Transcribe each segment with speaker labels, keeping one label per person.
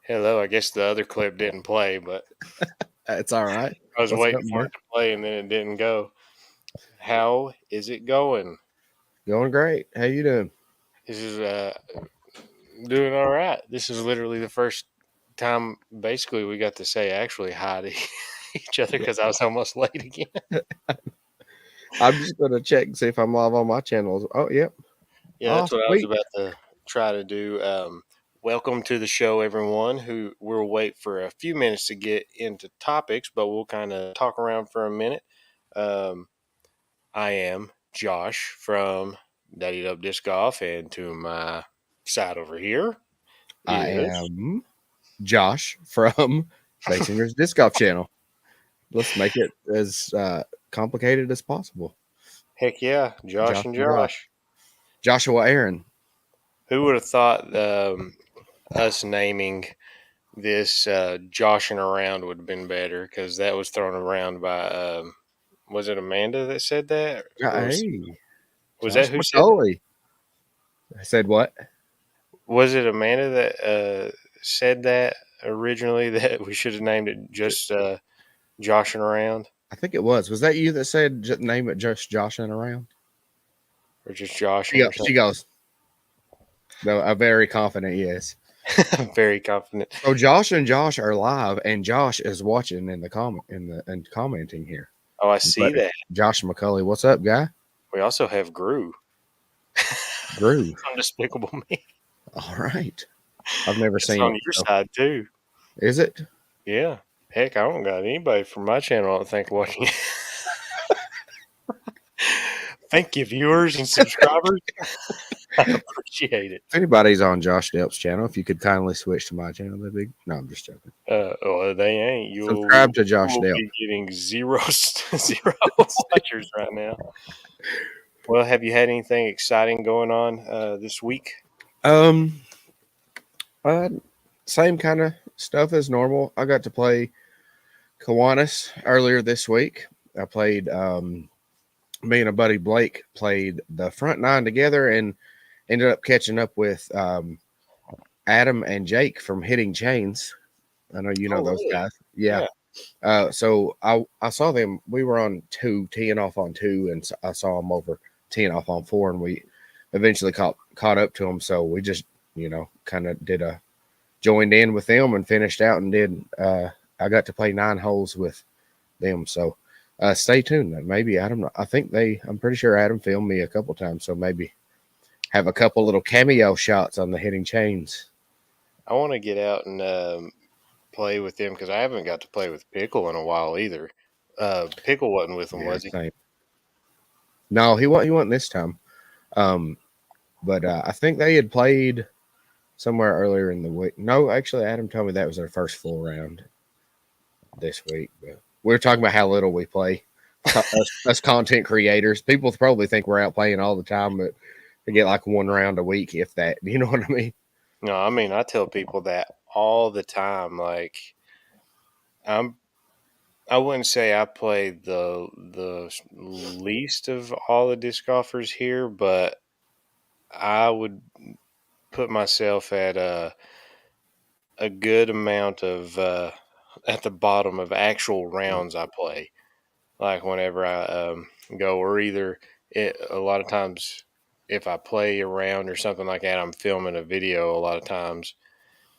Speaker 1: Hello. I guess the other clip didn't play, but
Speaker 2: It's all right.
Speaker 1: I was
Speaker 2: What's
Speaker 1: waiting
Speaker 2: up,
Speaker 1: for
Speaker 2: man?
Speaker 1: it to play and then it didn't go. How is it going?
Speaker 2: Going great. How you doing?
Speaker 1: This is doing all right. This is literally the first time basically we got to say actually hi to each other because I was almost late again.
Speaker 2: I'm just gonna check and see if I'm live on my channels. Oh, yep.
Speaker 1: Yeah,
Speaker 2: Oh,
Speaker 1: that's what I was
Speaker 2: sweet.
Speaker 1: about to try to do. Welcome to the show, everyone. Who we'll wait for a few minutes to get into topics, but we'll kind of talk around for a minute. Um, I am Josh from Daddy Dub Disc Golf, and to my side over here
Speaker 2: I
Speaker 1: is
Speaker 2: am Josh from Baysinger's Disc Golf channel. Let's make it as complicated as possible.
Speaker 1: heck yeah, Josh
Speaker 2: Josh
Speaker 1: and
Speaker 2: and Josh.
Speaker 1: Josh.
Speaker 2: Joshua Aaron.
Speaker 1: Who would have thought us naming this joshing around would have been better? Because that was thrown around by was it Amanda that said that, or
Speaker 2: Hey,
Speaker 1: was
Speaker 2: Josh
Speaker 1: that who said that?
Speaker 2: McCauley. I said what?
Speaker 1: Was it Amanda that said that originally that we should have named it just joshing around
Speaker 2: I think it was. Was that you that said name it just Joshing around?
Speaker 1: or just joshing or
Speaker 2: She goes. No, a very confident yes.
Speaker 1: I'm very confident.
Speaker 2: So Josh and Josh are live, and Josh is watching in the comment and commenting here.
Speaker 1: Oh, I see
Speaker 2: But
Speaker 1: that.
Speaker 2: Josh McCulley, what's up, guy?
Speaker 1: We also have Gru
Speaker 2: Groove.
Speaker 1: on Despicable Me.
Speaker 2: All right. I've never
Speaker 1: It's
Speaker 2: seen
Speaker 1: on
Speaker 2: it.
Speaker 1: your
Speaker 2: So.
Speaker 1: side too.
Speaker 2: Is it?
Speaker 1: Yeah. Heck, I don't got anybody from my channel I don't think watching it. Thank you, viewers and subscribers. I appreciate it.
Speaker 2: If anybody's on Josh Delp's channel, if you could kindly switch to my channel, that'd be. No, I'm just joking.
Speaker 1: Well, they ain't.
Speaker 2: Subscribe to
Speaker 1: You
Speaker 2: Josh
Speaker 1: will
Speaker 2: Delp.
Speaker 1: be getting zero watchers right now. Well, have you had anything exciting going on this week?
Speaker 2: Um, uh, Same kind of stuff as normal. I got to play Kiwanis earlier this week. I played. Me and a buddy Blake played the front nine together and ended up catching up with Adam and Jake from Hitting Chains. I know you know
Speaker 1: Oh,
Speaker 2: those
Speaker 1: really?
Speaker 2: guys. Yeah.
Speaker 1: Yeah.
Speaker 2: So I saw them. We were on two, teeing off on two, and I saw them over teeing off on four, and we eventually caught up to them. So we just kind of joined in with them and finished out and did. I got to play 9 holes with them. So stay tuned. Maybe Adam. I'm pretty sure Adam filmed me a couple times. So maybe have a couple little cameo shots on the Hitting Chains.
Speaker 1: I want to get out and play with them because I haven't got to play with Pickle in a while either. Pickle wasn't with them,
Speaker 2: Yeah,
Speaker 1: was he?
Speaker 2: same. No, he wasn't this time. Um, but I think they had played somewhere earlier in the week. No, actually, Adam told me that was their first full round this week. But we're talking about how little we play. Us content creators. People probably think we're out playing all the time, but we get like 1 round a week, if that. You know what I mean?
Speaker 1: No, I mean I tell people that all the time. Like I'm I wouldn't say I play the least of all the disc golfers here, but I would put myself at a good amount of at the bottom of actual rounds I play. Like whenever I go, or either a lot of times if I play around or something like that, I'm filming a video a lot of times,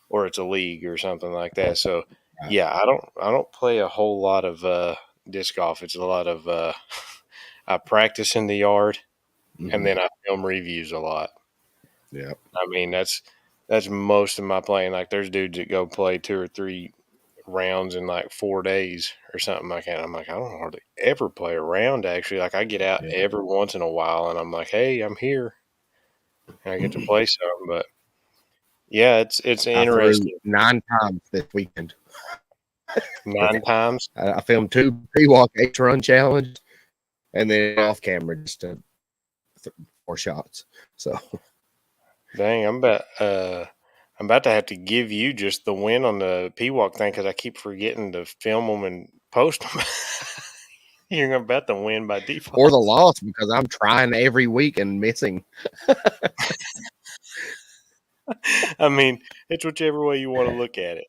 Speaker 1: or it's a league or something like that. So yeah, I don't play a whole lot of disc golf. It's a lot of I practice in the yard and
Speaker 2: Mm-hmm.
Speaker 1: then I film reviews a lot.
Speaker 2: Yeah.
Speaker 1: I mean that's most of my playing. Like there's dudes that go play 2 or 3 rounds in like 4 days or something like that. I'm like, I don't hardly ever play around actually. Like I get out
Speaker 2: Yeah.
Speaker 1: every once in a while and I'm like, hey, I'm here and I get to play some. But yeah, it's
Speaker 2: I threw
Speaker 1: interesting.
Speaker 2: 9 times this weekend.
Speaker 1: 9 times.
Speaker 2: I filmed 2 pre-walk H-run challenges and then off camera just 4 shots. So
Speaker 1: Dang, I'm about to have to give you just the win on the P walk thing because I keep forgetting to film them and post them. You're about to win by default.
Speaker 2: or the loss because I'm trying every week and missing.
Speaker 1: I mean, it's whichever way you want to look at it.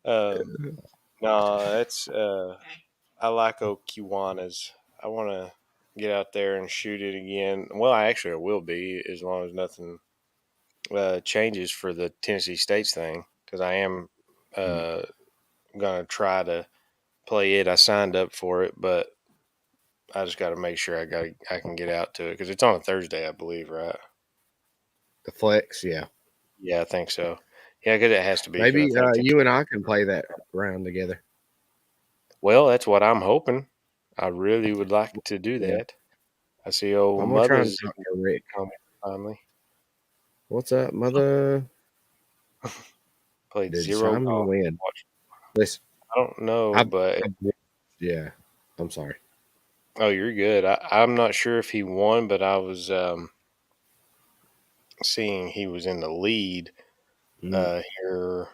Speaker 1: Um, no, that's I like Kiwanis. I want to get out there and shoot it again. Well, I will be as long as nothing changes for the Tennessee States thing because I am uh, gonna try to play it. I signed up for it, but I just got to make sure I can get out to it because it's on a Thursday, I believe, right?
Speaker 2: The flex, yeah.
Speaker 1: Yeah, I think so. Yeah, because it has to be because I
Speaker 2: Maybe
Speaker 1: think.
Speaker 2: you and I can play that round together.
Speaker 1: Well, that's what I'm hoping. I really would like to do
Speaker 2: Yeah,
Speaker 1: that. I see old
Speaker 2: I'm gonna try and
Speaker 1: mother's
Speaker 2: talk to Rick.
Speaker 1: comment finally.
Speaker 2: What's up, mother?
Speaker 1: Played
Speaker 2: Did
Speaker 1: zero
Speaker 2: Simon
Speaker 1: golf.
Speaker 2: win? Listen,
Speaker 1: I don't know,
Speaker 2: I've,
Speaker 1: but
Speaker 2: I've yeah. I'm sorry.
Speaker 1: oh, you're good. I'm not sure if he won, but I was seeing he was in the lead
Speaker 2: Mm,
Speaker 1: here.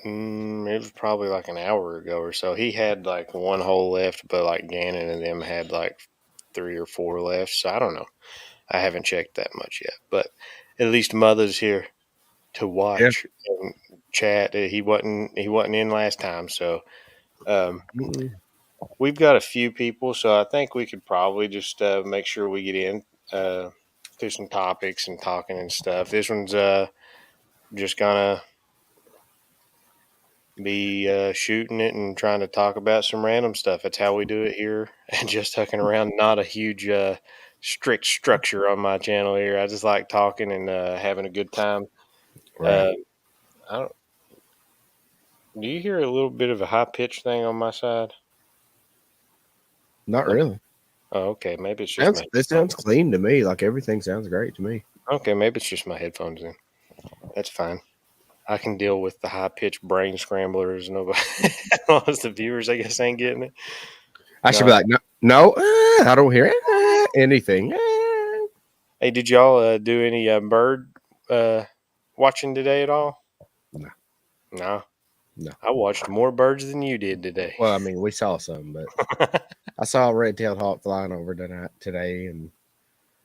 Speaker 1: It was probably like an hour ago or so. He had like one hole left, but like Gannon and them had like three or four left. So I don't know. I haven't checked that much yet, but at least Mother's here to
Speaker 2: yeah.
Speaker 1: watch and chat. He wasn't in last time, so um,
Speaker 2: Mm-mm.
Speaker 1: we've got a few people. So I think we could probably just make sure we get in through some topics and talking and stuff. This one's just gonna be shooting it and trying to talk about some random stuff. That's how we do it here, and just hucking around. Not a huge strict structure on my channel here. I just like talking and having a good time.
Speaker 2: Right.
Speaker 1: Uh, I don't, do you hear a little bit of a high pitch thing on my side?
Speaker 2: Not
Speaker 1: Let me.
Speaker 2: really.
Speaker 1: Oh, okay. Maybe it's just
Speaker 2: Sounds
Speaker 1: my
Speaker 2: This
Speaker 1: headphones.
Speaker 2: sounds clean to me. Like everything sounds great to me.
Speaker 1: Okay, maybe it's just my headphones. Then that's fine. I can deal with the high pitched brain scramblers. Nobody, most of the viewers, I guess, ain't getting it.
Speaker 2: I should be
Speaker 1: No.
Speaker 2: like, no, no, I don't hear anything.
Speaker 1: Hey, did y'all do any bird uh, watching today at all?
Speaker 2: No,
Speaker 1: No.
Speaker 2: no.
Speaker 1: I watched more birds than you did today.
Speaker 2: Well, I mean, we saw some, but I saw a red-tailed hawk flying over tonight today, and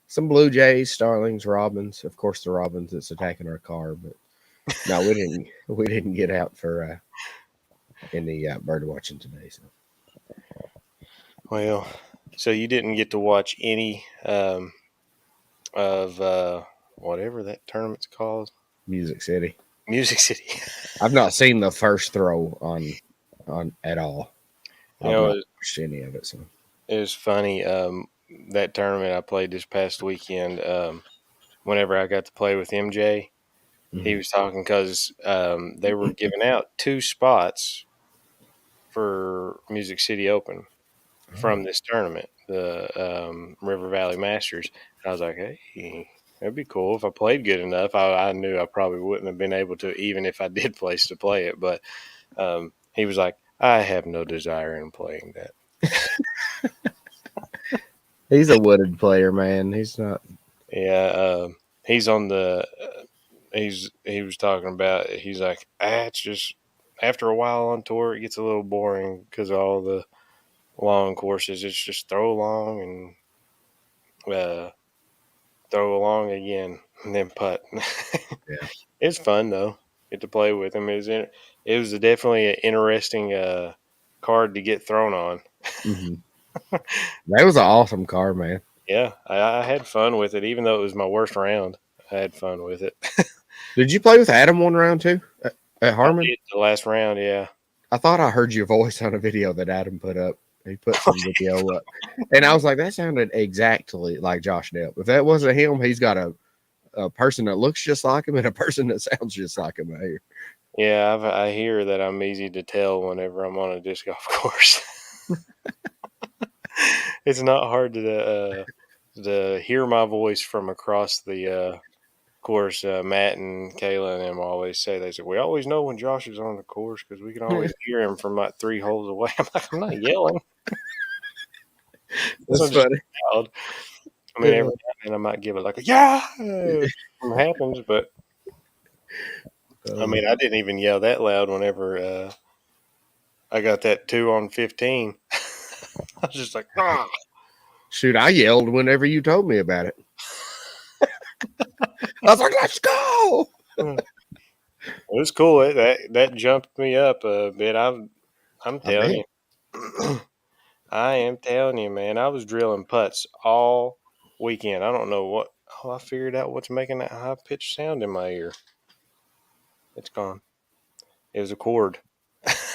Speaker 2: some blue jays, starlings, robins. Of course, the robins that's attacking our car, but no, we didn't. We didn't get out for any bird watching today. So
Speaker 1: Well, so you didn't get to watch any of whatever that tournament's called,
Speaker 2: Music City.
Speaker 1: Music City.
Speaker 2: I've not seen the first throw on at all.
Speaker 1: You
Speaker 2: I've
Speaker 1: know,
Speaker 2: not watched any of it. So
Speaker 1: it was funny. That tournament I played this past weekend. Whenever I got to play with MJ, he
Speaker 2: mhm.
Speaker 1: was talking because they were giving out two spots for Music City Open
Speaker 2: Oh,
Speaker 1: from this tournament, the River Valley Masters. And I was like, hey, that'd be cool if I played good enough. I knew I probably wouldn't have been able to, even if I did place to play it. But he was like, I have no desire in playing that.
Speaker 2: he's a wooded player, man. He's not.
Speaker 1: Yeah, he's on the. He was talking about. He's like, it's just after a while on tour, it gets a little boring because all the long courses. It's just throw along and throw along again and then putt.
Speaker 2: Yeah.
Speaker 1: It's fun though. Get to play with him. It was definitely an interesting card to get thrown on.
Speaker 2: Hmm. That was an awesome car, man.
Speaker 1: Yeah, I had fun with it, even though it was my worst round. I had fun with it.
Speaker 2: Did you play with Adam one round too at
Speaker 1: I
Speaker 2: Harmon?
Speaker 1: did the last round, yeah.
Speaker 2: I thought I heard your voice on a video that Adam put up. He put some video up, and I was like, that sounded exactly like Josh Delp. If that wasn't him, he's got a person that looks just like him and a person that sounds just like him. I hear.
Speaker 1: Yeah, I hear that I'm easy to tell whenever I'm on a disc golf course. It's not hard to hear my voice from across the course. Matt and Kayla and them always say they said we always know when Josh is on the course because we can always hear him from like 3 holes away. I'm like, I'm not yelling. This
Speaker 2: That's
Speaker 1: one's just
Speaker 2: funny.
Speaker 1: loud. I mean, every
Speaker 2: Uh,
Speaker 1: now and then I might give it like a yeah. It happens, but I
Speaker 2: um,
Speaker 1: mean, I didn't even yell that loud whenever I got that 2 on 15. I was just like, ah.
Speaker 2: shoot, I yelled whenever you told me about it. I was like, let's go.
Speaker 1: It was cool. That jumped me up a bit. I'm
Speaker 2: I
Speaker 1: telling
Speaker 2: bet.
Speaker 1: you. I am telling you, man. I was drilling putts all weekend. I don't know what. Oh, I figured out what's making that high pitched sound in my ear. It's gone. It was a cord.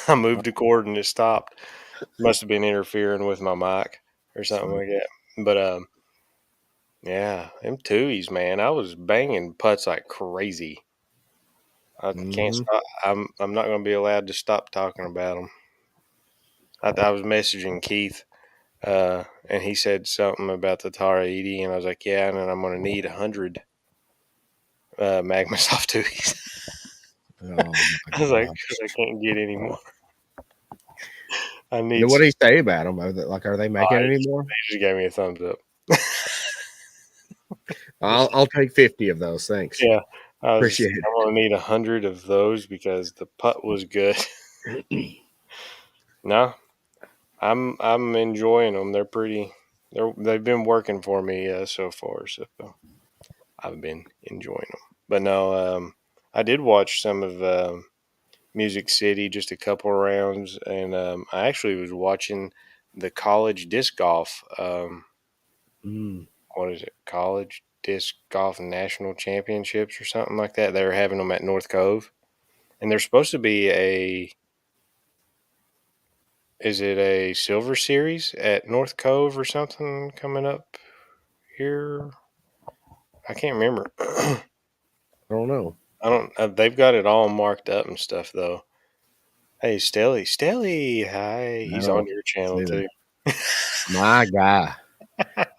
Speaker 1: I moved the cord and it stopped. Must have been interfering with my mic or
Speaker 2: It's
Speaker 1: something
Speaker 2: funny.
Speaker 1: like that. But yeah, them twoies, man. I was banging putts like crazy. I can't
Speaker 2: Hmm.
Speaker 1: stop. I'm not going to be allowed to stop talking about them. I was messaging Keith, and he said something about the Tara Edie, and I was like, yeah, and then I'm going to need 100 magma soft twoies.
Speaker 2: Oh my
Speaker 1: I was like, because I
Speaker 2: gosh.
Speaker 1: can't get any more. I
Speaker 2: Yeah,
Speaker 1: need.
Speaker 2: what do you say about them? Like, are they
Speaker 1: Oh,
Speaker 2: making
Speaker 1: he
Speaker 2: any
Speaker 1: just,
Speaker 2: more?
Speaker 1: he just gave me a thumbs up.
Speaker 2: I'll take 50 of those. Thanks.
Speaker 1: Yeah, I was just
Speaker 2: Appreciate
Speaker 1: like, I'm gonna need 100 of those because the putt was good.
Speaker 2: it.
Speaker 1: No, I'm enjoying them. They're pretty. They've been working for me so far, so I've been enjoying them. But no, I did watch some of Music City, just a couple rounds, and I actually was watching the college disc golf.
Speaker 2: Mm.
Speaker 1: What is it? College disc golf national championships or something like that. They were having them at North Cove, and there's supposed to be a. Is it a silver series at North Cove or something coming up here? I can't remember. I
Speaker 2: I don't know.
Speaker 1: don't. They've got it all marked up and stuff though. Hey, Stelly, hi. He's on
Speaker 2: No.
Speaker 1: your channel
Speaker 2: See that.
Speaker 1: too.
Speaker 2: My guy.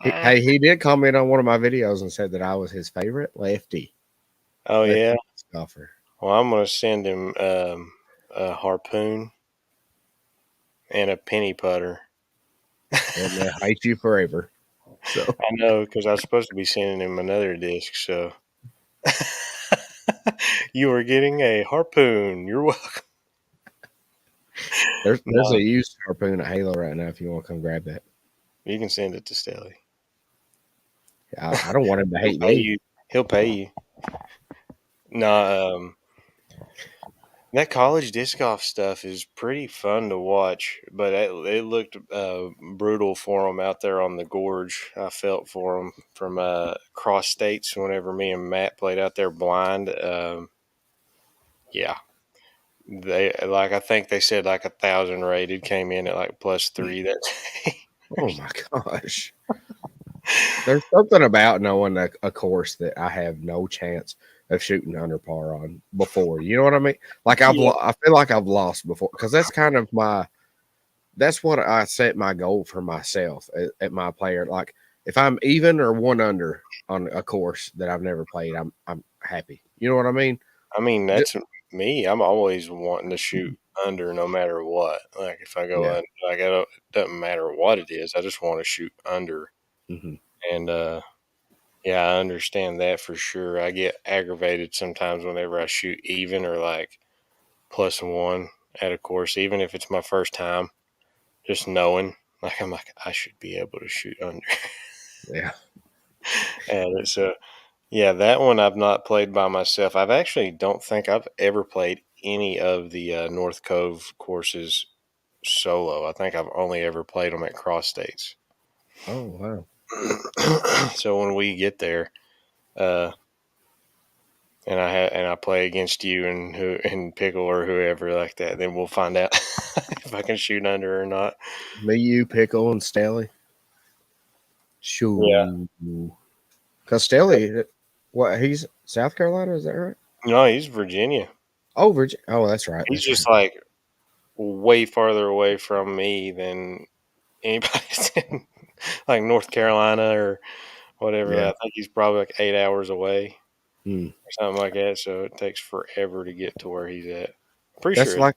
Speaker 2: Hey, he did comment on one of my videos and said that I was his favorite
Speaker 1: Oh yeah.
Speaker 2: lefty golfer.
Speaker 1: Well, I'm gonna send him a harpoon and a penny putter.
Speaker 2: And they'll hate you forever. So
Speaker 1: I know because I was supposed to be sending him another disc. So you are getting a harpoon. You're welcome.
Speaker 2: there's a
Speaker 1: No,
Speaker 2: used harpoon at Halo right now if you want to come grab that.
Speaker 1: you can send it to Stelly.
Speaker 2: I don't want him to
Speaker 1: He'll
Speaker 2: hate
Speaker 1: pay
Speaker 2: me.
Speaker 1: you. He'll pay you. No, that college disc golf stuff is pretty fun to watch, but it looked brutal for them out there on the gorge. I felt for them from cross states whenever me and Matt played out there blind. Yeah, they like I think they said like 1,000 rated came in at like +3 that day.
Speaker 2: Oh my gosh. There's something about knowing a course that I have no chance of shooting under par on before. You know what I mean? Like
Speaker 1: Yeah,
Speaker 2: I feel like I've lost before because that's kind of my that's what I set my goal for myself at my player. Like if I'm even or one under on a course that I've never played, I'm happy. You know what I mean?
Speaker 1: I mean
Speaker 2: Ju-
Speaker 1: that's me. I'm always wanting to shoot under no matter what. Like if I go
Speaker 2: yeah.
Speaker 1: under, like I don't, it doesn't matter what it is. I just want to shoot under.
Speaker 2: Hmm.
Speaker 1: And yeah, I understand that for sure. I get aggravated sometimes whenever I shoot even or like +1 at a course, even if it's my first time. Just knowing, like I'm like I should be able to shoot under.
Speaker 2: Yeah.
Speaker 1: And it's yeah, that one I've not played by myself. I've actually don't think I've ever played any of the North Cove courses solo. I think I've only ever played them at cross states.
Speaker 2: Oh wow.
Speaker 1: So when we get there, uh, and I play against you and Pickle or whoever like that, then we'll find out if I can shoot under or not.
Speaker 2: Me, you, Pickle, and Stelly.
Speaker 1: Yeah,
Speaker 2: Shoo. Because Stelly, what he's South Carolina, is that right?
Speaker 1: no, he's Virginia.
Speaker 2: Oh, Virginia. Oh, that's right.
Speaker 1: He's
Speaker 2: That's right.
Speaker 1: just like way farther away from me than anybody's in like North Carolina or whatever.
Speaker 2: Yeah.
Speaker 1: I think he's probably like 8 hours away
Speaker 2: Hmm.
Speaker 1: or something like that. So it takes forever to get to where he's at. Pretty
Speaker 2: That's
Speaker 1: sure it's
Speaker 2: like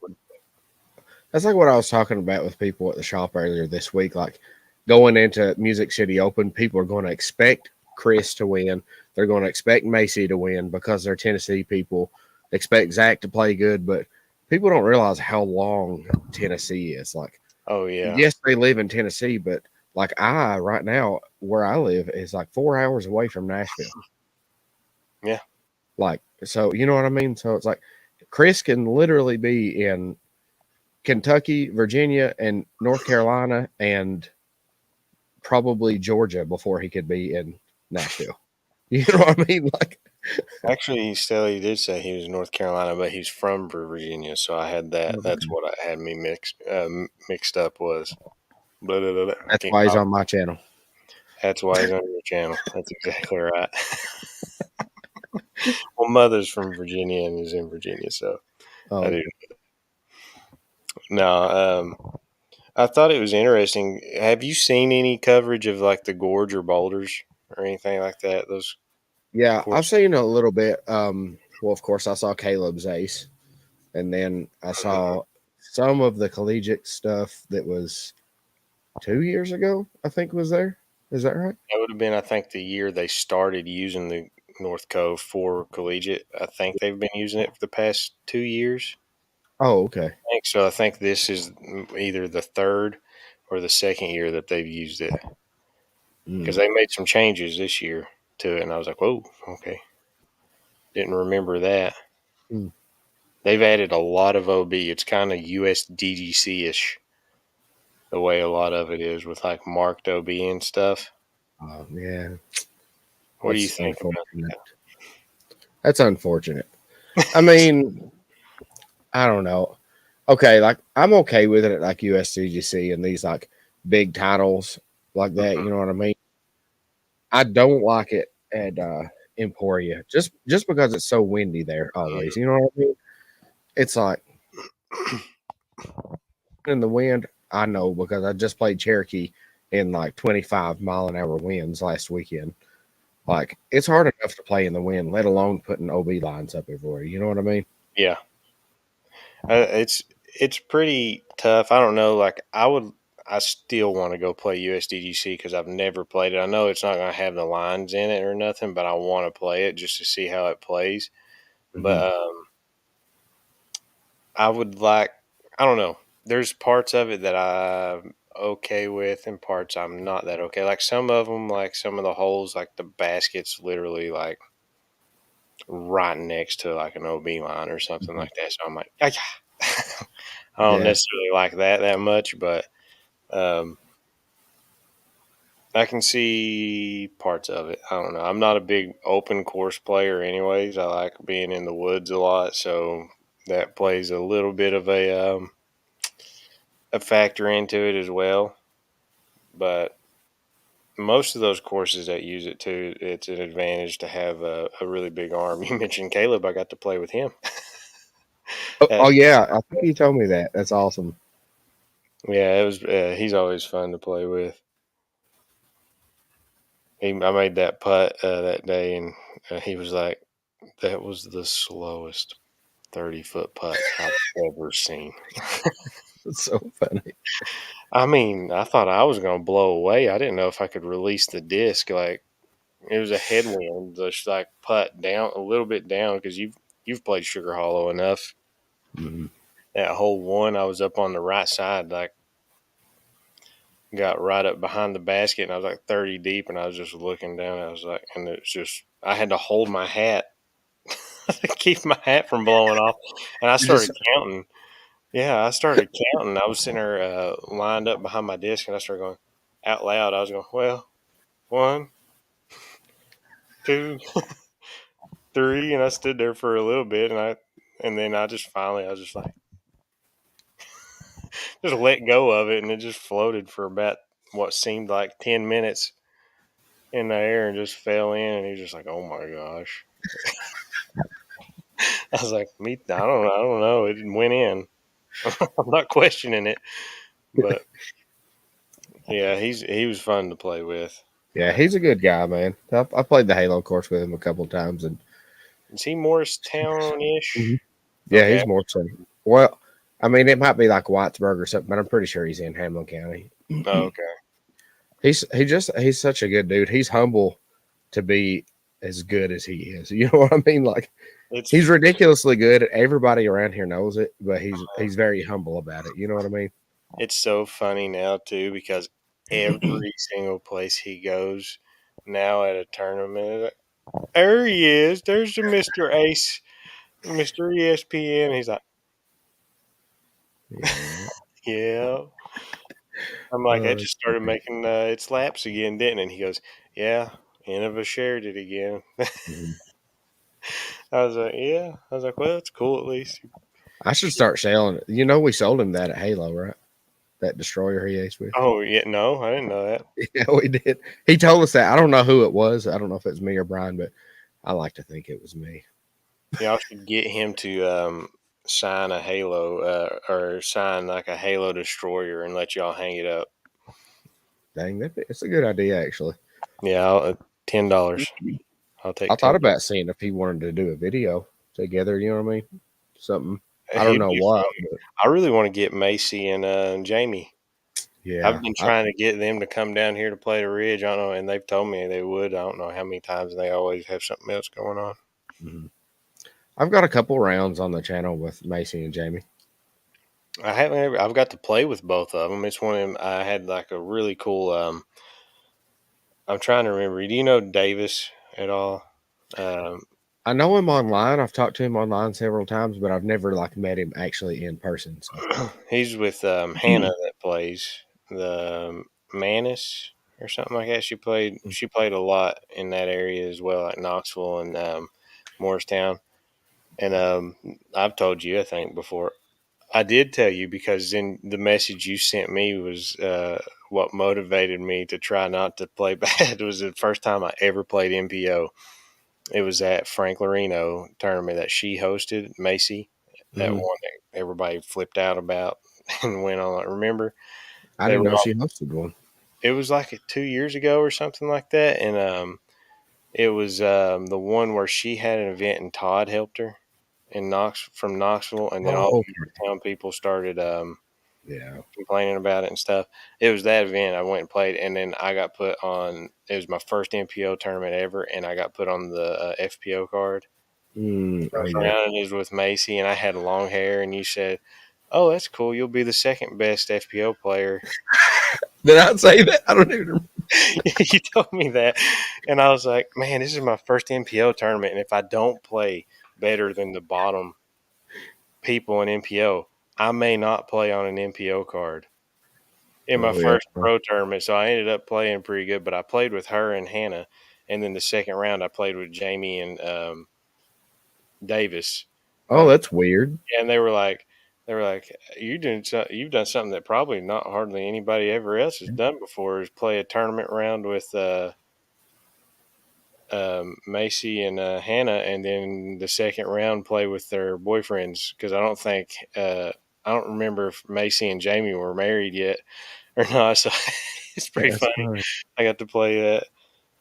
Speaker 2: that's like what I was talking about with people at the shop earlier this week. Like going into Music City Open, people are going to expect Chris to win. They're going to expect Macy to win because they're Tennessee people. Expect Zach to play good, but people don't realize how long Tennessee is. Like,
Speaker 1: oh yeah.
Speaker 2: yes, they live in Tennessee, but like I right now, where I live is like 4 hours away from Nashville.
Speaker 1: Yeah.
Speaker 2: Like, so you know what I mean? So it's like Chris can literally be in Kentucky, Virginia, and North Carolina, and probably Georgia before he could be in Nashville. You know what I mean? Like,
Speaker 1: Actually, he did say he was in North Carolina, but he's from Virginia, so I had that. That's what I had me mixed up was. Blah, blah, blah, blah. I
Speaker 2: that's
Speaker 1: can't.
Speaker 2: why he's on my channel.
Speaker 1: That's why he's on your channel. That's exactly right. Well, mother's from Virginia and is in Virginia, so I
Speaker 2: Oh,
Speaker 1: do. No, I thought it was interesting. Have you seen any coverage of like the gorge or boulders or anything like that? Those
Speaker 2: yeah, I've
Speaker 1: courses.
Speaker 2: seen a little bit. Well, of course, I saw Caleb's ace, and then I
Speaker 1: Mhm.
Speaker 2: saw some of the collegiate stuff that was 2 years ago. I think was there. Is that right?
Speaker 1: That would have been, I think, the year they started using the North Cove for collegiate. I think they've been using it for the past 2 years.
Speaker 2: Oh, okay.
Speaker 1: I think so. I think this is either the third or the second year that they've used it because
Speaker 2: Mm.
Speaker 1: they made some changes this year to it, and I was like, "Whoa, okay, didn't remember that."
Speaker 2: Mm.
Speaker 1: They've added a lot of OB. It's kind of USDGC ish the way a lot of it is with like marked OB and stuff.
Speaker 2: Yeah,
Speaker 1: What do you
Speaker 2: that's
Speaker 1: think about
Speaker 2: unfortunate. That's unfortunate. I mean, I don't know. Okay, like I'm okay with it at like USCGC and these like big titles like
Speaker 1: that?
Speaker 2: that. You know what I mean? I don't like it at Emporia just because it's so windy there always. You know what I mean? It's like in the wind. I know because I just played Cherokee in like 25-mile-an-hour winds last weekend. Like it's hard enough to play in the wind, let alone putting OB lines up everywhere. You know what I mean?
Speaker 1: Yeah, it's pretty tough. I don't know. Like I still want to go play USDGC because I've never played it. I know it's not going to have the lines in it or nothing, but I want to play it just to see how it plays.
Speaker 2: Hmm.
Speaker 1: But I would like. I don't know. There's parts of it that I'm okay with, and parts I'm not that okay. Like some of them, like some of the holes, like the basket's literally like right next to like an OB line or something
Speaker 2: Hmm.
Speaker 1: like that. So I'm like, "Ah, yeah." I don't
Speaker 2: Yeah.
Speaker 1: necessarily like that much, but um, I can see parts of it. I don't know. I'm not a big open course player, anyways. I like being in the woods a lot, so that plays a little bit of a factor into it as well. But most of those courses that use it too, it's an advantage to have a really big arm. You mentioned Caleb. I got to play with him.
Speaker 2: Oh,
Speaker 1: At,
Speaker 2: oh yeah, I think you told me that. That's awesome.
Speaker 1: yeah, it was. He's always fun to play with. I made that putt that day, and he was like, "That was the slowest 30-foot putt I've ever seen."
Speaker 2: It's so funny.
Speaker 1: I mean, I thought I was going to blow away. I didn't know if I could release the disc. Like it was a headwind, just like putt down a little bit down because you've played Sugar Hollow enough.
Speaker 2: Mhm.
Speaker 1: That hole one, I was up on the right side, like got right up behind the basket, and I was like 30 deep, and I was just looking down. I was like, and it's just I had to hold my hat to keep my hat from blowing off, and I
Speaker 2: You just
Speaker 1: started counting. Yeah, I started counting. I was sitting there lined up behind my desk, and I started going out loud. I was going, well, one, two, three, and I stood there for a little bit, and then I just finally, I was just like, just let go of it, and it just floated for about what seemed like 10 minutes in the air, and just fell in. And he was just like, oh my gosh. I was like, I don't know. It went in. I'm not questioning it, but yeah, he was fun to play with.
Speaker 2: yeah, he's a good guy, man. I played the Halo course with him a couple of times, and
Speaker 1: Is he Morristown
Speaker 2: Mhm.
Speaker 1: ish?
Speaker 2: yeah,
Speaker 1: Okay.
Speaker 2: he's more so. Well, I mean, it might be like Whitesburg or something, but I'm pretty sure he's in Hamlin County.
Speaker 1: Oh, okay.
Speaker 2: He's such a good dude. He's humble to be as good as he is. You know what I mean? Like he's
Speaker 1: It's
Speaker 2: ridiculously good. Everybody around here knows it, but he's very humble about it. You know what I mean?
Speaker 1: it's so funny now too because every single place he goes now at a tournament, There he is. There's the Mr. Ace, Mr. ESPN. He's like,
Speaker 2: Yeah.
Speaker 1: yeah. I'm like, that
Speaker 2: That's
Speaker 1: just started
Speaker 2: funny.
Speaker 1: making its laps again, didn't it? And he goes, yeah, Innova shared it again.
Speaker 2: Mhm.
Speaker 1: I was like, yeah. I was like, well, it's cool at least.
Speaker 2: I should start selling it. You know, we sold him that at Halo, right? That destroyer he aced with.
Speaker 1: Oh, yeah. No, I didn't know that.
Speaker 2: Yeah, we did. He told us that. I don't know who it was. I don't know if it's me or Brian, but I like to think it was me.
Speaker 1: Y'all should get him to sign a Halo or sign like a Halo destroyer and let y'all hang it up.
Speaker 2: Dang, it's a good idea, actually.
Speaker 1: Yeah, $10. I'll
Speaker 2: I
Speaker 1: take
Speaker 2: thought
Speaker 1: 10.
Speaker 2: about seeing if he wanted to do a video together. You know what I mean? Something. I don't
Speaker 1: He'd
Speaker 2: know
Speaker 1: be
Speaker 2: what,
Speaker 1: fun.
Speaker 2: but
Speaker 1: I really want to get Macy and Jamie. I've
Speaker 2: yeah,
Speaker 1: been trying to get them to come down here to play the Ridge. I don't know, and they've told me they would. I don't know how many times, and they always have something else going on.
Speaker 2: mhm. I've got a couple rounds on the channel with Macy and Jamie.
Speaker 1: I haven't. I've got to play with both of them. It's one of them. I had like a really cool. I'm trying to remember. Do you know Davis at all? Um,
Speaker 2: I know him online. I've talked to him online several times, but I've never like met him actually in person. So,
Speaker 1: he's with Hannah that plays the Manus or something like that. She played a lot in that area as well, like Knoxville and Morristown. And I've told you, I think before. I did tell you because in the message you sent me was what motivated me to try not to play bad. It was the first time I ever played MPO. It was at Frank Loreno tournament that she hosted, Macy, that
Speaker 2: mhm.
Speaker 1: one that everybody flipped out about and went on. Remember,
Speaker 2: I
Speaker 1: they
Speaker 2: didn't
Speaker 1: were
Speaker 2: know
Speaker 1: all.
Speaker 2: she hosted one.
Speaker 1: It was like 2 years ago or something like that, and it was the one where she had an event and Todd helped her in from Knoxville, and then all
Speaker 2: Oh,
Speaker 1: the
Speaker 2: okay.
Speaker 1: town people started
Speaker 2: Yeah.
Speaker 1: complaining about it and stuff. It was that event I went and played, and then I got put on. It was my first MPO tournament ever, and I got put on the FPO card.
Speaker 2: Oh,
Speaker 1: First
Speaker 2: yeah.
Speaker 1: round is with Macy, and I had long hair, and you said, "Oh, that's cool. You'll be the second best FPO player."
Speaker 2: Did I say that? I don't even.
Speaker 1: You told me that, and I was like, "Man, this is my first MPO tournament, and if I don't play better than the bottom people in MPO, I may not play on an MPO card." In my
Speaker 2: Oh, yeah.
Speaker 1: first pro tournament, so I ended up playing pretty good. But I played with her and Hannah, and then the second round I played with Jamie and Davis
Speaker 2: Oh,
Speaker 1: on,
Speaker 2: that's weird.
Speaker 1: and they were like, you've done something that probably not hardly anybody ever else has done before is play a tournament round with Macy and Hannah, and then the second round play with their boyfriends because I don't remember if Macy and Jamie were married yet or not. So it's pretty
Speaker 2: That's
Speaker 1: funny.
Speaker 2: funny.
Speaker 1: I got to play that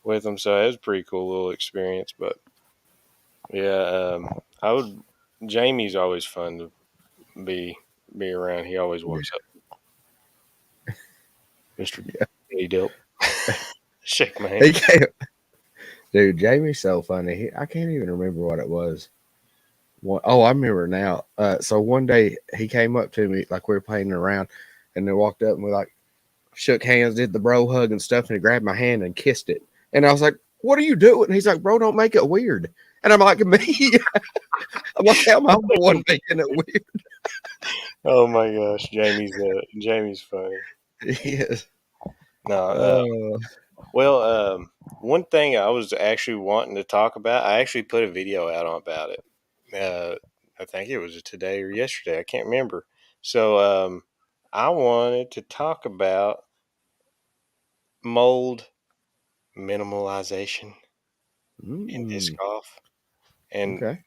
Speaker 1: with them, so it was a pretty cool little experience. But yeah, I would. Jamie's always fun to be be around. He always
Speaker 2: Yeah.
Speaker 1: walks up, Mister Delp, shake my
Speaker 2: He
Speaker 1: hand.
Speaker 2: came, dude, Jamie's so funny. I can't even remember what it was. Oh, I remember now. So one day he came up to me like we were playing around, and they walked up and we like shook hands, did the bro hug and stuff, and he grabbed my hand and kissed it. And I was like, "What are you doing?" And he's like, "Bro, don't make it weird." And I'm like, "Me?" I'm like, "How am I the one making it weird?"
Speaker 1: Oh my gosh, Jamie's funny.
Speaker 2: Yes.
Speaker 1: No,
Speaker 2: Uh,
Speaker 1: well, one thing I was actually wanting to talk about, I actually put a video out on about it. I think it was today or yesterday. I can't remember. So, I wanted to talk about mold minimalization in disc
Speaker 2: mm,
Speaker 1: golf, and
Speaker 2: okay.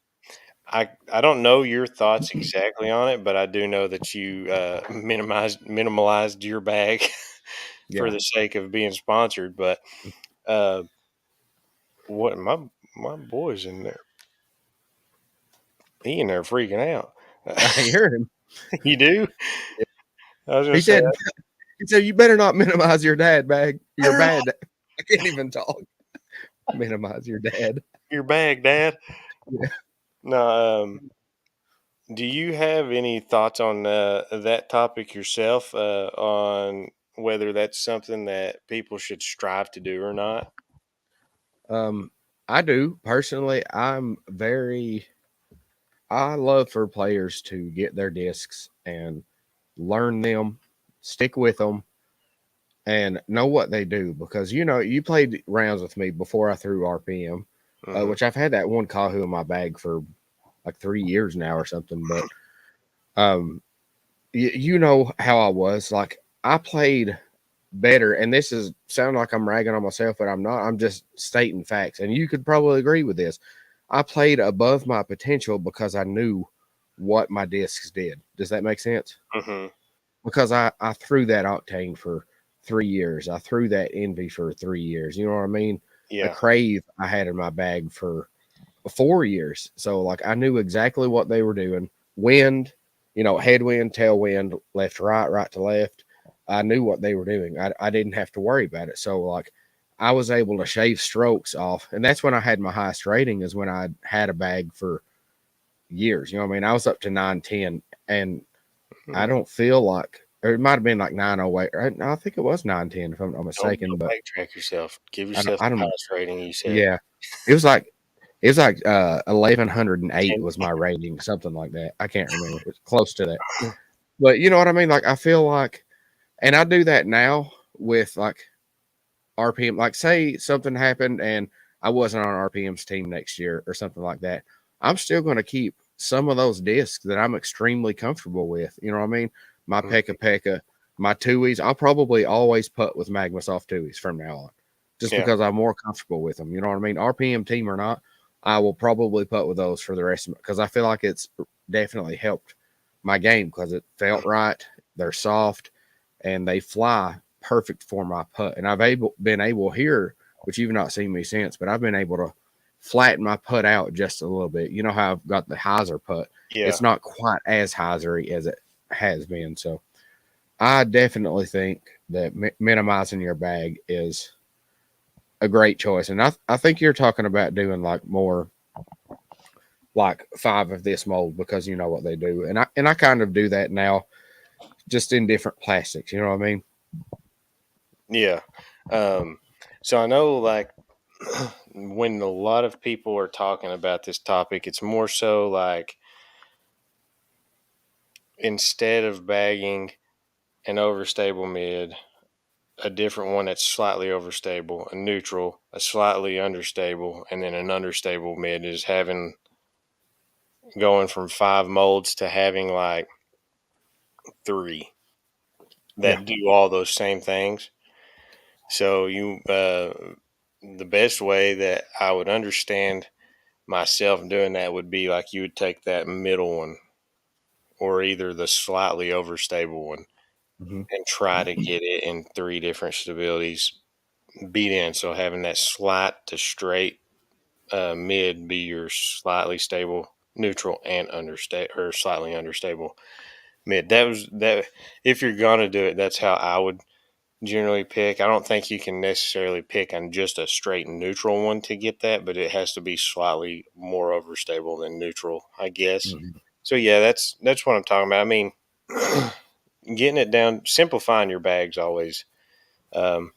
Speaker 1: I don't know your thoughts exactly on it, but I do know that you minimalized your bag for
Speaker 2: Yeah.
Speaker 1: the sake of being sponsored. But uh, what my boy's in there, he in there freaking out.
Speaker 2: I hear him.
Speaker 1: You do? I was gonna
Speaker 2: He
Speaker 1: say
Speaker 2: said, he said, you better not minimize your dad bag. Your bad. I can't even talk. Minimize your dad.
Speaker 1: your bag, Dad.
Speaker 2: Yeah.
Speaker 1: No, do you have any thoughts on that topic yourself? On whether that's something that people should strive to do or not?
Speaker 2: Um, I do personally. I love for players to get their discs and learn them, stick with them, and know what they do because you played rounds with me before I threw RPM,
Speaker 1: Hmm.
Speaker 2: which I've had that one Kahoo in my bag for like 3 years now or something. But um, you know how I was like I played better, and this is sound like I'm ragging on myself, but I'm not. I'm just stating facts, and you could probably agree with this. I played above my potential because I knew what my discs did. Does that make sense?
Speaker 1: Hmm.
Speaker 2: Because I threw that octane for 3 years. I threw that envy for 3 years. You know what I mean? A
Speaker 1: Yeah.
Speaker 2: crave I had in my bag for 4 years. So like I knew exactly what they were doing. Wind, headwind, tailwind, left, right to left. I knew what they were doing. I didn't have to worry about it. So like I was able to shave strokes off. And that's when I had my highest rating is when I had a bag for years. You know what I mean? I was up to 910 and I
Speaker 1: Hmm.
Speaker 2: don't feel like or it might have been like 908. Right? I think it was 910 if I'm not mistaken,
Speaker 1: Don't
Speaker 2: but
Speaker 1: backtrack yourself. Give
Speaker 2: I don't,
Speaker 1: yourself
Speaker 2: I
Speaker 1: the
Speaker 2: don't
Speaker 1: highest rating you said.
Speaker 2: yeah. It was like 1108
Speaker 1: 10.
Speaker 2: was my rating, something like that. I can't remember. It's close to that. But you know what I mean? Like I feel like and I do that now with like RPM. Like say something happened and I wasn't on RPM's team next year or something like that. I'm still going to keep some of those discs that I'm extremely comfortable with. You know what I mean? My Pekka Pekka, my Tuies. I'll probably always putt with Magma Soft Tuies from now on, just
Speaker 1: Yeah.
Speaker 2: because I'm more comfortable with them. You know what I mean? RPM team or not, I will probably putt with those for the rest of it because I feel like it's definitely helped my game because it felt right. They're soft and they fly perfect for my putt. And been able here, which you've not seen me since, but I've been able to flatten my putt out just a little bit. You know how I've got the hyzer putt.
Speaker 1: Yeah.
Speaker 2: It's not quite as hyzery as it has been. So I definitely think that minimizing your bag is a great choice. And I think you're talking about doing like more like 5 of this mold because you know what they do. And I kind of do that now just in different plastics. You know what I mean?
Speaker 1: Yeah. Um, so I know like when a lot of people are talking about this topic, it's more so like instead of bagging an overstable mid, a different one that's slightly overstable, a neutral, a slightly understable, and then an understable mid is having going from 5 molds to having like 3
Speaker 2: Yeah.
Speaker 1: that do all those same things. So the best way that I would understand myself doing that would be like you would take that middle one or either the slightly overstable one
Speaker 2: Hmm.
Speaker 1: and try to get it in 3 different stabilities beat in. So having that slight to straight mid be your slightly stable neutral and understable or slightly understable mid. That was that. If you're gonna do it, that's how I would generally pick. I don't think you can necessarily pick on just a straight neutral one to get that, but it has to be slightly more overstable than neutral, I guess.
Speaker 2: Hmm.
Speaker 1: So yeah, that's what I'm talking about. I mean, getting it down, simplifying your bags always um,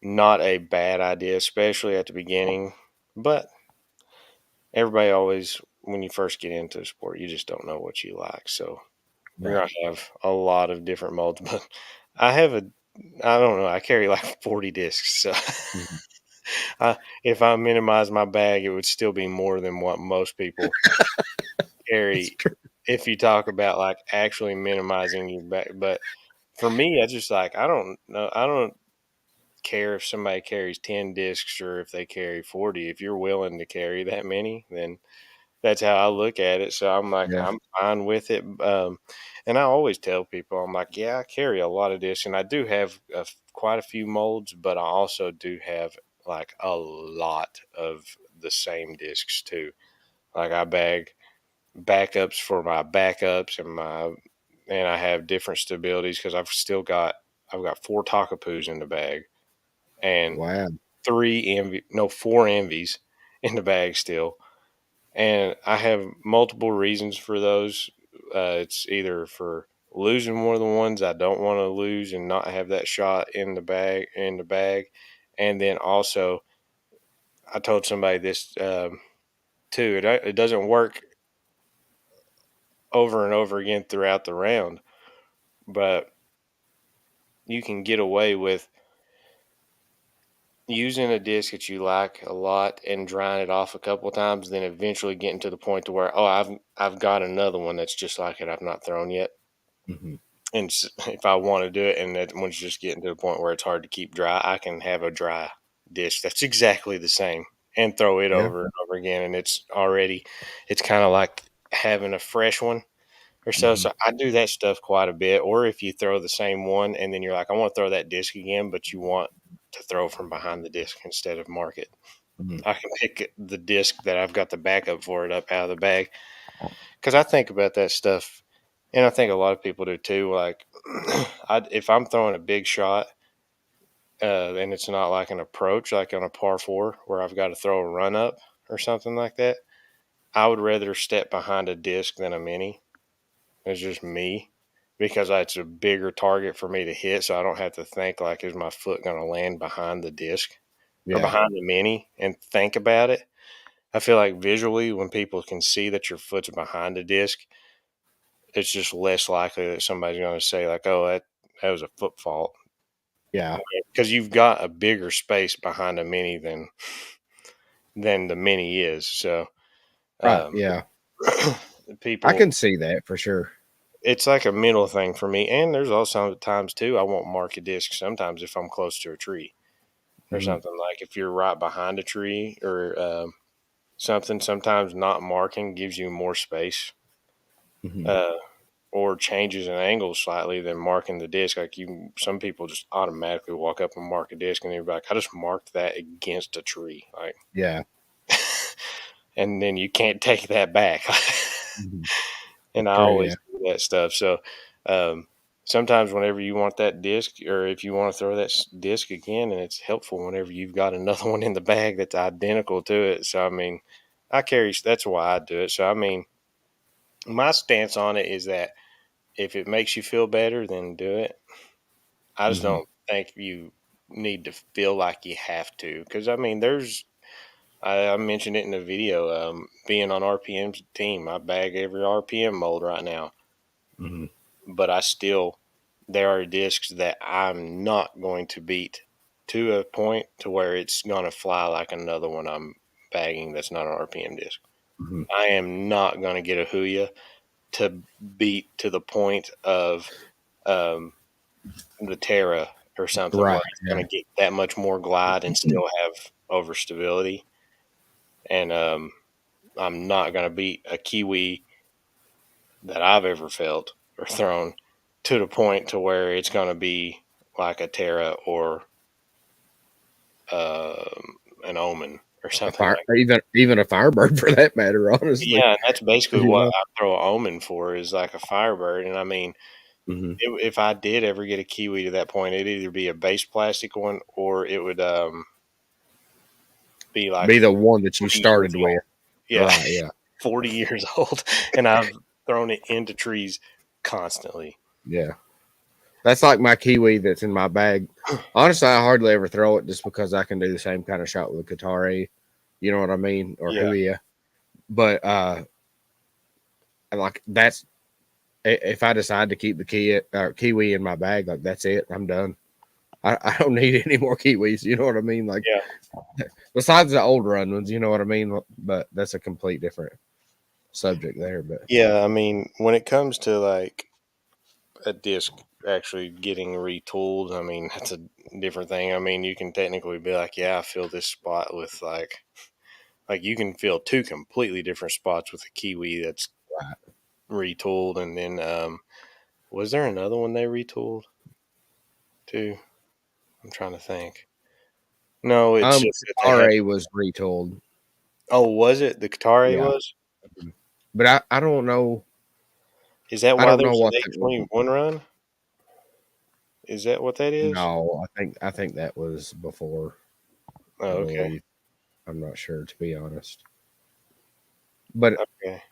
Speaker 1: not a bad idea, especially at the beginning. But everybody always, when you first get into a sport, you just don't know what you like. So you're
Speaker 2: Right.
Speaker 1: gonna have a lot of different molds. But I have a, I don't know, I carry like 40 discs. So
Speaker 2: Mhm.
Speaker 1: if I minimize my bag, it would still be more than what most people
Speaker 2: That's
Speaker 1: carry.
Speaker 2: true.
Speaker 1: If you talk about like actually minimizing your bag, but for me, I just like I don't know. I don't care if somebody carries 10 discs or if they carry 40. If you're willing to carry that many, then that's how I look at it. So I'm like,
Speaker 2: Yeah.
Speaker 1: I'm fine with it. And I always tell people, I'm like, yeah, I carry a lot of discs, and I do have quite a few molds, but I also do have like a lot of the same discs too. Like I bag backups for my backups and I have different stabilities because I've got 4 Takapoos in the bag and
Speaker 2: Wow.
Speaker 1: 4 envies in the bag still, and I have multiple reasons for those. It's either for losing one of the ones I don't want to lose and not have that shot in the bag, and then also I told somebody this too. It doesn't work over and over again throughout the round, but you can get away with using a disc that you like a lot and drying it off a couple of times, then eventually getting to the point to where, oh, I've got another one that's just like it I've not thrown yet.
Speaker 2: Hmm.
Speaker 1: And if I want to do it, and that one's just getting to the point where it's hard to keep dry, I can have a dry dish that's exactly the same and throw it
Speaker 2: Yeah.
Speaker 1: over and over again, and it's kind of like having a fresh one or so.
Speaker 2: Hmm.
Speaker 1: So I do that stuff quite a bit. Or if you throw the same one and then you're like, I want to throw that disc again, but you want to throw from behind the disc instead of mark it.
Speaker 2: Hmm.
Speaker 1: I can pick the disc that I've got the backup for it up out of the bag because I think about that stuff, and I think a lot of people do too. Like, if I'm throwing a big shot, and it's not like an approach, like on a par four where I've got to throw a run up or something like that, I would rather step behind a disc than a mini. It's just me because it's a bigger target for me to hit, so I don't have to think like, is my foot going to land behind the disc or
Speaker 2: Yeah.
Speaker 1: behind the mini and think about it. I feel like visually, when people can see that your foot's behind the disc, it's just less likely that somebody's going to say like, "Oh, that was a foot fault,"
Speaker 2: Yeah.
Speaker 1: because you've got a bigger space behind a mini than the mini is. So,
Speaker 2: Right.
Speaker 1: um,
Speaker 2: Yeah. I
Speaker 1: people,
Speaker 2: can see that for sure.
Speaker 1: it's like a mental thing for me. And there's also times too I won't mark a disc sometimes if I'm close to a tree or
Speaker 2: Hmm.
Speaker 1: something. Like if you're right behind a tree or something, sometimes not marking gives you more space.
Speaker 2: Hmm.
Speaker 1: Uh, or changes an angle slightly than marking the disc. Like some people just automatically walk up and mark a disc, and they're like, "I just marked that against a tree," like,
Speaker 2: Yeah.
Speaker 1: and then you can't take that back.
Speaker 2: Hmm.
Speaker 1: And I
Speaker 2: True. Yeah.
Speaker 1: always do that stuff. So um, sometimes, whenever you want that disc, or if you want to throw that disc again, and it's helpful whenever you've got another one in the bag that's identical to it. So I mean, I carry. That's why I do it. So I mean, my stance on it is that if it makes you feel better, then do it. I just
Speaker 2: Hmm.
Speaker 1: don't think you need to feel like you have to, because I mean, I mentioned it in the video. Being on RPM's team, I bag every RPM mold right now,
Speaker 2: Hmm.
Speaker 1: but there are discs that I'm not going to beat to a point to where it's going to fly like another one I'm bagging that's not an RPM disc.
Speaker 2: Hmm.
Speaker 1: I am not going to get a Huya to beat to the point of um, the Terra or something where
Speaker 2: Right.
Speaker 1: it's
Speaker 2: Yeah.
Speaker 1: going to get that much more glide and still have overstability. And I'm not going to beat a Kiwi that I've ever felt or thrown to the point to where it's going to be like a Terra or an Omen or
Speaker 2: A
Speaker 1: something
Speaker 2: fire,
Speaker 1: like.
Speaker 2: even a Firebird for that matter. Honestly,
Speaker 1: Yeah, and that's basically
Speaker 2: you
Speaker 1: what
Speaker 2: know.
Speaker 1: I throw an Omen for is like a Firebird. And I mean,
Speaker 2: Hmm.
Speaker 1: if I did ever get a Kiwi to that point, it'd either be a base plastic one or it would be like
Speaker 2: Be the one that you
Speaker 1: 40 years
Speaker 2: started
Speaker 1: old.
Speaker 2: with.
Speaker 1: Yeah,
Speaker 2: Right. Yeah.
Speaker 1: 40 years old, and I've thrown it into trees constantly.
Speaker 2: Yeah. That's like my Kiwi that's in my bag. Honestly, I hardly ever throw it just because I can do the same kind of shot with a Qatari. You know what I mean? Or
Speaker 1: Yeah,
Speaker 2: Huia. But like that's if I decide to keep the Kiwi in my bag, like that's it. I'm done. I don't need any more Kiwis. You know what I mean? Like
Speaker 1: yeah,
Speaker 2: besides the old run ones, you know what I mean? But that's a complete different subject there. But
Speaker 1: yeah. I mean, when it comes to like a disc actually getting retooled, I mean that's a different thing. I mean, you can technically be like, yeah, I fill this spot with like you can fill two completely different spots with a Kiwi that's retooled, and then was there another one they retooled too? I'm trying to think. No, it's just that they had.
Speaker 2: Qatari was retooled.
Speaker 1: Oh, was it the Qatari
Speaker 2: Yeah.
Speaker 1: was?
Speaker 2: But I don't know.
Speaker 1: Is that
Speaker 2: I
Speaker 1: why
Speaker 2: don't know
Speaker 1: there's an
Speaker 2: what that was.
Speaker 1: 821 run? Is that what that is?
Speaker 2: No, I think that was before. I
Speaker 1: Oh, okay.
Speaker 2: believe. I'm not sure to be honest. But
Speaker 1: Okay.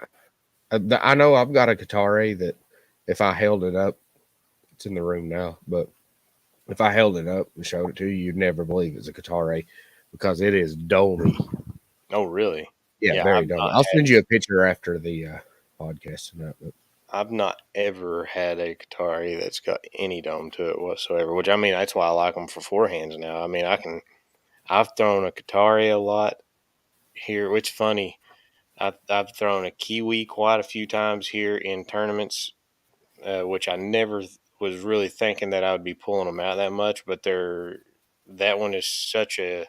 Speaker 2: I know I've got a Qatari that if I held it up, it's in the room now. But if I held it up and showed it to you, you'd never believe it's a Qatari. because it is domey.
Speaker 1: Oh, really?
Speaker 2: Yeah,
Speaker 1: Yeah,
Speaker 2: very domey. I'll send you a picture after the podcast tonight. But
Speaker 1: I've not ever had a Qatari that's got any dome to it whatsoever. Which I mean, that's why I like them for forehands now. I mean, I've thrown a Qatari a lot here. Which funny, I've thrown a Kiwi quite a few times here in tournaments, which I never was really thinking that I would be pulling them out that much. But that one is such a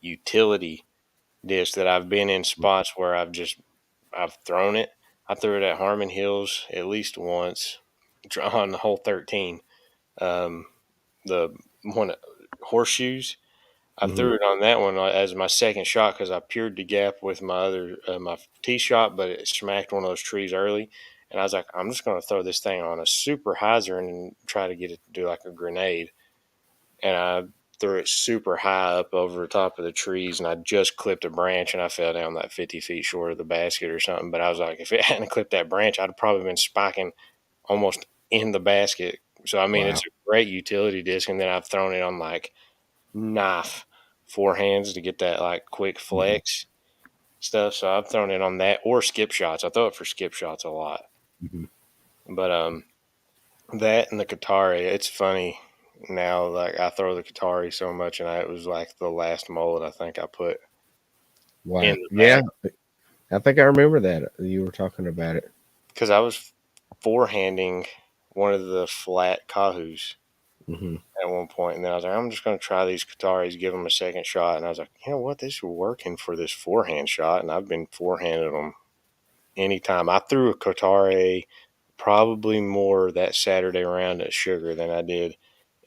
Speaker 1: utility disc that I've been in spots where I've thrown it. I threw it at Harmon Hills at least once on the hole 13. Um, the one horseshoes. I
Speaker 2: mm-hmm.
Speaker 1: threw it on that one as my second shot because I peered the gap with my tee shot, but it smacked one of those trees early. And I was like, I'm just going to throw this thing on a super hyzer and try to get it to do like a grenade. And I threw it super high up over the top of the trees, and I just clipped a branch, and I fell down like 50 feet short of the basket or something. But I was like, if it hadn't clipped that branch, I'd have probably been spiking almost in the basket. So I mean,
Speaker 2: Wow.
Speaker 1: it's a great utility disc, and then I've thrown it on like knife forehands to get that like quick
Speaker 2: Mm-hmm.
Speaker 1: flex stuff. So I've thrown it on that or skip shots. I throw it for skip shots a lot,
Speaker 2: Mm-hmm.
Speaker 1: but that and the Qatari, it's funny now. Like I throw the Qatari so much, and it was like the last mold I think I put in
Speaker 2: Wow.
Speaker 1: the
Speaker 2: Yeah,
Speaker 1: bag
Speaker 2: I think I remember that you were talking about it.
Speaker 1: because I was forehanding one of the flat Kahoos
Speaker 2: Mm-hmm.
Speaker 1: at one point, and then I was like, I'm just going to try these Qataris, give them a second shot, and I was like, you know what, this is working for this forehand shot, and I've been forehanding them anytime. I threw a Qatari probably more that Saturday round at Sugar than I did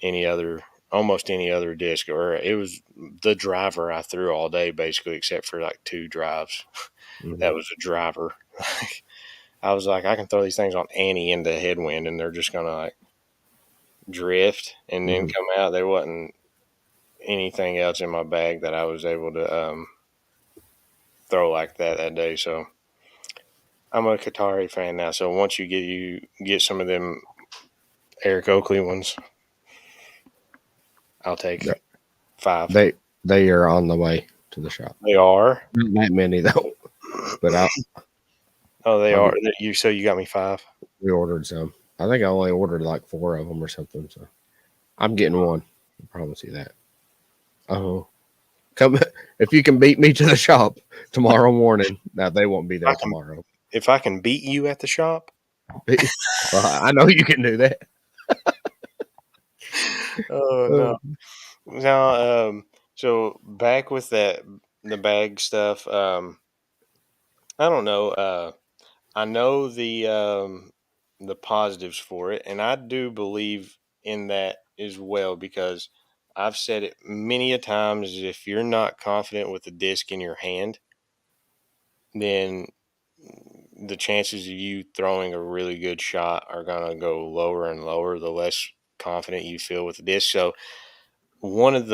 Speaker 1: any other, almost any other disc. Or it was the driver I threw all day basically, except for like two drives.
Speaker 2: Mm-hmm.
Speaker 1: That was a driver. I was like, I can throw these things on any into headwind, and they're just gonna like drift and then
Speaker 2: Mm-hmm.
Speaker 1: come out. There wasn't anything else in my bag that I was able to throw like that day. So I'm a Qatari fan now. So once you get some of them Eric Oakley ones, I'll take 5.
Speaker 2: They they are on the way to the shop.
Speaker 1: They are.
Speaker 2: Not that many though, but
Speaker 1: Oh, they
Speaker 2: I'll
Speaker 1: are.
Speaker 2: get
Speaker 1: So you got me 5.
Speaker 2: we ordered some. I think I only ordered like 4 of them or something. So I'm getting one. I promise you that. Oh, come if you can beat me to the shop tomorrow morning. Now they won't be
Speaker 1: I
Speaker 2: there
Speaker 1: can,
Speaker 2: tomorrow.
Speaker 1: if I can beat you at the shop.
Speaker 2: Well, I know you can do that.
Speaker 1: Oh no.
Speaker 2: Uh,
Speaker 1: Now, so back with the bag stuff. I don't know. I know the positives for it, and I do believe in that as well because I've said it many a times. If you're not confident with the disc in your hand, then the chances of you throwing a really good shot are going to go lower and lower the less confident you feel with the disc. So one of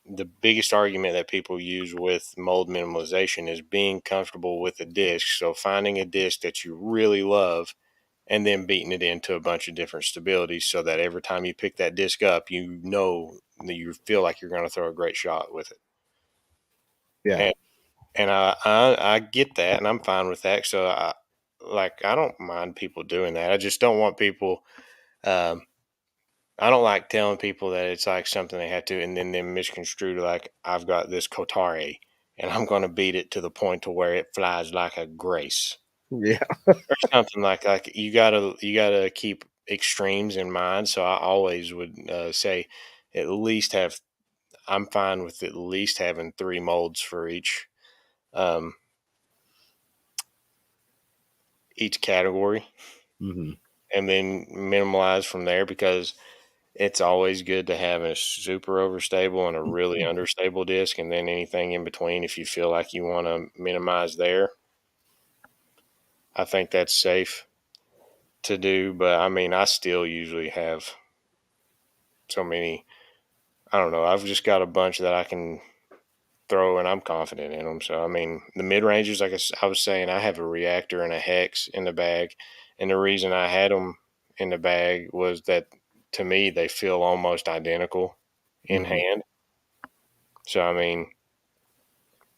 Speaker 1: the biggest argument that people use with mold minimalization is being comfortable with a disc. So finding a disc that you really love and then beating it into a bunch of different stabilities so that every time you pick that disc up, you know that you feel like you're going to throw a great shot with it.
Speaker 2: yeah,
Speaker 1: And and I get that, and I'm fine with that. So I don't mind people doing that. I just don't want people. Um, I don't like telling people that it's like something they have to, and then they misconstrue to like I've got this Kotare, and I'm going to beat it to the point to where it flies like a grace
Speaker 2: yeah.
Speaker 1: or something like you gotta keep extremes in mind. So I always would say at least have. I'm fine with at least having 3 molds for um, each category
Speaker 2: Hmm.
Speaker 1: and then minimalize from there because it's always good to have a super overstable and a really understable disc, and then anything in between. If you feel like you want to minimize there, I think that's safe to do. But I mean, I still usually have so many. I don't know. I've just got a bunch that I can throw, and I'm confident in them. So I mean, the mid ranges, like I was saying, I have a reactor and a hex in the bag, and the reason I had them in the bag was that to me they feel almost identical in
Speaker 2: Hmm.
Speaker 1: hand. So I mean,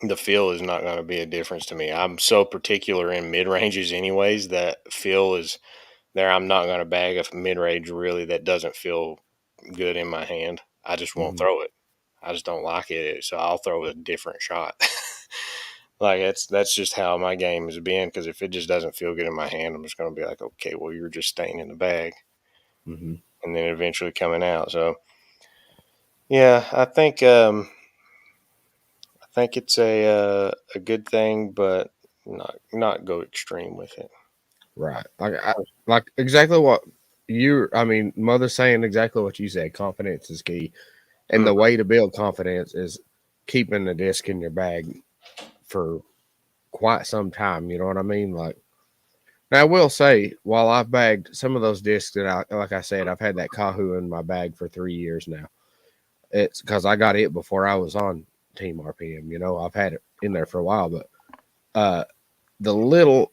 Speaker 1: the feel is not going to be a difference to me. I'm so particular in mid ranges, anyways, that feel is there. I'm not going to bag a mid range really that doesn't feel good in my hand. I just won't
Speaker 2: Hmm.
Speaker 1: throw it. I just don't like it, so I'll throw a different shot. Like that's just how my game has been. Because if it just doesn't feel good in my hand, I'm just going to be like, okay, well, you're just staying in the bag,
Speaker 2: Hmm.
Speaker 1: and then eventually coming out. So yeah, I think it's a good thing, but not go extreme with it.
Speaker 2: Right. Like exactly what I mean, mother's saying exactly what you said. Confidence is key. And
Speaker 1: Mm,
Speaker 2: the way to build confidence is keeping the disc in your bag for quite some time. You know what I mean? Like, now I will say, while I've bagged some of those discs that like I said, I've had that Kahoo in my bag for 3 years now. It's because I got it before I was on Team RPM. You know, I've had it in there for a while, but uh, the little,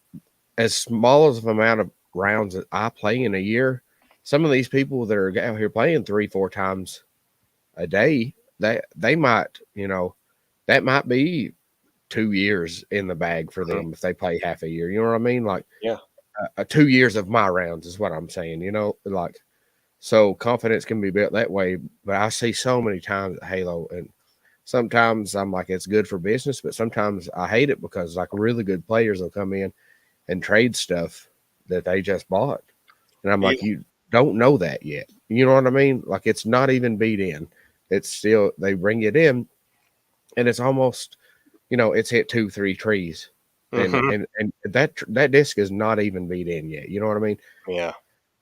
Speaker 2: as small as of amount of rounds that I play in a year, some of these people that are out here playing 3, 4 times a day, they might, that might be 2 years in the bag for
Speaker 1: mhm.
Speaker 2: them if they play half a year. You know what I mean? Like
Speaker 1: Yeah.
Speaker 2: 2 years of my rounds is what I'm saying. Like so confidence can be built that way. But I see so many times at Halo, and sometimes I'm like it's good for business, but sometimes I hate it because like really good players will come in and trade stuff that they just bought, and I'm
Speaker 1: Yeah.
Speaker 2: like, you don't know that yet. You know what I mean? Like it's not even beat in. It's still they bring it in, and it's almost it's hit 2, 3 trees, and
Speaker 1: Hmm.
Speaker 2: that disc is not even beat in yet. You know what I mean?
Speaker 1: Yeah.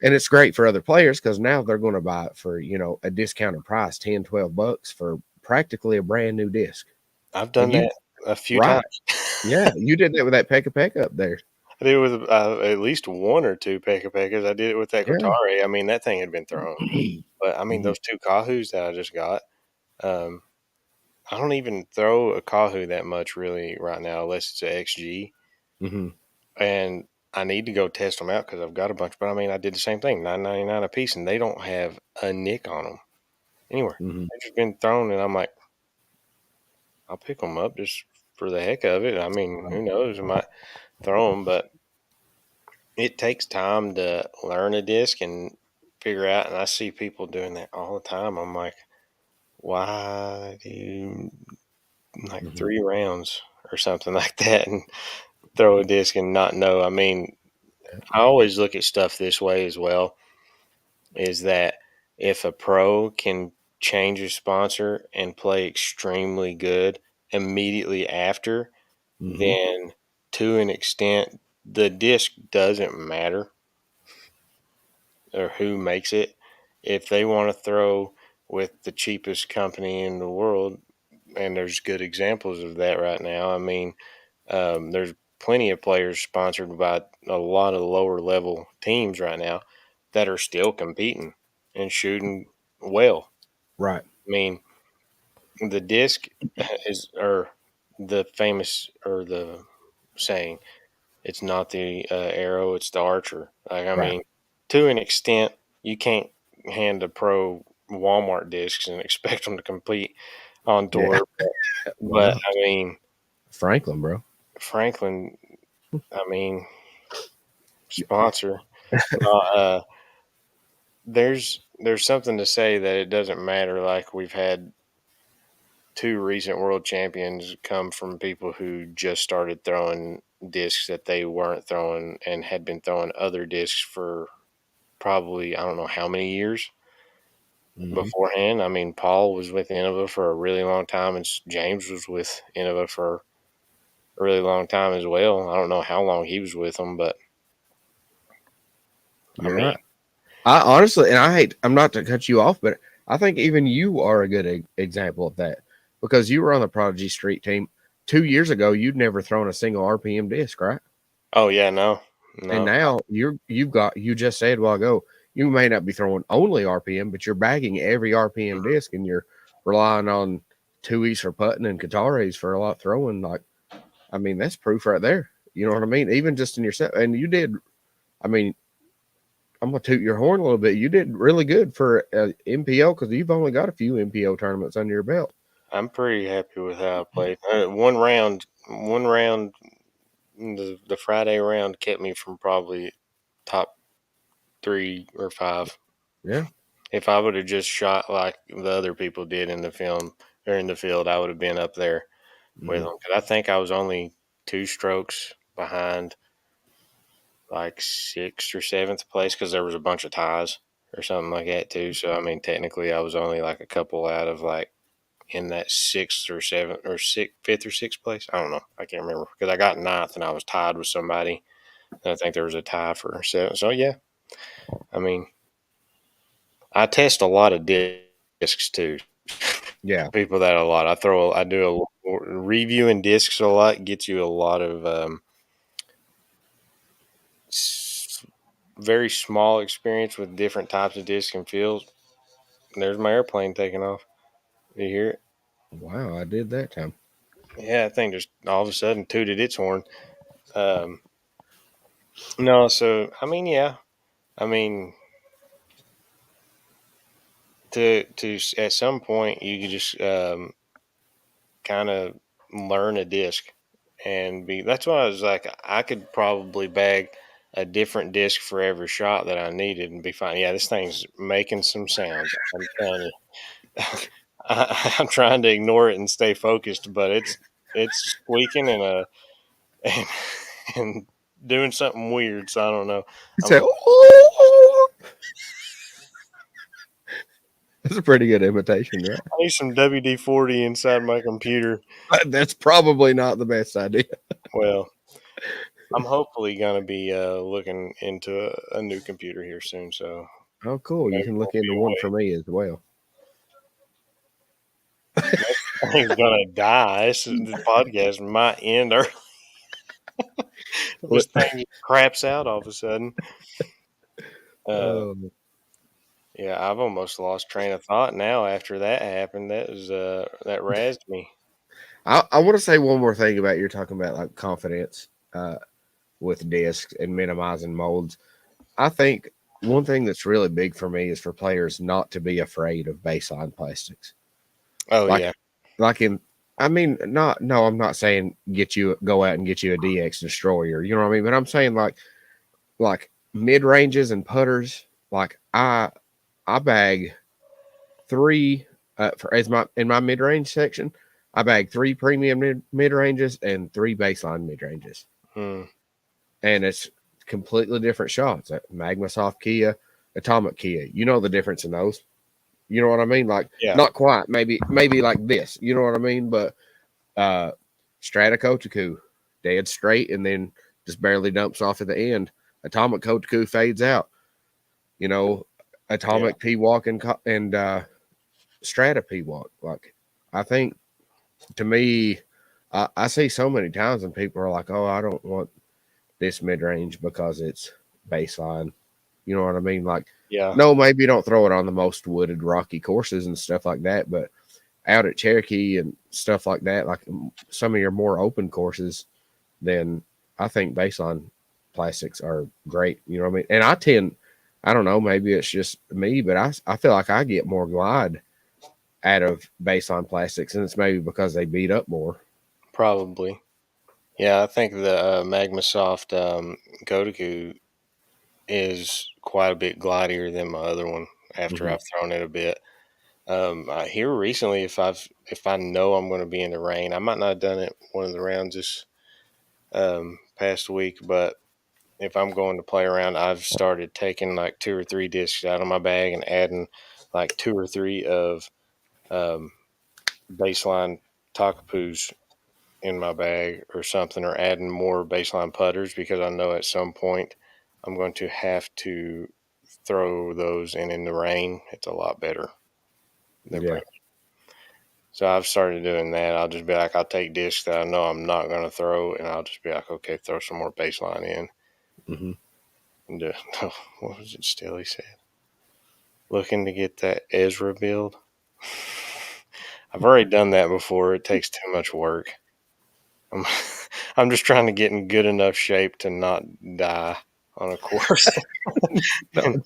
Speaker 2: And it's great for other players because now they're going to buy it for a discounted price, 10, 12 bucks for practically a brand new disc.
Speaker 1: I've
Speaker 2: And
Speaker 1: done
Speaker 2: you
Speaker 1: that a few
Speaker 2: right,
Speaker 1: times.
Speaker 2: yeah, you did that with that Pekka Pekka up there.
Speaker 1: I did it with at least one or two Pekka Pekkas. I did it with that
Speaker 2: Yeah.
Speaker 1: Kotare. I mean, that thing had been thrown. But I mean,
Speaker 2: Hmm.
Speaker 1: those two Kahoos that I just got, um, I don't even throw a Kahoo that much really right now, unless it's a XG.
Speaker 2: Hmm.
Speaker 1: And I need to go test them out because I've got a bunch. But I mean, I did the same thing, 9.99 a piece, and they don't have a nick on them anywhere.
Speaker 2: Hmm.
Speaker 1: They've just been thrown, and I'm like, I'll pick them up just for the heck of it. I mean, who knows? I might throw them, but it takes time to learn a disc and figure out. And I see people doing that all the time. I'm like, why do you like
Speaker 2: Hmm.
Speaker 1: 3 rounds or something like that and throw a disc and not know? I mean, I always look at stuff this way as well, is that if a pro can change a sponsor and play extremely good immediately after,
Speaker 2: Hmm.
Speaker 1: then to an extent, the disc doesn't matter or who makes it. If they want to throw with the cheapest company in the world, and there's good examples of that right now. I mean, there's plenty of players sponsored by a lot of lower level teams right now that are still competing and shooting well.
Speaker 2: Right.
Speaker 1: I mean, the disc is, or the famous, or the saying, it's not the arrow, it's the archer. Like, I
Speaker 2: Right.
Speaker 1: mean, to an extent, you can't hand a pro Walmart discs and expect them to compete on
Speaker 2: Yeah.
Speaker 1: tour.
Speaker 2: Why
Speaker 1: But
Speaker 2: not?
Speaker 1: I mean,
Speaker 2: Franklin, bro.
Speaker 1: Franklin, I mean,
Speaker 2: Yeah.
Speaker 1: sponsor. Uh, uh, there's something to say that it doesn't matter. Like, we've had two recent world champions come from people who just started throwing discs that they weren't throwing and had been throwing other discs for probably I don't know how many years
Speaker 2: Hmm.
Speaker 1: beforehand. I mean, Paul was with Innova for a really long time, and James was with Innova for a really long time as well. I don't know how long he was with them, but I
Speaker 2: You're
Speaker 1: mean,
Speaker 2: right. I honestly, and I'm not to cut you off, but I think even you are a good example of that because you were on the Prodigy Street team 2 years ago. You'd never thrown a single RPM disc, right?
Speaker 1: oh yeah, no,
Speaker 2: And
Speaker 1: no,
Speaker 2: now you just said a while ago you may not be throwing only RPM, but you're bagging every RPM
Speaker 1: mhm.
Speaker 2: disc, and you're relying on Tui's for putting and Katares for a lot throwing. Like, I mean, that's proof right there. You know what I mean? Even just in yourself, and you did. I mean, I'm gonna toot your horn a little bit. You did really good for MPO because you've only got a few MPO tournaments under your belt.
Speaker 1: I'm pretty happy with how I played. One round, the Friday round kept me from probably top 3 or 5.
Speaker 2: Yeah.
Speaker 1: If I would have just shot like the other people did in the film or in the field, I would have been up there with
Speaker 2: Hmm.
Speaker 1: them. 'Cause I think I was only 2 strokes behind like sixth or seventh place because there was a bunch of ties or something like that too. So I mean, technically, I was only like a couple out of like in that sixth or seventh or fifth or sixth place. I don't know. I can't remember because I got ninth and I was tied with somebody. And I think there was a tie for seventh. So yeah, I mean, I test a lot of discs too.
Speaker 2: Yeah.
Speaker 1: People that a lot. I do a reviewing discs a lot gets you a lot of s- very small experience with different types of discs and fields. There's my airplane taking off. You hear it?
Speaker 2: Wow, I did that time.
Speaker 1: Yeah, I think just all of a sudden tooted its horn. Um, no, so I mean, yeah, I mean, to at some point you could just kind of learn a disc and be. That's why I was like, I could probably bag a different disc for every shot that I needed and be fine. Yeah, this thing's making some sounds. I'm telling you. I'm trying to ignore it and stay focused, but it's squeaking and, and doing something weird. So I don't know.
Speaker 2: He
Speaker 1: I'm
Speaker 2: said,
Speaker 1: a,
Speaker 2: "Oh." That's a pretty good imitation, right?
Speaker 1: I need some WD 40 inside my computer.
Speaker 2: That's probably not the best idea.
Speaker 1: Well, I'm hopefully gonna be looking into a new computer here soon. So
Speaker 2: Oh, cool. You
Speaker 1: maybe
Speaker 2: can
Speaker 1: we'll
Speaker 2: look into
Speaker 1: be
Speaker 2: one
Speaker 1: away.
Speaker 2: for me as well.
Speaker 1: This thing's gonna die. The podcast might end early.
Speaker 2: What?
Speaker 1: This thing craps out all of a sudden. Uh,
Speaker 2: Um,
Speaker 1: yeah, I've almost lost train of thought now after that happened. That razzed me.
Speaker 2: I want to say one more thing about you're talking about like confidence with discs and minimizing molds. I think one thing that's really big for me is for players not to be afraid of baseline plastics.
Speaker 1: Oh
Speaker 2: Like,
Speaker 1: yeah,
Speaker 2: like in, I mean, not, no, I'm not saying go out and get you a DX destroyer. You know what I mean? But I'm saying like mid ranges and putters. Like I bag three for as my in my mid range section. I bag three premium mid ranges and three baseline mid ranges,
Speaker 1: hmm.
Speaker 2: and it's completely different shots. Magma Soft Kia, Atomic Kia. You know the difference in those. You know what I mean? Like
Speaker 1: Yeah,
Speaker 2: not quite, maybe like this. You know what I mean? But uh Strata Kotaku, dead straight, and then just barely dumps off at the end. Atomic Kotaku fades out. You know,
Speaker 1: yeah,
Speaker 2: Atomic P Walk and Strata P Walk. Like I think to me, I see so many times when people are like, "Oh, I don't want this mid range because it's baseline." You know what I mean? Like,
Speaker 1: yeah,
Speaker 2: no, maybe you don't throw it on the most wooded, rocky courses and stuff like that, but out at Cherokee and stuff like that, like some of your more open courses, then I think baseline plastics are great. You know what I mean? And I don't know, maybe it's just me, but I feel like I get more glide out of baseline plastics, and it's maybe because they beat up more.
Speaker 1: probably. Yeah, I think the Magmasoft Kodaku is quite a bit glidier than my other one after
Speaker 2: Hmm.
Speaker 1: I've thrown it a bit. Here recently, if I know I'm going to be in the rain, I might not have done it one of the rounds this past week, but if I'm going to play around, I've started taking like 2 or 3 discs out of my bag and adding like 2 or 3 of um, baseline Takapus in my bag or something, or adding more baseline putters because I know at some point I'm going to have to throw those in the rain. It's a lot better than
Speaker 2: Yeah.
Speaker 1: premium. So I've started doing that. I'll just be like, I'll take discs that I know I'm not going to throw, and I'll just be like, okay, throw some more baseline in.
Speaker 2: Hmm.
Speaker 1: And what was it Stilly said? Looking to get that Ezra build. I've already done that before. It takes too much work. I'm, I'm just trying to get in good enough shape to not die on a course.
Speaker 2: No.
Speaker 1: And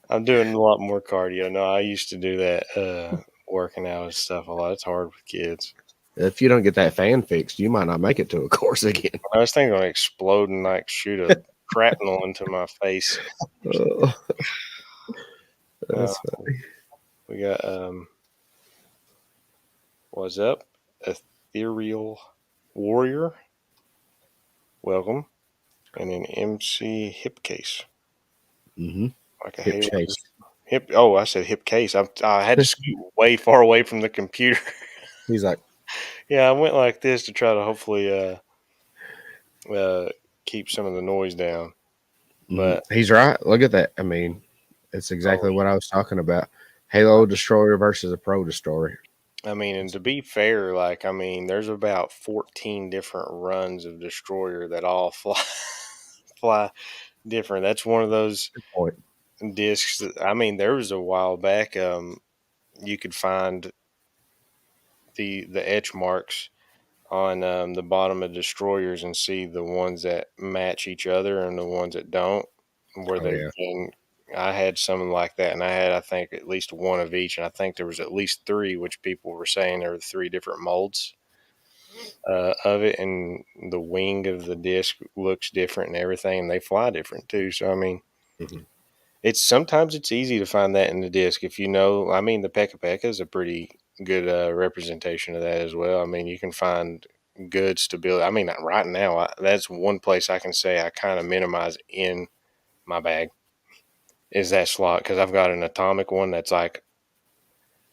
Speaker 1: I'm doing a lot more cardio. No, I used to do that working out and stuff a lot. It's hard with kids.
Speaker 2: If you don't get that fan fixed, you might not make it to a course again.
Speaker 1: I was thinking of explode and like shoot a shrapnel into my face.
Speaker 2: Oh,
Speaker 1: Uh,
Speaker 2: that's funny.
Speaker 1: we got what's up? Ethereal Warrior. Welcome. And an MC hip case.
Speaker 2: Mm-hmm.
Speaker 1: Like a
Speaker 2: Hip
Speaker 1: Halo
Speaker 2: chase.
Speaker 1: hip. Oh, I said hip case. I had to scoot way far away from the computer.
Speaker 2: He's like,
Speaker 1: Yeah, I went like this to try to hopefully uh, keep some of the noise down. But
Speaker 2: he's right. Look at that. I mean, it's
Speaker 1: oh,
Speaker 2: exactly what I was talking about. Halo Destroyer versus a Pro Destroyer.
Speaker 1: I mean, and to be fair, like I mean, there's about 14 different runs of Destroyer that all fly fly different. That's one of those
Speaker 2: Good point.
Speaker 1: discs. I mean, there was a while back. You could find the etch marks on the bottom of destroyers and see the ones that match each other and the ones that don't. Where
Speaker 2: Oh
Speaker 1: they've
Speaker 2: yeah.
Speaker 1: been, I had something like that, and I had I think at least one of each, and I think there was at least three, which people were saying there were three different molds of it, and the wing of the disc looks different and everything, and they fly different too. So I mean,
Speaker 2: Hmm.
Speaker 1: it's sometimes it's easy to find that in the disc if you know. I mean, the Pekka Pekka is a pretty good representation of that as well. I mean, you can find good stability. I mean, right now, that's one place I can say I kind of minimize in my bag is that slot because I've got an atomic one that's like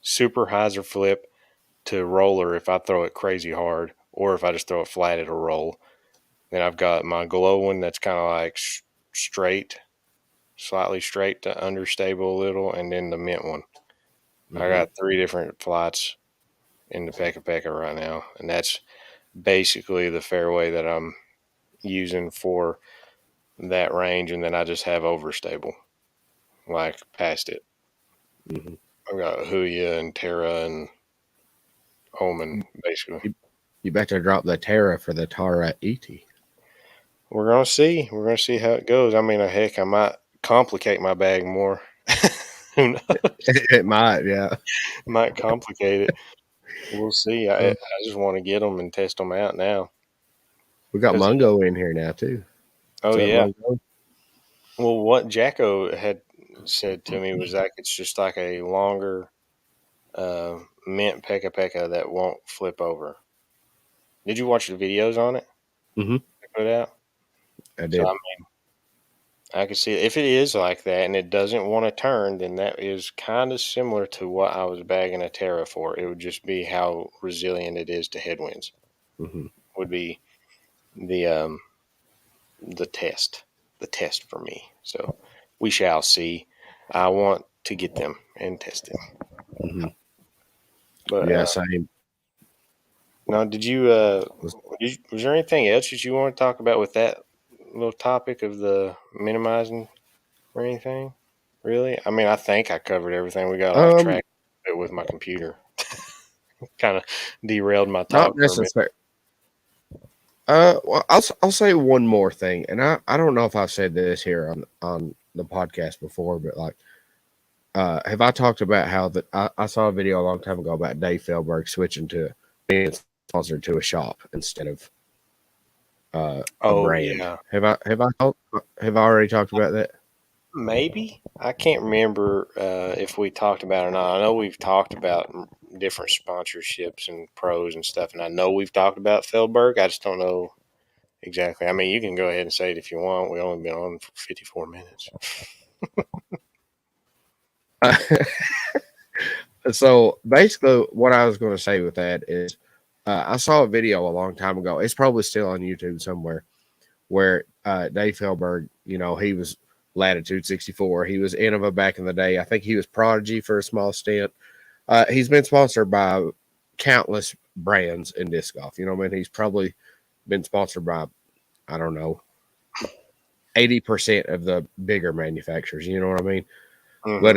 Speaker 1: super hyzer flip to roller if I throw it crazy hard, or if I just throw it flat, it'll roll. Then I've got my glow one that's kind of like straight, slightly straight to understable a little, and then the mint one. I
Speaker 2: Hmm.
Speaker 1: got three different flights in the Pekka Pekka right now, and that's basically the fairway that I'm using for that range, and then I just have overstable, like past it.
Speaker 2: Hmm.
Speaker 1: I've got Huya and Terra and Omen, basically.
Speaker 2: You, you better drop the Terra for the Tara ET.
Speaker 1: We're gonna see. We're gonna see how it goes. I mean, heck, I might complicate my bag more. Who knows?
Speaker 2: It might, yeah.
Speaker 1: Might complicate it. We'll see. I just want to get them and test them out now.
Speaker 2: We got
Speaker 1: Cause
Speaker 2: Mungo in here now too.
Speaker 1: oh
Speaker 2: What's up,
Speaker 1: yeah.
Speaker 2: Mungo?
Speaker 1: Well, what Jacko had said to me was like it's just like a longer mint Pekka Pekka that won't flip over. Did you watch the videos on it?
Speaker 2: Hmm.
Speaker 1: I put out.
Speaker 2: I
Speaker 1: So
Speaker 2: did.
Speaker 1: I can see if it is like that and it doesn't want to turn, then that is kind of similar to what I was bagging a Terra for. It would just be how resilient it is to headwinds.
Speaker 2: Hmm.
Speaker 1: Would be the um the test for me. So we shall see. I want to get them and test them.
Speaker 2: Hmm.
Speaker 1: But
Speaker 2: Yeah, same.
Speaker 1: now, was there anything else that you want to talk about with that little topic of the minimizing or anything? Really? I mean, I think I covered everything. We got off
Speaker 2: Um,
Speaker 1: track with my computer. Kind of derailed my
Speaker 2: not
Speaker 1: talk for a minute.
Speaker 2: necessarily. Well, I'll say one more thing, and I don't know if I've said this here on the podcast before, but like, have I talked about how that I saw a video a long time ago about Dave Feldberg switching to being sponsored to a shop instead of a
Speaker 1: Oh
Speaker 2: brand?
Speaker 1: yeah,
Speaker 2: Have I already talked about that?
Speaker 1: maybe I can't remember if we talked about it or not. I know we've talked about different sponsorships and pros and stuff, and I know we've talked about Feldberg. I just don't know exactly. I mean, you can go ahead and say it if you want. We only been on for 54 minutes.
Speaker 2: So basically, what I was going to say with that is, I saw a video a long time ago. It's probably still on YouTube somewhere where Dave Feldberg, he was Latitude 64. He was Innova back in the day. I think he was Prodigy for a small stint. He's been sponsored by countless brands in disc golf. You know what I mean? He's probably been sponsored by, I don't know, 80% of the bigger manufacturers. You know what I mean? But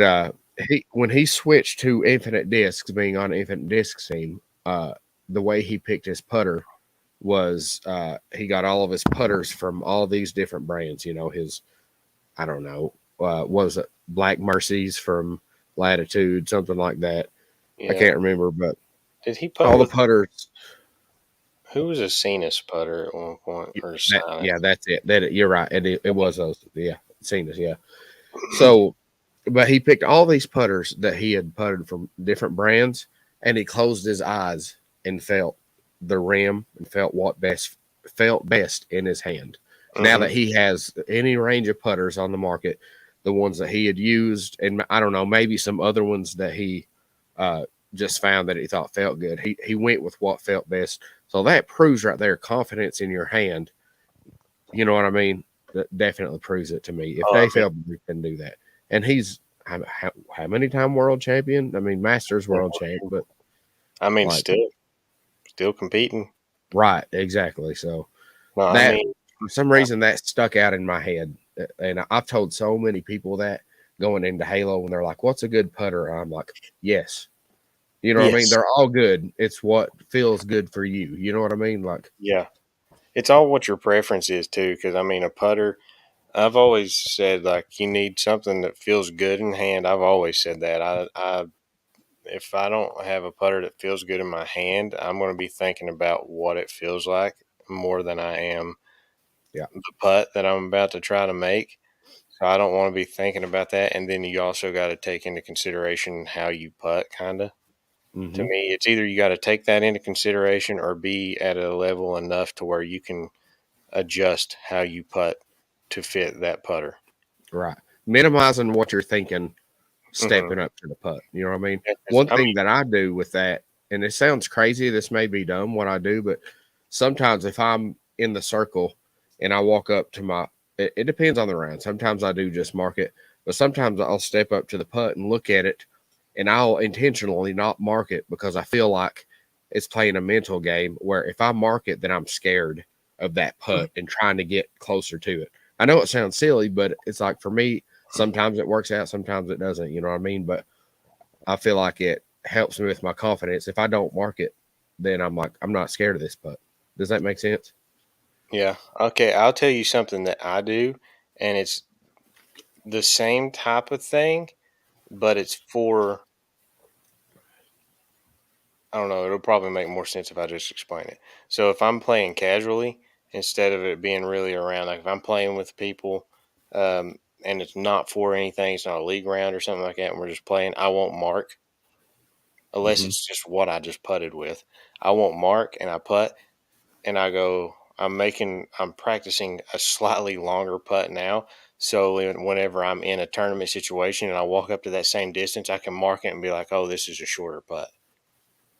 Speaker 1: Mm-hmm.
Speaker 2: when he switched to Infinite Discs, being on Infinite Discs team, the way he picked his putter was he got all of his putters from all these different brands. His, I don't know, was it Black Mercies from Latitude, something like that. I
Speaker 1: Yeah.
Speaker 2: can't remember, but
Speaker 1: Did he putt
Speaker 2: all the
Speaker 1: with
Speaker 2: putters.
Speaker 1: who was a Cenas putter at one point or
Speaker 2: That
Speaker 1: Sinus?
Speaker 2: yeah, that's it. That you're right. It was those. Yeah, seen it. Yeah. So, but he picked all these putters that he had putted from different brands, and he closed his eyes and felt the rim and felt best in his hand. Now
Speaker 1: Hmm.
Speaker 2: that he has any range of putters on the market, the ones that he had used, and I don't know, maybe some other ones that he uh, just found that he thought felt good. He went with what felt best. So that proves right there confidence in your hand. You know what I mean? That definitely proves it to me. If
Speaker 1: Oh, I
Speaker 2: Dave
Speaker 1: mean,
Speaker 2: Feldman can do that, and he's how many time world champion? I mean, Masters world champ, but
Speaker 1: I mean,
Speaker 2: like
Speaker 1: still competing.
Speaker 2: right, exactly. So
Speaker 1: No, I
Speaker 2: that
Speaker 1: mean,
Speaker 2: for some reason that stuck out in my head, and I've told so many people that going into Halo when they're like, "What's a good putter?" And I'm like, "Yes." You know what I mean?
Speaker 1: yes,
Speaker 2: They're all good. It's what feels good for you. You know what I mean? Like,
Speaker 1: yeah. It's all what your preference is too, because I mean, a putter. I've always said like you need something that feels good in hand. I've always said that. I if I don't have a putter that feels good in my hand, I'm going to be thinking about what it feels like more than I am
Speaker 2: yeah,
Speaker 1: the putt that I'm about to try to make. So I don't want to be thinking about that. And then you also got to take into consideration how you putt, kind of. To
Speaker 2: hmm
Speaker 1: me, it's either you got to take that into consideration or be at a level enough to where you can adjust how you putt to fit that putter.
Speaker 2: right. Minimizing what you're thinking
Speaker 1: Hmm.
Speaker 2: stepping up to the putt. You know what I mean?
Speaker 1: Because
Speaker 2: One
Speaker 1: I
Speaker 2: thing
Speaker 1: mean,
Speaker 2: that I do with that, and it sounds crazy, this may be dumb what I do, but sometimes if I'm in the circle and I walk up to it depends on the round. Sometimes I do just mark it, but sometimes I'll step up to the putt and look at it and I'll intentionally not mark it because I feel like it's playing a mental game where if I mark it, then I'm scared of that putt and trying to get closer to it. I know it sounds silly, but it's like for me, sometimes it works out, sometimes it doesn't. You know what I mean? But I feel like it helps me with my confidence. If I don't mark it, then I'm like, I'm not scared of this putt. Does that make sense?
Speaker 1: yeah. Okay, I'll tell you something that I do, and it's the same type of thing, but it's for I don't know. It'll probably make more sense if I just explain it. So if I'm playing casually instead of it being really around, like if I'm playing with people, and it's not for anything, it's not a league round or something like that, and we're just playing, I won't mark unless
Speaker 2: Mm-hmm.
Speaker 1: it's just what I just putted with. I won't mark, and I putt, and I go. I'm practicing a slightly longer putt now. So whenever I'm in a tournament situation and I walk up to that same distance, I can mark it and be like, "Oh, this is a shorter putt."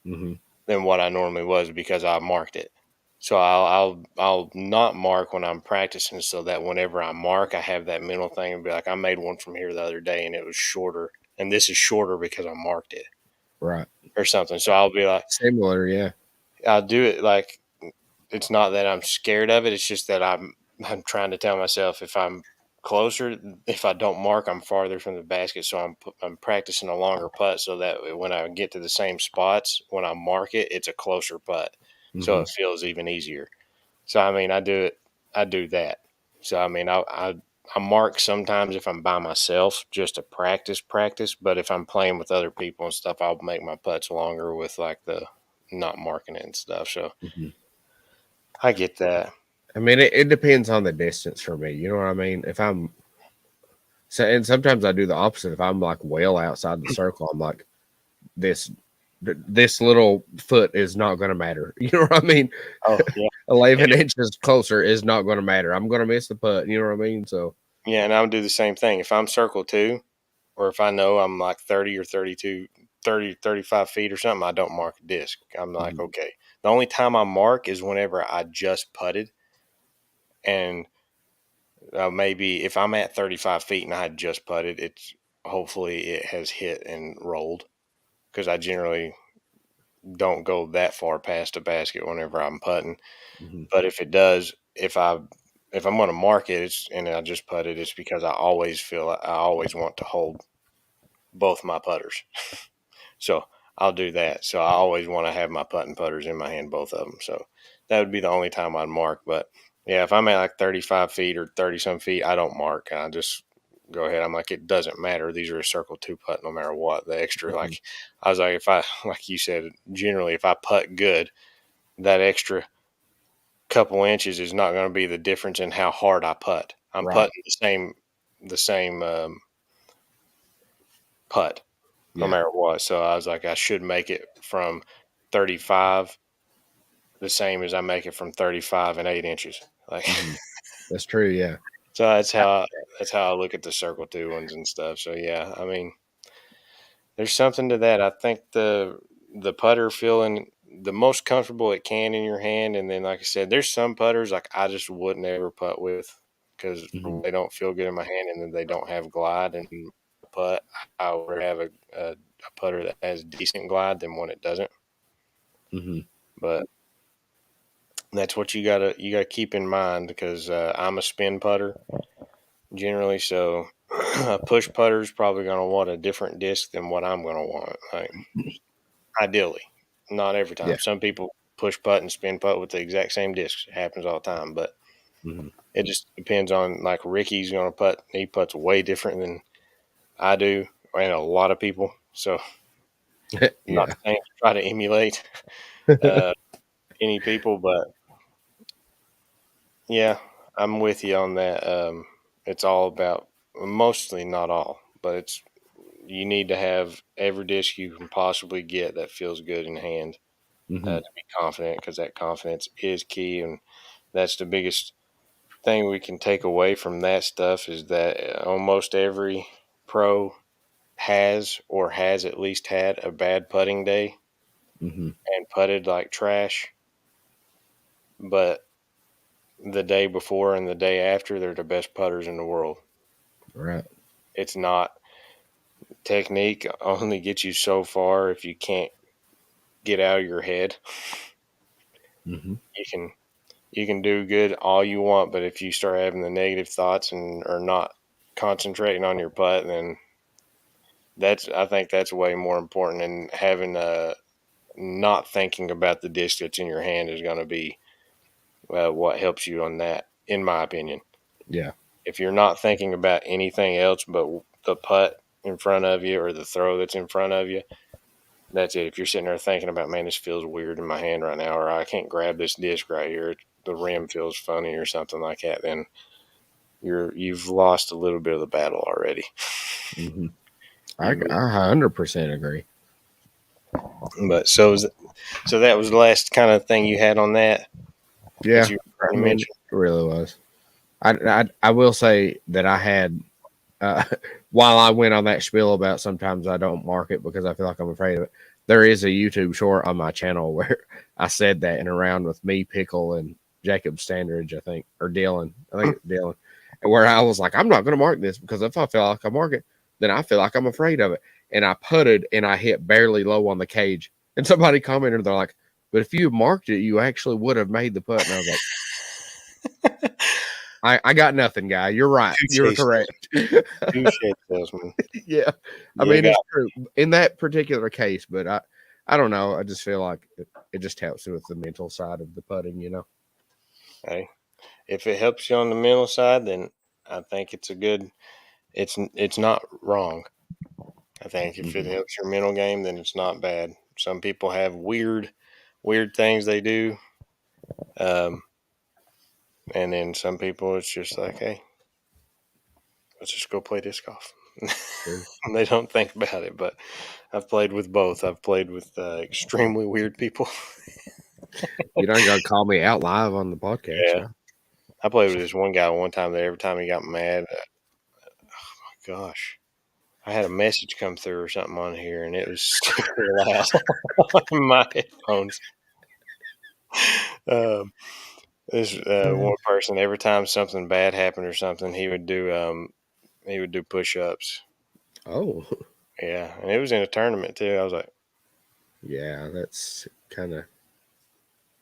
Speaker 2: Mm-hmm.
Speaker 1: Than what I normally was because I marked it. So I'll not mark when I'm practicing so that whenever I mark, I have that mental thing and be like, I made one from here the other day and it was shorter, and this is shorter because I marked it
Speaker 2: Right.
Speaker 1: or something. So I'll be like,
Speaker 2: Similar. Yeah.
Speaker 1: I'll do it like it's not that I'm scared of it. It's just that I'm trying to tell myself if I'm closer, if I don't mark, I'm farther from the basket. So I'm practicing a longer putt so that when I get to the same spots, when I mark it, it's a closer putt. So
Speaker 2: Mm-hmm.
Speaker 1: it feels even easier. So I mean, I do that. So I mean, I mark sometimes if I'm by myself just to practice. But if I'm playing with other people and stuff, I'll make my putts longer with like the not marking it and stuff. So
Speaker 2: Mm-hmm.
Speaker 1: I get that.
Speaker 2: I mean, it depends on the distance for me. You know what I mean? If I'm so, and sometimes I do the opposite. If I'm like well outside the circle, I'm like this. This little foot is not going to matter. You know what I mean?
Speaker 1: Oh yeah,
Speaker 2: 11 inches closer is not going to matter. I'm going to miss the putt. You know what I mean? So,
Speaker 1: yeah, and I'll do the same thing. If I'm circle two, or if I know I'm like 30 or 32, 30, 35 feet or something, I don't mark a disc. I'm like,
Speaker 2: mhm,
Speaker 1: okay. The only time I mark is whenever I just putted, and maybe if I'm at 35 feet and I had just putted, it's hopefully it has hit and rolled because I generally don't go that far past the basket whenever I'm putting.
Speaker 2: mhm,
Speaker 1: But if it does, if I'm going to mark it, and I just putted, it's because I always want to hold both my putters. So I'll do that. So I always want to have my putting putters in my hand, both of them. So that would be the only time I'd mark. But yeah, if I'm at like 35 feet or 30 some feet, I don't mark. I just go ahead. I'm like, it doesn't matter. These are a circle 2 putt no matter what. The extra,
Speaker 2: Mhm.
Speaker 1: like, I was like, if I, like you said, generally, if I putt good, that extra couple inches is not going to be the difference in how hard I putt. I'm
Speaker 2: Right.
Speaker 1: putting the same putt no
Speaker 2: Yeah.
Speaker 1: matter what. So I was like, I should make it from 35 the same as I make it from 35 and 8 inches. Like,
Speaker 2: Hmm. That's true. Yeah.
Speaker 1: so that's how I look at the circle 2 ones and stuff. So yeah, I mean, there's something to that. I think the putter feeling the most comfortable it can in your hand, and then like I said, there's some putters like I just wouldn't ever putt with because
Speaker 2: Hmm.
Speaker 1: they don't feel good in my hand, and then they don't have glide. And putt, I would have a putter that has decent glide than one that doesn't.
Speaker 2: Hmm.
Speaker 1: But that's what you gotta keep in mind because I'm a spin putter generally, so a push putter is probably gonna want a different disc than what I'm gonna want. Like ideally, not every
Speaker 2: Yeah.
Speaker 1: time. Some people push putt and spin putt with the exact same discs. It happens all the time, but
Speaker 2: Hmm.
Speaker 1: it just depends on like Ricky's going to putt. He putts way different than I do, and a lot of people. So I'm not
Speaker 2: Yeah.
Speaker 1: saying to try to emulate uh, any people, but yeah, I'm with you on that. It's all about mostly not all, but it's you need to have every disc you can possibly get that feels good in hand
Speaker 2: Hmm.
Speaker 1: to be confident because that confidence is key and that's the biggest thing we can take away from that stuff is that almost every pro has or has at least had a bad putting day
Speaker 2: Hmm.
Speaker 1: and putted like trash, but the day before and the day after they're the best putters in the world.
Speaker 2: Right.
Speaker 1: It's not technique only gets you so far if you can't get out of your head.
Speaker 2: Hmm.
Speaker 1: You can you can do good all you want, but if you start having the negative thoughts and are not concentrating on your putt, then that's I think that's way more important than having not thinking about the disc that's in your hand is going to be what helps you on that, in my opinion.
Speaker 2: Yeah.
Speaker 1: If you're not thinking about anything else but the putt in front of you or the throw that's in front of you, that's it. If you're sitting there thinking about, man, this feels weird in my hand right now, or I can't grab this disc right here, the rim feels funny or something like that, then you've lost a little bit of the battle already.
Speaker 2: Hmm. I
Speaker 1: You,
Speaker 2: 100% agree.
Speaker 1: but so that was the last kind of thing you had on that
Speaker 2: Yeah.
Speaker 1: you were
Speaker 2: I
Speaker 1: going to
Speaker 2: mean, it
Speaker 1: mention.
Speaker 2: really was. I will say that I had uh, while I went on that spiel about sometimes I don't mark it because I feel like I'm afraid of it. There is a YouTube short on my channel where I said that in a round with me, Pickle, and Jacob Standridge, I think, or Dylan. I think it's Dylan, and where I was like, I'm not going to mark this because if I feel like I mark it, then I feel like I'm afraid of it. And I putted and I hit barely low on the cage. And somebody commented, they're like, but if you marked it, you actually would have made the putt. And I was like, I got nothing, guy. You're right. You're
Speaker 1: Touche,
Speaker 2: correct.
Speaker 1: touche, salesman.
Speaker 2: Yeah. I
Speaker 1: You
Speaker 2: mean,
Speaker 1: got
Speaker 2: it's true in that particular case, but I don't know. I just feel like it just helps with the mental side of the putting, you know?
Speaker 1: hey, if it helps you on the mental side, then I think it's a good. It's not wrong. I think if it
Speaker 2: Hmm.
Speaker 1: helps your mental game, then it's not bad. Some people have weird things they do, um, and then some people it's just like, hey, let's just go play disc golf.
Speaker 2: True.
Speaker 1: And they don't think about it, but I've played with both. I've played with extremely weird people.
Speaker 2: You don't got to call me out live on the podcast,
Speaker 1: Yeah,
Speaker 2: yeah.
Speaker 1: I played with this one guy one time that every time he got mad, gosh, I had a message come through or something on here, and it was super loud on my headphones. Um, this one person, every time something bad happened or something, he would do push ups.
Speaker 2: Oh,
Speaker 1: Yeah, and it was in a tournament too. I was like,
Speaker 2: yeah, that's kind of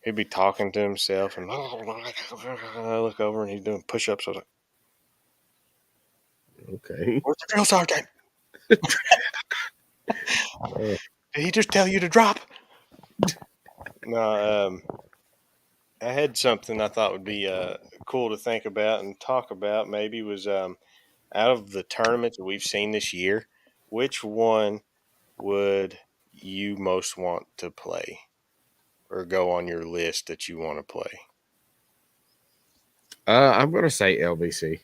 Speaker 1: he'd be talking to himself, and I look over and he's doing push ups. I was like,
Speaker 2: okay.
Speaker 1: "Where's the drill sergeant?
Speaker 2: Uh,
Speaker 1: Did he just tell you to drop?" No, I had something I thought would be cool to think about and talk about. Maybe was Out of the tournaments that we've seen this year, which one would you most want to play or go on your list that you want to play?
Speaker 2: I'm gonna say LBC.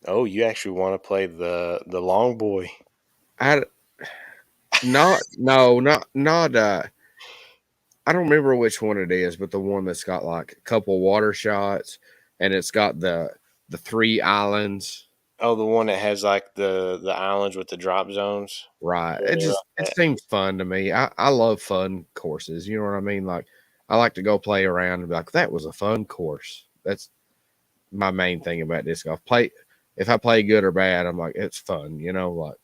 Speaker 1: Oh, you actually want to play the long boy.
Speaker 2: I not no not I don't remember which one it is, but the one that's got like a couple water shots, and it's got the three islands.
Speaker 1: Oh, the one that has like the islands with the drop zones.
Speaker 2: Right.
Speaker 1: Yeah,
Speaker 2: It
Speaker 1: they're
Speaker 2: just
Speaker 1: like
Speaker 2: it
Speaker 1: that.
Speaker 2: seems fun to me. I love fun courses. You know what I mean? Like I like to go play around and be like, that was a fun course. That's my main thing about disc golf. Play if I play good or bad, I'm like, it's fun, you know, like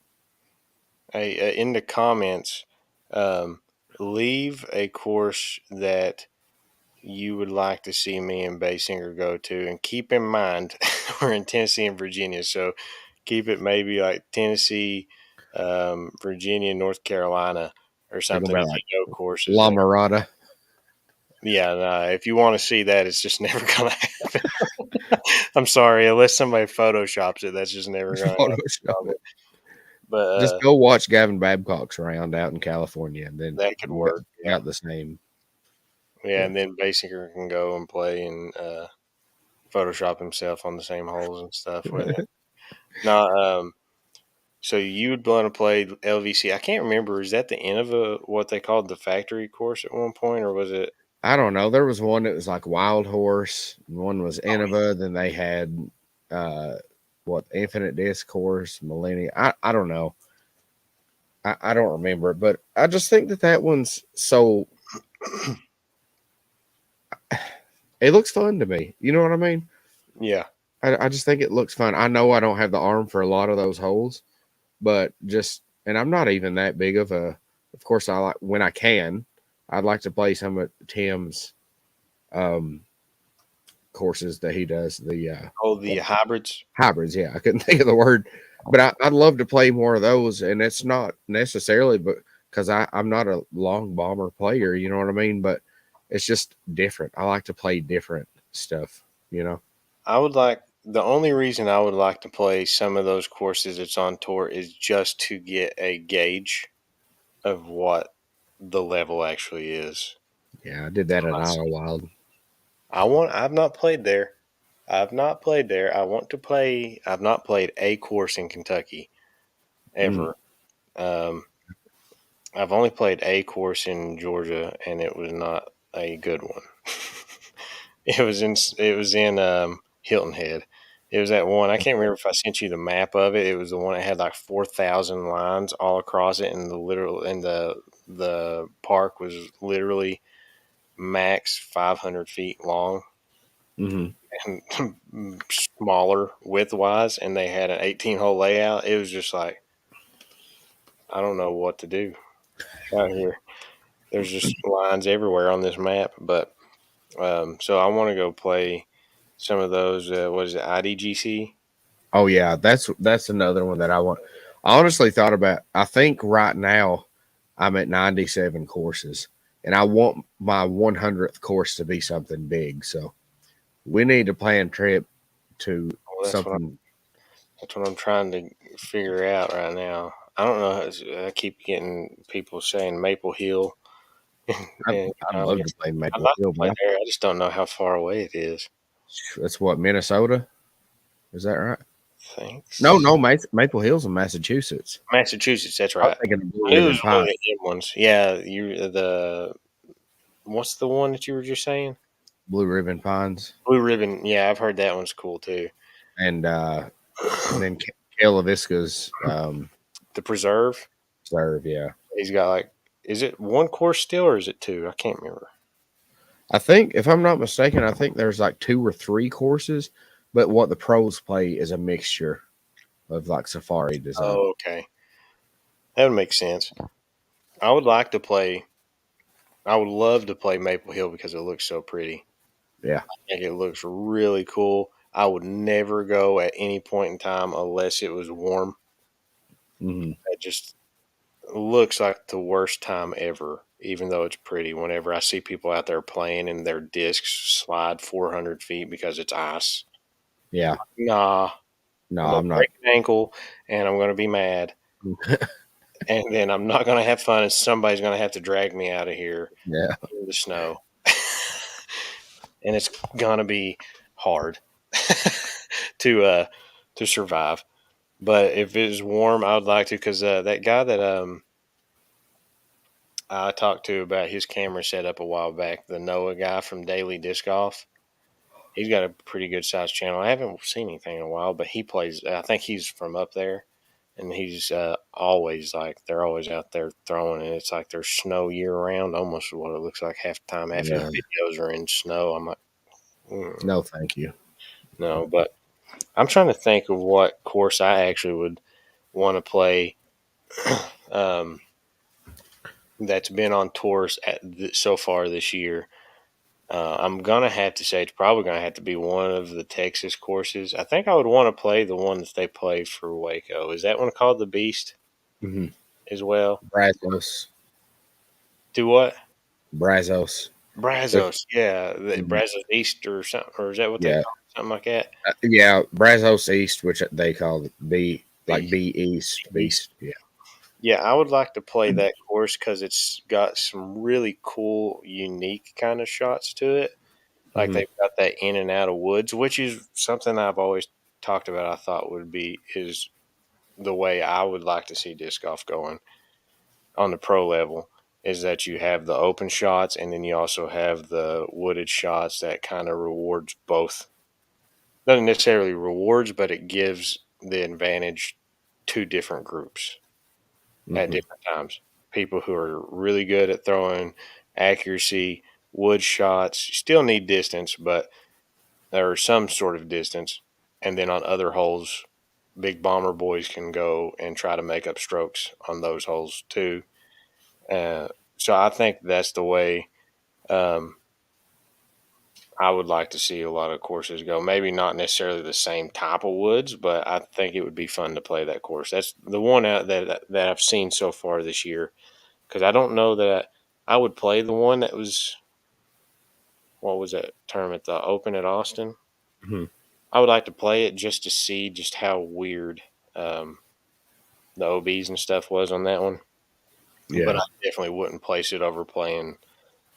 Speaker 1: Hey, in the comments, um, leave a course that you would like to see me and Baysinger go to, and keep in mind we're in Tennessee and Virginia, so keep it maybe like Tennessee, Virginia, North Carolina, or
Speaker 2: talking
Speaker 1: something.
Speaker 2: about
Speaker 1: If
Speaker 2: like
Speaker 1: you know courses
Speaker 2: La
Speaker 1: there,
Speaker 2: Mirada
Speaker 1: yeah. No, if you want to see that, it's just never gonna happen. I'm sorry, unless somebody photoshops it, that's just never gonna happen.
Speaker 2: Photoshop it.
Speaker 1: But
Speaker 2: Just go watch Gavin Babcock's round out in California and then
Speaker 1: that could
Speaker 2: you
Speaker 1: work. Yeah,
Speaker 2: got the same.
Speaker 1: yeah,
Speaker 2: Yeah.
Speaker 1: and then Basinger can go and play and Photoshop himself on the same holes and stuff with it. No, so you would want to play LVC. I can't remember. Is that the end of what they called the factory course at one point, or was it?
Speaker 2: I don't know. There was one that was like Wild Horse, and one was Innova. Then they had uh, what Infinite Discourse, Millennium. I don't know. I don't remember, but I just think that that one's so it looks fun to me. You know what I mean?
Speaker 1: Yeah,
Speaker 2: I just think it looks fun. I know I don't have the arm for a lot of those holes, but just and I'm not even that big of a. Of course, I like when I can. I'd like to play some of Tim's um, courses that he does. The
Speaker 1: oh, the hybrids.
Speaker 2: hybrids. Yeah, I couldn't think of the word, but I'd love to play more of those. And it's not necessarily, but because I'm not a long bomber player, you know what I mean. But it's just different. I like to play different stuff. You know.
Speaker 1: I would like the only reason I would like to play some of those courses that's on tour is just to get a gauge of what the level actually is.
Speaker 2: Yeah, I did that at Isle Wild.
Speaker 1: I've not played there. I've not played there. I want to play. I've not played a course in Kentucky
Speaker 2: Mm,
Speaker 1: ever. Um, I've only played a course in Georgia, and it was not a good one. It was in Hilton Head. It was that one. I can't remember if I sent you the map of it. It was the one that had like 4,000 lines all across it, and the park was literally max 500 feet long
Speaker 2: hmm
Speaker 1: and smaller width wise, and they had an 18 hole layout. It was just like I don't know what to do out here. There's just lines everywhere on this map, but so I want to go play some of those. What is it, IDGC?
Speaker 2: Oh yeah, that's another one that I want. I honestly thought about. I think right now I'm at 97 courses, and I want my 100th course to be something big. So we need to plan a trip to
Speaker 1: Well,
Speaker 2: something.
Speaker 1: that's what I'm trying to figure out right now. I don't know. I keep getting people saying Maple Hill
Speaker 2: I'd,
Speaker 1: in
Speaker 2: I'd love to
Speaker 1: comments.
Speaker 2: play
Speaker 1: I'd
Speaker 2: Maple
Speaker 1: like to
Speaker 2: Hill,
Speaker 1: play
Speaker 2: but
Speaker 1: there. I just don't know how far away it is.
Speaker 2: that's what Minnesota. Is that right? No,
Speaker 1: Thanks.
Speaker 2: no, Maple Hill's in Massachusetts.
Speaker 1: Massachusetts. That's
Speaker 2: I was
Speaker 1: right.
Speaker 2: thinking of Blue
Speaker 1: I knew it
Speaker 2: Ribbon
Speaker 1: was one of
Speaker 2: Pine,
Speaker 1: the M ones. Yeah, you the what's the one that you were just saying?
Speaker 2: Blue Ribbon Pines,
Speaker 1: Blue Ribbon. Yeah, I've heard that one's cool too.
Speaker 2: and then Kayla Visca's
Speaker 1: The Preserve.
Speaker 2: serve. Yeah,
Speaker 1: He's got like, is it one course still or is it two? I can't remember.
Speaker 2: I think if I'm not mistaken, I think there's like two or three courses, but what the pros play is a mixture of like safari design.
Speaker 1: Oh, okay. That would make sense. I would like to play. I would love to play Maple Hill because it looks so pretty.
Speaker 2: Yeah.
Speaker 1: I think it looks really cool. I would never go at any point in time unless it was warm.
Speaker 2: hmm
Speaker 1: It just looks like the worst time ever, even though it's pretty. Whenever I see people out there playing and their discs slide 400 feet because it's ice.
Speaker 2: Yeah.
Speaker 1: Nah.
Speaker 2: No,
Speaker 1: I'm gonna
Speaker 2: I'm not.
Speaker 1: break an ankle, and I'm gonna be mad, and then I'm not gonna have fun, and somebody's gonna have to drag me out of here
Speaker 2: Yeah,
Speaker 1: in the snow, and it's gonna be hard to to survive. But if it's warm, I would like to, because that guy that I talked to about his camera setup a while back, the Noah guy from Daily Disc Golf. He's got a pretty good sized channel. I haven't seen anything in a while, but he plays. I think he's from up there, and he's always like they're always out there throwing, and it's like there's snow year round, almost what it looks like half the time. Half his
Speaker 2: yeah.
Speaker 1: videos are in snow. I'm like,
Speaker 2: No, thank you.
Speaker 1: no, but I'm trying to think of what course I actually would want to play. um, that's been on tours so far this year. I'm gonna have to say it's probably gonna have to be one of the Texas courses. I think I would want to play the one that they play for Waco. Is that one called the Beast
Speaker 2: Hmm.
Speaker 1: as well?
Speaker 2: Brazos,
Speaker 1: Do what?
Speaker 2: Brazos. The,
Speaker 1: Brazos, yeah, the
Speaker 2: mhm.
Speaker 1: Brazos East or something, or is that what they
Speaker 2: Yeah,
Speaker 1: call it? Something like that?
Speaker 2: yeah, Brazos East, which they call B, like
Speaker 1: Beast.
Speaker 2: B East
Speaker 1: East.
Speaker 2: Beast. Yeah.
Speaker 1: Yeah, I would like to play that course because it's got some really cool, unique kind of shots to it. Like
Speaker 2: Hmm.
Speaker 1: they've got that in and out of woods, which is something I've always talked about. I thought would be is the way I would like to see disc golf going on the pro level is that you have the open shots and then you also have the wooded shots that kind of rewards both. Doesn't necessarily rewards, but it gives the advantage to different groups at
Speaker 2: Hmm.
Speaker 1: different times. People who are really good at throwing accuracy, wood shots, you still need distance, but there is some sort of distance. And then on other holes, big bomber boys can go and try to make up strokes on those holes too. Uh, so I think that's the way um, I would like to see a lot of courses go. Maybe not necessarily the same type of woods, but I think it would be fun to play that course. That's the one out that I've seen so far this year. Because I don't know that I would play the one that was what was that tournament, the Open at Austin.
Speaker 2: Hmm.
Speaker 1: I would like to play it just to see just how weird um, the OBs and stuff was on that one. But I
Speaker 2: Yeah.
Speaker 1: definitely wouldn't place it over playing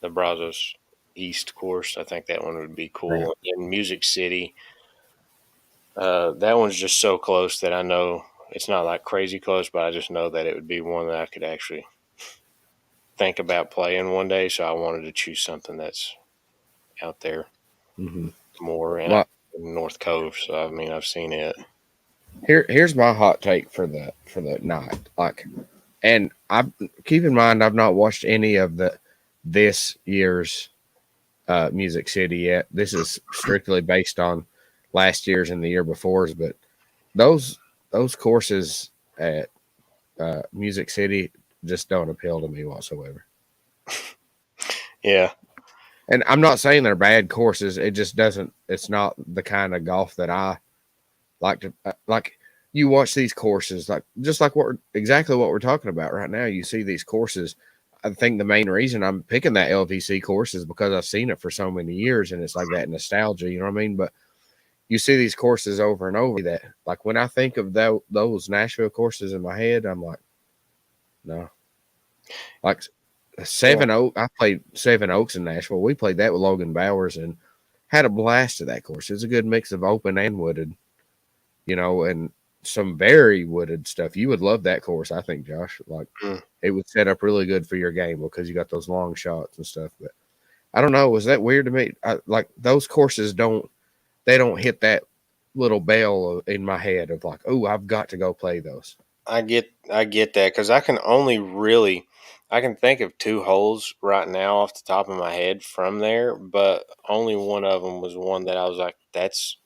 Speaker 1: the Brazos East course. I think that one would be
Speaker 2: Right.
Speaker 1: cool. In Music City, that one's just so close that I know it's not like crazy close, but I just know that it would be one that I could actually think about playing one day. So I wanted to choose something that's out there
Speaker 2: Hmm.
Speaker 1: more and
Speaker 2: My
Speaker 1: North Cove. So I mean, I've seen it.
Speaker 2: here's my hot take for the night. Like, and I keep in mind I've not watched any of the this year's Music City yet. This is strictly based on last year's and the year before's, but those those courses at Music City just don't appeal to me whatsoever.
Speaker 1: Yeah,
Speaker 2: And I'm not saying they're bad courses. It just doesn't. It's not the kind of golf that I like to like. You watch these courses like just like exactly what we're talking about right now. You see these courses. I think the main reason I'm picking that LVC course is because I've seen it for so many years, and it's like that nostalgia. You know what I mean? But you see these courses over and over. That like when I think of those Nashville courses in my head, I'm like, no, like
Speaker 1: yeah.
Speaker 2: Seven Oak. I played Seven Oaks in Nashville. We played that with Logan Bowers and had a blast at that course. It was a good mix of open and wooded, and some very wooded stuff. You would love that course, I think, Josh. Like
Speaker 1: Mm.
Speaker 2: it would set up really good for your game because you got those long shots and stuff. But I don't know. Was that weird to me? Like those courses don't hit that little bell in my head of like, oh, I've got to go play those.
Speaker 1: I get that because I can only really I can think of two holes right now off the top of my head from there, but only one of them was one that I was like, that's.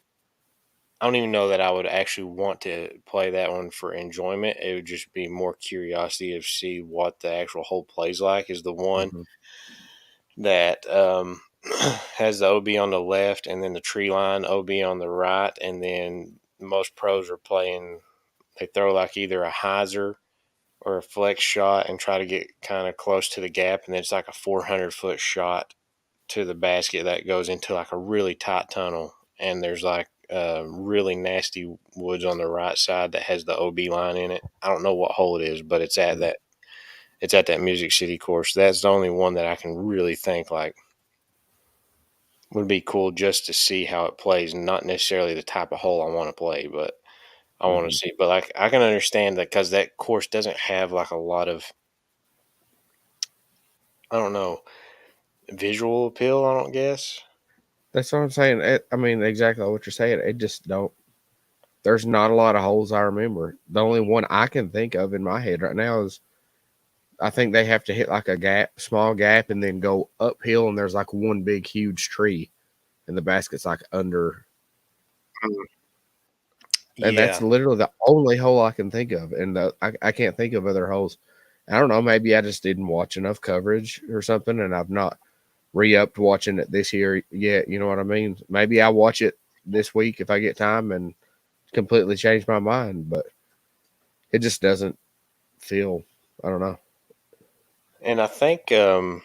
Speaker 1: I don't even know that I would actually want to play that one for enjoyment. It would just be more curiosity to see what the actual hole plays like. Is the one
Speaker 2: Hmm.
Speaker 1: that has the OB on the left and then the tree line OB on the right, and then most pros are playing. They throw like either a hyzer or a flex shot and try to get kind of close to the gap, and then it's like a 400-foot shot to the basket that goes into like a really tight tunnel, and there's like really nasty woods on the right side that has the OB line in it. I don't know what hole it is, but it's at that Music City course. That's the only one that I can really think like would be cool just to see how it plays. Not necessarily the type of hole I want to play, but I want to
Speaker 2: Hmm.
Speaker 1: see. But like I can understand that because that course doesn't have like a lot of, I don't know, visual appeal. I don't guess.
Speaker 2: That's what I'm saying. I mean, exactly what you're saying. It just don't. There's not a lot of holes I remember. The only one I can think of in my head right now is I think they have to hit like a gap, small gap, and then go uphill, and there's like one big, huge tree, and the basket's like under.
Speaker 1: Mm.
Speaker 2: And that's
Speaker 1: Yeah,
Speaker 2: literally the only hole I can think of, and I can't think of other holes. I don't know. Maybe I just didn't watch enough coverage or something, and I've not re-upped watching it this year yet. You know what I mean? Maybe I watch it this week if I get time and completely change my mind, but it just doesn't feel. I don't know.
Speaker 1: and I think I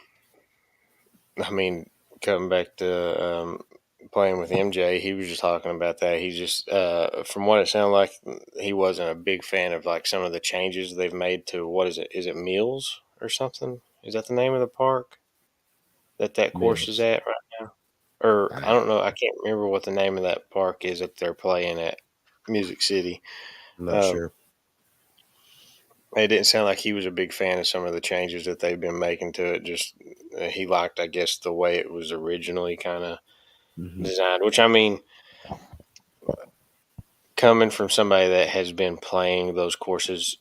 Speaker 1: mean, coming back to playing with MJ, he was just talking about that. He just, from what it sounded like, he wasn't a big fan of like some of the changes they've made to what is it? Is it Mills or something? Is that the name of the park that course is
Speaker 2: Mills.
Speaker 1: at right now? Or I
Speaker 2: I,
Speaker 1: don't know. I can't remember what the name of that park is that they're playing at Music City.
Speaker 2: I'm not
Speaker 1: Um,
Speaker 2: sure.
Speaker 1: it didn't sound like he was a big fan of some of the changes that they've been making to it. Just he liked, I guess, the way it was originally kind of
Speaker 2: Hmm.
Speaker 1: designed. Which I mean, coming from somebody that has been playing those courses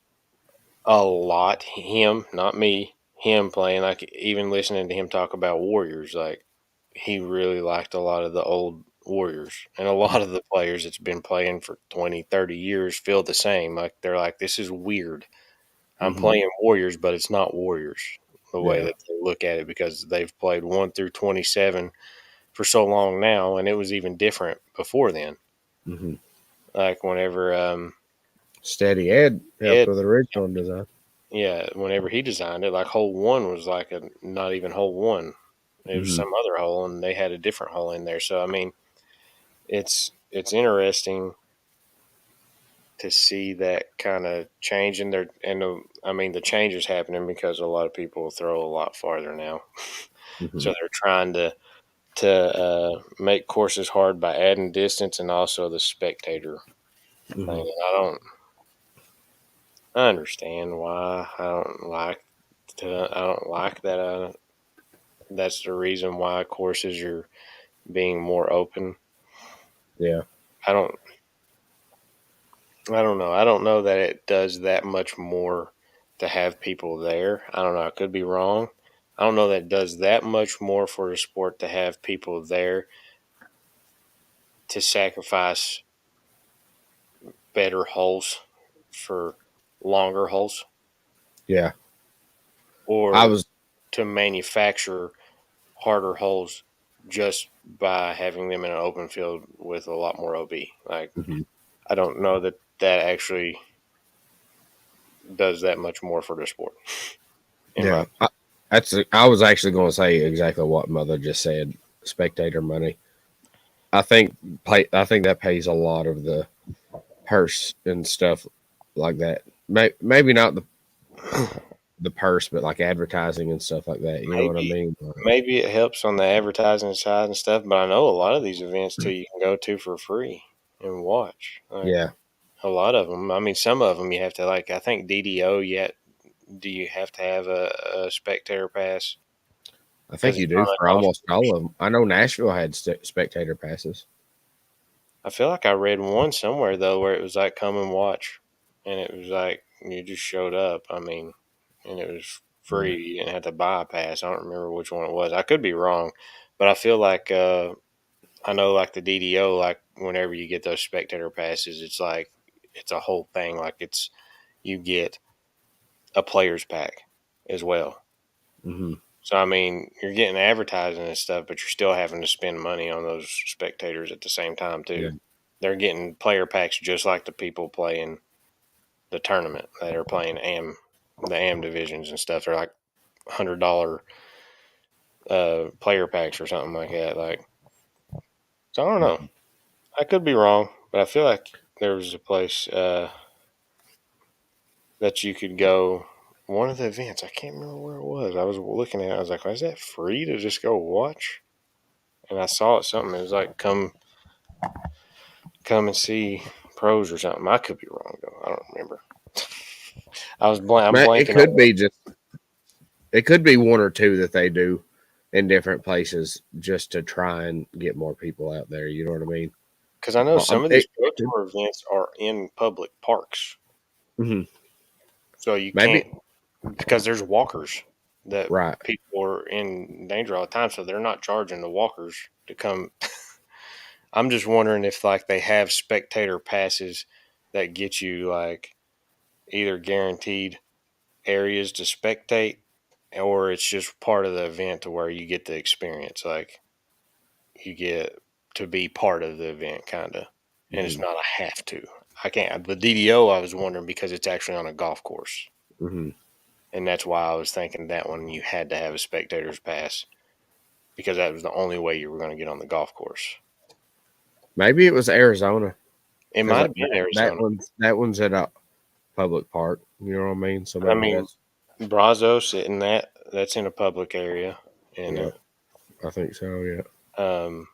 Speaker 1: a lot, him, not me, him playing, like even listening to him talk about Warriors, like he really liked a lot of the old Warriors. And a lot of the players that's been playing for 20, 30 years feel the same. Like they're like, this is weird. I'm
Speaker 2: Hmm.
Speaker 1: playing Warriors, but it's not Warriors the way
Speaker 2: Yeah.
Speaker 1: that they look at it because they've played 1 through 27 for so long now, and it was even different before then.
Speaker 2: Hmm.
Speaker 1: Like whenever
Speaker 2: Steady Ed helped
Speaker 1: Ed,
Speaker 2: with the original design.
Speaker 1: yeah, whenever he designed it, like hole one was like a not even hole one. It was
Speaker 2: Hmm.
Speaker 1: some other hole, and they had a different hole in there. So I mean, it's interesting to see that kind of change in their and I mean the change is happening because a lot of people throw a lot farther now.
Speaker 2: Hmm.
Speaker 1: So they're trying to make courses hard by adding distance and also the spectator thing.
Speaker 2: Hmm.
Speaker 1: And I understand why I don't like that. That's the reason why courses are being more open.
Speaker 2: Yeah.
Speaker 1: I don't I don't know. I don't know that it does that much more to have people there. I don't know. I could be wrong. I don't know that it does that much more for the sport to have people there to sacrifice better holes for longer holes
Speaker 2: Yeah. I
Speaker 1: or
Speaker 2: was.
Speaker 1: to manufacture harder holes just by having them in an open field with a lot more OB. Like,
Speaker 2: Mhm.
Speaker 1: I don't know that that actually does that much more for the sport, in my
Speaker 2: Yeah. I was actually going to say exactly what Mother just said. Spectator money. I think I think that pays a lot of the purse and stuff like that. Maybe not the purse, but like advertising and stuff like that. You know what I
Speaker 1: maybe
Speaker 2: mean?
Speaker 1: maybe it helps on the advertising side and stuff, but I know a lot of these events too you can go to for free and watch. Like
Speaker 2: Yeah,
Speaker 1: a lot of them. I mean, some of them you have to like. I think DDO yet. Do you have to have a spectator pass
Speaker 2: I
Speaker 1: because
Speaker 2: think you
Speaker 1: it's
Speaker 2: do
Speaker 1: on
Speaker 2: for
Speaker 1: a golf
Speaker 2: almost
Speaker 1: course?
Speaker 2: all of them. I know Nashville had spectator passes.
Speaker 1: I feel like I read one somewhere though where it was like come and watch, and it was like you just showed up. I mean, and it was
Speaker 2: Yeah.
Speaker 1: free. You didn't have to buy a pass. I don't remember which one it was. I could be wrong, but I feel like I know like the DDO. Like whenever you get those spectator passes, it's like it's a whole thing. Like it's you get a players pack as well.
Speaker 2: Hmm.
Speaker 1: So I mean, you're getting advertising and stuff, but you're still having to spend money on those spectators at the same time
Speaker 2: Yeah.
Speaker 1: too. They're getting player packs just like the people playing the tournament that are playing the AM divisions and stuff. They're like $100 player packs or something like that. Like, so I don't know. I could be wrong, but I feel like there was a place that you could go. One of the events, I can't remember where it was. I was looking at it, I was like, is that free to just go watch? And I saw it something. It was like, come and see pros or something. I could be wrong though. I don't remember. I'm
Speaker 2: Man, it
Speaker 1: blanking
Speaker 2: could
Speaker 1: on
Speaker 2: be just it could be one or two that they do in different places just to try and get more people out there. You know what I mean?
Speaker 1: because I know
Speaker 2: Well,
Speaker 1: some of these pro tour events are in public parks,
Speaker 2: mhm.
Speaker 1: so you
Speaker 2: Maybe
Speaker 1: can't because there's walkers that
Speaker 2: right.
Speaker 1: people are in danger all the time, so they're not charging the walkers to come. I'm just wondering if like they have spectator passes that get you like either guaranteed areas to spectate or it's just part of the event to where you get the experience. Like you get to be part of the event, kind of, and it's
Speaker 2: Hmm.
Speaker 1: not a have to. I can't. The DDO, I was wondering because it's actually on a golf course,
Speaker 2: Hmm.
Speaker 1: and that's why I was thinking that one you had to have a spectator's pass because that was the only way you were going to get on the golf course.
Speaker 2: Maybe it was Arizona
Speaker 1: It
Speaker 2: because
Speaker 1: might
Speaker 2: that,
Speaker 1: have been
Speaker 2: that
Speaker 1: Arizona.
Speaker 2: one's at a public park. You know what I mean? So
Speaker 1: I
Speaker 2: maybe
Speaker 1: mean,
Speaker 2: that's
Speaker 1: Brazos in that's in a public area,
Speaker 2: yeah.
Speaker 1: and
Speaker 2: I think so. Yeah.
Speaker 1: um,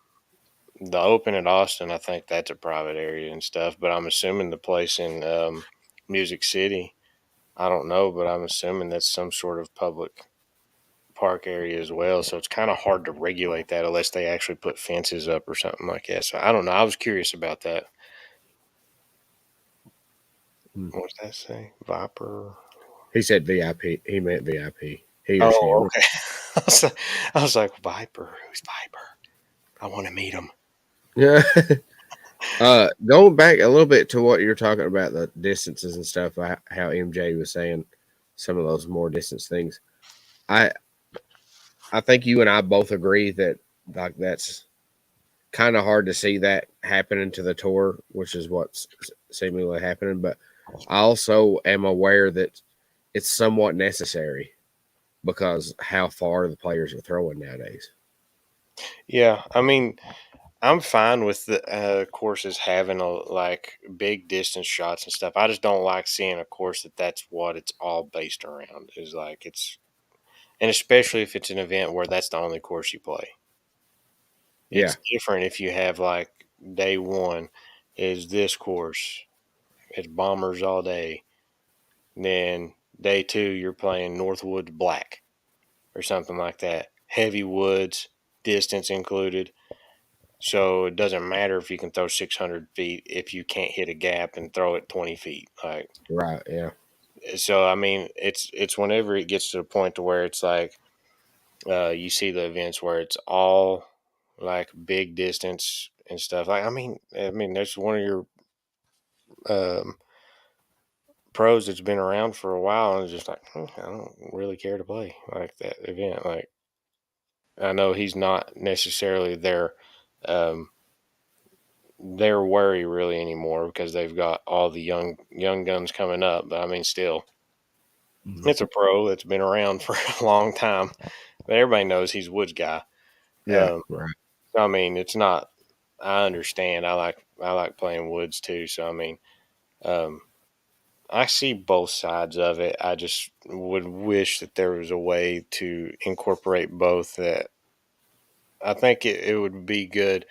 Speaker 1: the Open at Austin, I think that's a private area and stuff. But I'm assuming the place in Music City, I don't know, but I'm assuming that's some sort of public park area as well. So it's kind of hard to regulate that unless they actually put fences up or something like that. So I don't know. I was curious about that.
Speaker 2: Hmm.
Speaker 1: What does that say? Viper.
Speaker 2: He said VIP. He meant VIP. He or she.
Speaker 1: Oh, okay. I was like, Viper. Who's Viper? I want to meet him.
Speaker 2: Yeah. Going back a little bit to what you're talking about, the distances and stuff, how MJ was saying some of those more distance things. I I think you and I both agree that like that's kind of hard to see that happening to the tour, which is what's seemingly happening. But I also am aware that it's somewhat necessary because how far the players are throwing nowadays.
Speaker 1: Yeah, I mean, I'm fine with the courses having like big distance shots and stuff. I just don't like seeing a course that's what it's all based around. Is like it's and especially if it's an event where that's the only course you play.
Speaker 2: Yeah,
Speaker 1: It's different if you have like day one is this course. It's bombers all day. Then day two you're playing Northwoods Black or something like that. Heavy woods, distance included. So it doesn't matter if you can throw 600 feet if you can't hit a gap and throw it 20 feet. Like
Speaker 2: right. Yeah,
Speaker 1: so, I mean, it's whenever it gets to the point to where it's like you see the events where it's all like big distance and stuff. Like I mean, there's one of your um, pros that's been around for a while and is just like I don't really care to play like that event. Like I know he's not necessarily um, their worry really anymore because they've got all the young guns coming up. But I mean, still,
Speaker 2: hmm,
Speaker 1: it's a pro that's been around for a long time. But everybody knows he's a Woods guy.
Speaker 2: yeah,
Speaker 1: Um,
Speaker 2: right.
Speaker 1: so I mean, it's not. I understand. I like playing Woods too. So I mean, um, I see both sides of it. I just would wish that there was a way to incorporate both. That I think it would be good.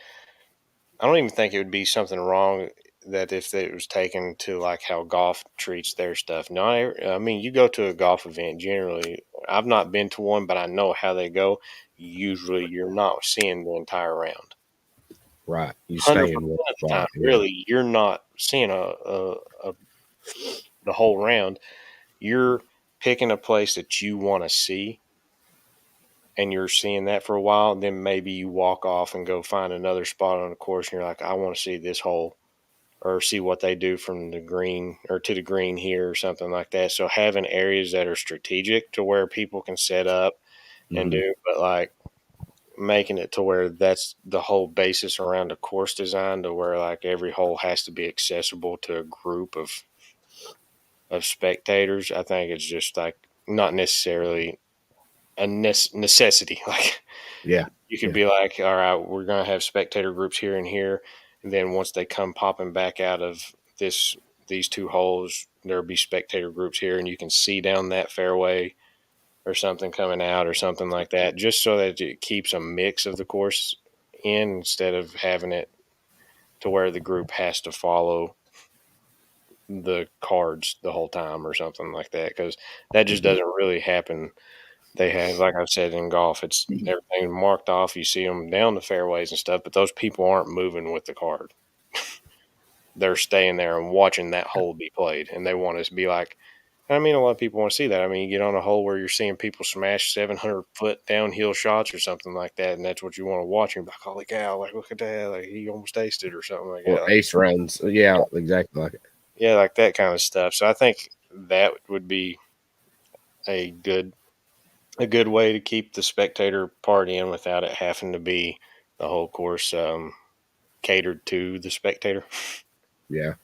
Speaker 1: I don't even think it would be something wrong that if it was taken to like how golf treats their stuff. No, I mean you go to a golf event generally. I've not been to one, but I know how they go. Usually, you're not seeing the entire round.
Speaker 2: Right. You
Speaker 1: Hundred
Speaker 2: stay in one
Speaker 1: percent of the time,
Speaker 2: spot. Yeah.
Speaker 1: really, you're not seeing a the whole round. You're picking a place that you want to see, and you're seeing that for a while. And then maybe you walk off and go find another spot on the course, and you're like, I want to see this hole or see what they do from the green or to the green here or something like that. So having areas that are strategic to where people can set up and
Speaker 2: Hmm.
Speaker 1: do, but like making it to where that's the whole basis around a course design to where like every hole has to be accessible to a group of spectators. I think it's just like not necessarily a necessity. Like
Speaker 2: Yeah.
Speaker 1: you could
Speaker 2: Yeah.
Speaker 1: be like, all right, we're going to have spectator groups here and here. And then once they come popping back out of these two holes, there'll be spectator groups here, and you can see down that fairway or something coming out or something like that, just so that it keeps a mix of the course in instead of having it to where the group has to follow the cards the whole time or something like that, because that just
Speaker 2: Mhm.
Speaker 1: doesn't really happen. They have, like I said, in golf, it's everything marked off. You see them down the fairways and stuff, but those people aren't moving with the card. They're staying there and watching that hole be played, and they want us to be like. I mean, a lot of people want to see that. I mean, you get on a hole where you're seeing people smash 700-foot downhill shots or something like that, and that's what you want to watch. And be like, holy cow! Like, look at that! Like, he almost aced it or something like that.
Speaker 2: Or
Speaker 1: Like,
Speaker 2: ace runs. Yeah, exactly like it.
Speaker 1: yeah, like that kind of stuff. So I think that would be a good a good way to keep the spectator part in without it having to be the whole course catered to the spectator.
Speaker 2: Yeah.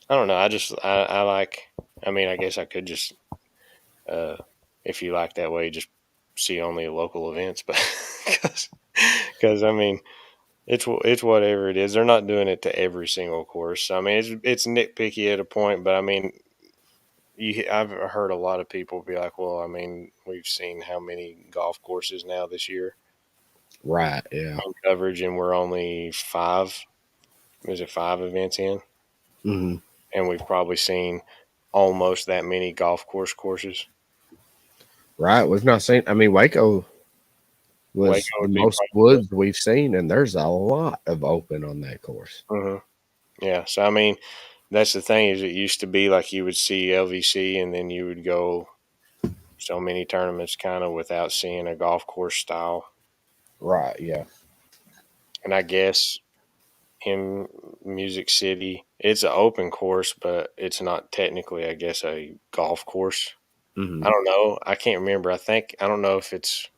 Speaker 1: I don't know. I like. I mean, I guess I could just uh, if you like that way, just see only local events, but because I mean, it's whatever it is. They're not doing it to every single course. I mean, it's nitpicky at a point, but I mean, I've heard a lot of people be like, "Well, I mean, we've seen how many golf courses now this year
Speaker 2: Right. Yeah.
Speaker 1: on coverage, and we're only five. Is it five events in?
Speaker 2: Hmm.
Speaker 1: And we've probably seen almost that many golf courses.
Speaker 2: Right. We've not seen. I mean, Waco
Speaker 1: Waco
Speaker 2: was the
Speaker 1: would be
Speaker 2: most
Speaker 1: probably.
Speaker 2: woods we've seen, and there's a lot of open on that course.
Speaker 1: Mhm. Yeah. So I mean, that's the thing is it used to be like you would see LVC and then you would go so many tournaments kind of without seeing a golf course style.
Speaker 2: Right. Yeah.
Speaker 1: And I guess in Music City, it's an open course, but it's not technically, I guess, a golf course.
Speaker 2: Hmm.
Speaker 1: I don't know. I can't remember. I don't know if it's,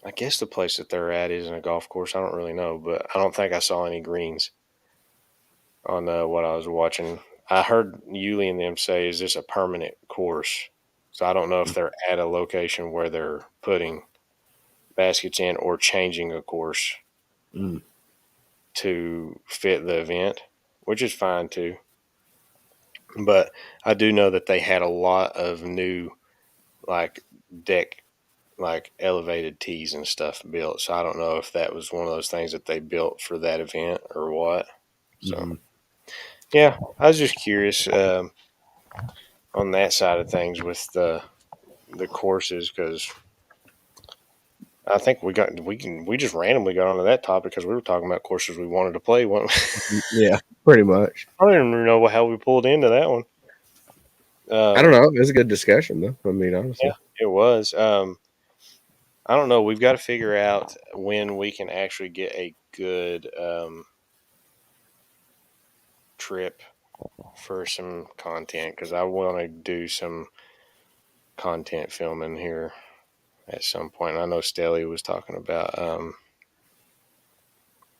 Speaker 1: I guess the place that they're at isn't a golf course. I don't really know, but I don't think I saw any greens on what I was watching. I heard Yuli and them say, "Is this a permanent course?" So I don't know if they're at a location where they're putting baskets in or changing a course
Speaker 2: Mm.
Speaker 1: to fit the event, which is fine too. But I do know that they had a lot of new like deck like elevated tees and stuff built. So I don't know if that was one of those things that they built for that event or what. So
Speaker 2: Hmm.
Speaker 1: yeah, I was just curious on that side of things with the courses because I think we just randomly got onto that topic because we were talking about courses we wanted to play.
Speaker 2: Yeah. Pretty much.
Speaker 1: I don't even know how we pulled into that one.
Speaker 2: I don't
Speaker 1: Um,
Speaker 2: know. It was a good discussion, though. I mean,
Speaker 1: yeah,
Speaker 2: honestly.
Speaker 1: it was. I don't know. We've got to figure out when we can actually get a good trip for some content because I want to do some content filming here at some point. I know Stelly was talking about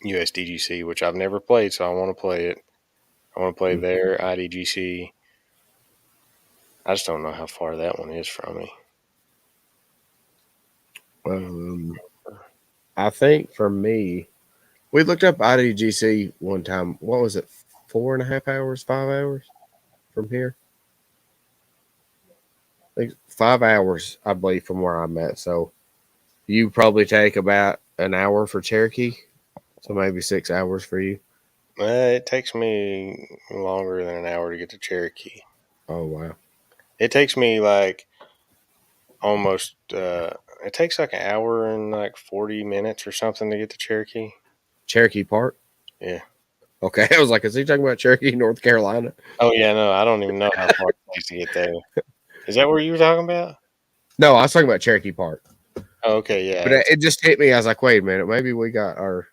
Speaker 1: USDGC, which I've never played, so I want to play it. I want to play
Speaker 2: Mm.
Speaker 1: their IDGC. I just don't know how far that one is from me.
Speaker 2: Um, I think for me, we looked up IDGC one time. What was it? 4.5 hours, 5 hours from here. I think 5 hours, I believe, from where I'm at. So you probably take about an hour for Cherokee. So maybe 6 hours for you.
Speaker 1: It takes me longer than an hour to get to Cherokee.
Speaker 2: Oh wow.
Speaker 1: It takes me like almost. It takes like an hour and like 40 minutes or something to get to Cherokee.
Speaker 2: Cherokee Park.
Speaker 1: Yeah.
Speaker 2: Okay, I was like, is he talking about Cherokee, North Carolina?
Speaker 1: Oh yeah. No, I don't even know how far it takes to get there. Is that what you were talking about?
Speaker 2: No, I was talking about Cherokee Park.
Speaker 1: Oh, okay. Yeah.
Speaker 2: But it just hit me. I was like, wait a minute, maybe we got our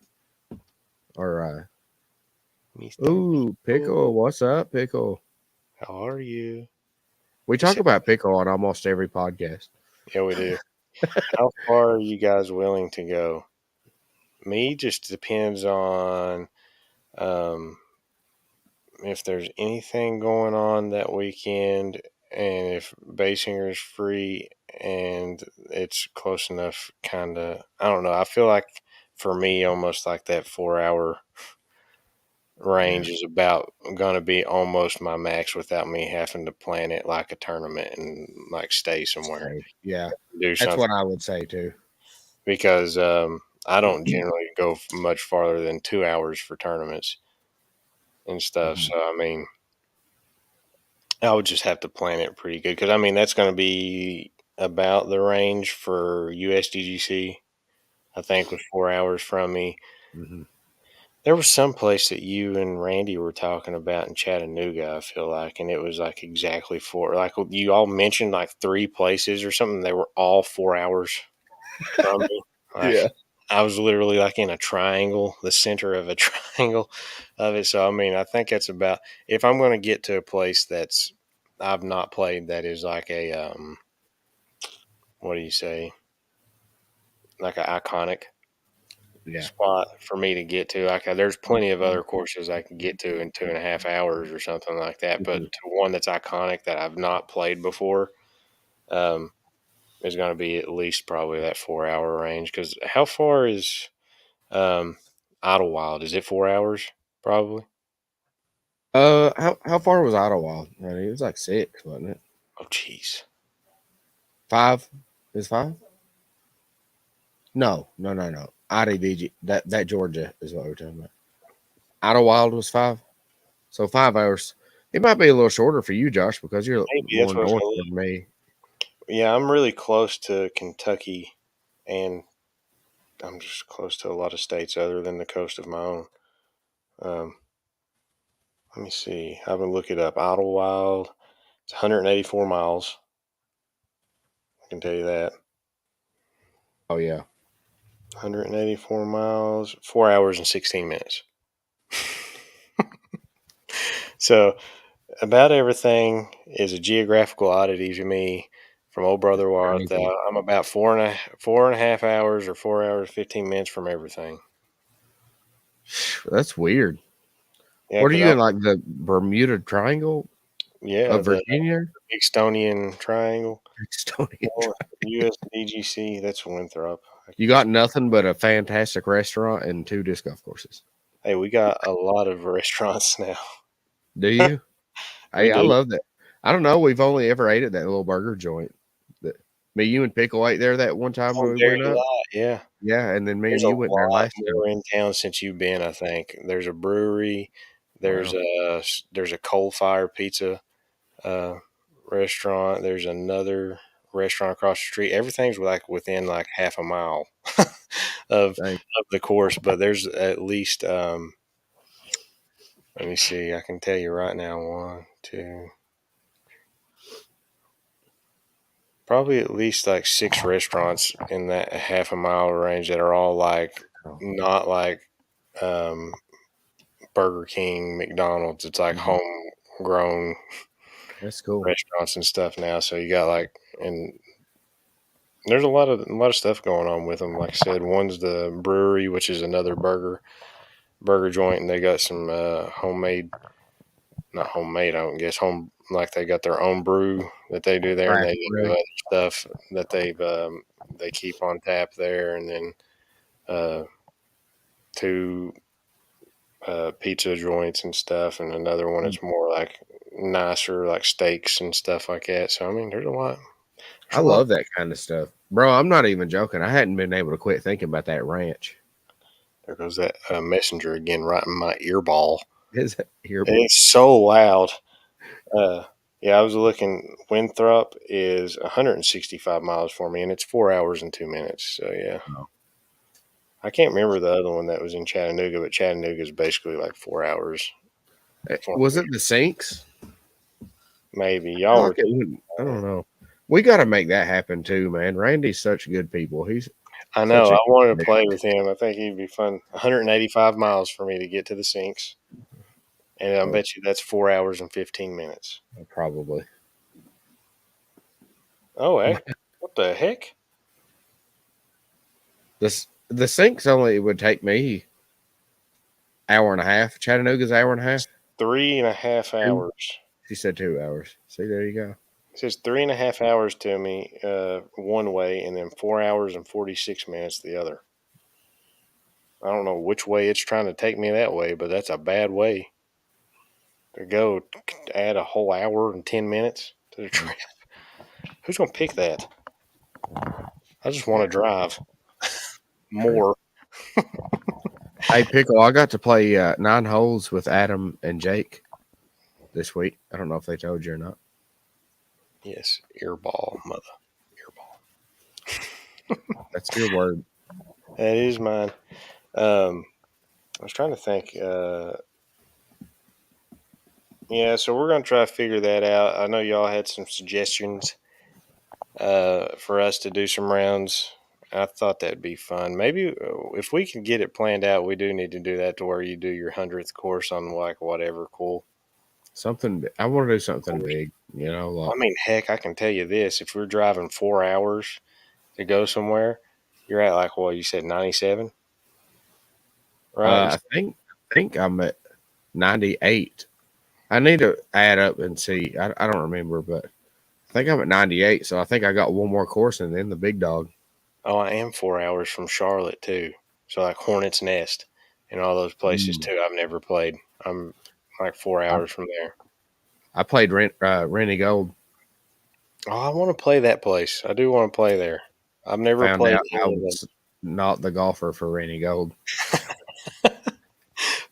Speaker 1: Mr.
Speaker 2: ooh, Pickle.
Speaker 1: Pickle,
Speaker 2: What's up, Pickle?
Speaker 1: how are you?
Speaker 2: We
Speaker 1: He
Speaker 2: talk
Speaker 1: said,
Speaker 2: about Pickle on almost every podcast.
Speaker 1: "Yeah, we do." How far are you guys willing to go? Me just depends on um, if there's anything going on that weekend and if Baysinger's free and it's close enough, kind of. I don't know. I feel like for me, almost like that 4 hour range
Speaker 2: Yeah.
Speaker 1: is about going to be almost my max without me having to plan it like a tournament and like stay somewhere,
Speaker 2: Same. Yeah.
Speaker 1: do
Speaker 2: That's
Speaker 1: something
Speaker 2: what I would say too.
Speaker 1: because I don't generally go much farther than 2 hours for tournaments and stuff.
Speaker 2: Mhm.
Speaker 1: So I mean, I would just have to plan it pretty good because I mean that's going to be about the range for USDGC. I think was 4 hours from me.
Speaker 2: Mhm.
Speaker 1: There was some place that you and Randy were talking about in Chattanooga, I feel like, and it was like exactly four. Like you all mentioned like three places or something. They were all 4 hours from me. Like
Speaker 2: Yeah.
Speaker 1: I was literally like in a triangle, the center of a triangle of it. So I mean, I think that's about if I'm going to get to a place that's I've not played that is like a what do you say, like an iconic
Speaker 2: Yeah.
Speaker 1: spot for me to get to. Like, there's plenty of other courses I can get to in 2.5 hours or something like that. But
Speaker 2: Mhm.
Speaker 1: to one that's iconic that I've not played before, um, is going to be at least probably that 4 hour range. Because how far is um, Idlewild? Is it 4 hours? Probably.
Speaker 2: How far was Ottawa? I mean, it was like 6, wasn't it?
Speaker 1: Oh, jeez.
Speaker 2: 5 is 5. No, no, no, no. IDDG that Georgia is what we're talking about. Idlewild was 5, so 5 hours. It might be a little shorter for you, Josh, because you're
Speaker 1: Maybe
Speaker 2: more
Speaker 1: that's what I was
Speaker 2: north
Speaker 1: going to
Speaker 2: than me.
Speaker 1: look. Yeah, I'm really close to Kentucky, and I'm just close to a lot of states other than the coast of my own. Um, Let me see. I'm gonna look it up. Idlewild. It's 184 miles. I can tell you that.
Speaker 2: Oh yeah.
Speaker 1: 184 miles, 4 hours and 16 minutes. So about everything is a geographical oddity to me. From old brother Warth,
Speaker 2: Crazy.
Speaker 1: I'm about 4.5 hours or 4 hours 15 minutes from everything.
Speaker 2: That's weird.
Speaker 1: Yeah,
Speaker 2: What are
Speaker 1: because
Speaker 2: you
Speaker 1: I'm
Speaker 2: in, like the Bermuda Triangle
Speaker 1: yeah
Speaker 2: of
Speaker 1: the
Speaker 2: Virginia?
Speaker 1: Estonian Triangle.
Speaker 2: Estonia
Speaker 1: Well, USDGC. That's Winthrop. I
Speaker 2: You
Speaker 1: guess.
Speaker 2: got nothing but a fantastic restaurant and 2 disc golf courses.
Speaker 1: Hey, we got a lot of restaurants now.
Speaker 2: Do you?
Speaker 1: We
Speaker 2: Hey, I
Speaker 1: do.
Speaker 2: love that. I don't know. We've only ever ate at that little burger joint. That me, you, and Pickle ate there that one time
Speaker 1: Oh,
Speaker 2: when we
Speaker 1: Dairy
Speaker 2: went up.
Speaker 1: Lot. Yeah.
Speaker 2: Yeah, and then me and
Speaker 1: There's a
Speaker 2: you went there
Speaker 1: lot
Speaker 2: last time.
Speaker 1: more in town since you've been, I think. There's a brewery, there's
Speaker 2: Wow,
Speaker 1: a coal fire pizza uh, restaurant, there's another restaurant across the street. Everything's like within like half a mile
Speaker 2: dang,
Speaker 1: of the course, but there's at least let me see, I can tell you right now, one, two, probably at least like six restaurants in that half a mile range that are all like
Speaker 2: oh,
Speaker 1: not like um Burger King, McDonald's. It's like
Speaker 2: mhm.
Speaker 1: homegrown
Speaker 2: That's cool.
Speaker 1: restaurants and stuff now. So you got like, and there's a lot of stuff going on with them. Like I said, one's the brewery, which is another burger joint, and they got some homemade, not homemade, I don't guess home. Like they got their own brew that they do there, and
Speaker 2: Craft
Speaker 1: they have
Speaker 2: brew.
Speaker 1: other stuff that they keep on tap there, and then uh, two pizza joints and stuff, and another one
Speaker 2: Mm.
Speaker 1: that's more like nicer, like steaks and stuff like that. So I mean, there's a lot.
Speaker 2: I
Speaker 1: There's a lot.
Speaker 2: love that kind of stuff, bro. I'm not even joking. I hadn't been able to quit thinking about that ranch.
Speaker 1: There goes that messenger again, right in my earball.
Speaker 2: Is here?
Speaker 1: It's so loud. Uh, yeah, I was looking. Winthrop is 165 miles for me, and it's 4 hours and 2 minutes. So yeah,
Speaker 2: Oh.
Speaker 1: I can't remember the other one that was in Chattanooga, but Chattanooga is basically like 4 hours for
Speaker 2: Was
Speaker 1: me.
Speaker 2: it the sinks?
Speaker 1: Maybe
Speaker 2: I feel
Speaker 1: y'all
Speaker 2: like
Speaker 1: were.
Speaker 2: it wouldn't. I don't know. We got to make that happen too, man. Randy's such good people. He's
Speaker 1: I know.
Speaker 2: such a
Speaker 1: I
Speaker 2: good
Speaker 1: wanted to
Speaker 2: dude.
Speaker 1: play with him. I think he'd be fun. 185 miles for me to get to the sinks, and I
Speaker 2: Oh,
Speaker 1: bet you that's 4 hours and 15 minutes.
Speaker 2: probably.
Speaker 1: Oh, heck. What the heck?
Speaker 2: The sinks only would take me hour and a half. Chattanooga's hour and a half.
Speaker 1: 3.5
Speaker 2: Two.
Speaker 1: hours.
Speaker 2: She said 2 hours. See, there you go.
Speaker 1: It says 3.5 hours to me one way, and then 4 hours and 46 minutes the other. I don't know which way it's trying to take me that way, but that's a bad way to go. Add a whole hour and 10 minutes to the trip. Who's gonna pick that? I just want to drive
Speaker 2: True.
Speaker 1: more.
Speaker 2: Hey, Pickle, I got to play 9 holes with Adam and Jake this week. I don't know if they told you or not.
Speaker 1: Yes, earball, mother, earball.
Speaker 2: That's your word.
Speaker 1: That is mine. I was trying to think. Yeah, so we're gonna try to figure that out. I know y'all had some suggestions for us to do some rounds. I thought that'd be fun. Maybe if we can get it planned out, we do need to do that to where you do your 100th course on like whatever cool.
Speaker 2: I want to do something
Speaker 1: Course.
Speaker 2: big,
Speaker 1: I mean, heck, I can tell you this: if we're driving 4 hours to go somewhere, you're at like what you said, 97, right?
Speaker 2: I think I'm at 98. I need to add up and see. I don't remember, but I think I'm at 98. So I think I got one more course and then the big dog.
Speaker 1: Oh, I am 4 hours from Charlotte too. So like Hornets Nest and all those places
Speaker 2: Mm.
Speaker 1: too. I've never played. I'm like four
Speaker 2: I,
Speaker 1: hours from there.
Speaker 2: I played Rennie Gold.
Speaker 1: Oh, I want to play that place. I do want to play there. I've never
Speaker 2: Found
Speaker 1: played
Speaker 2: out I
Speaker 1: any of them.
Speaker 2: was not the golfer for Rennie Gold.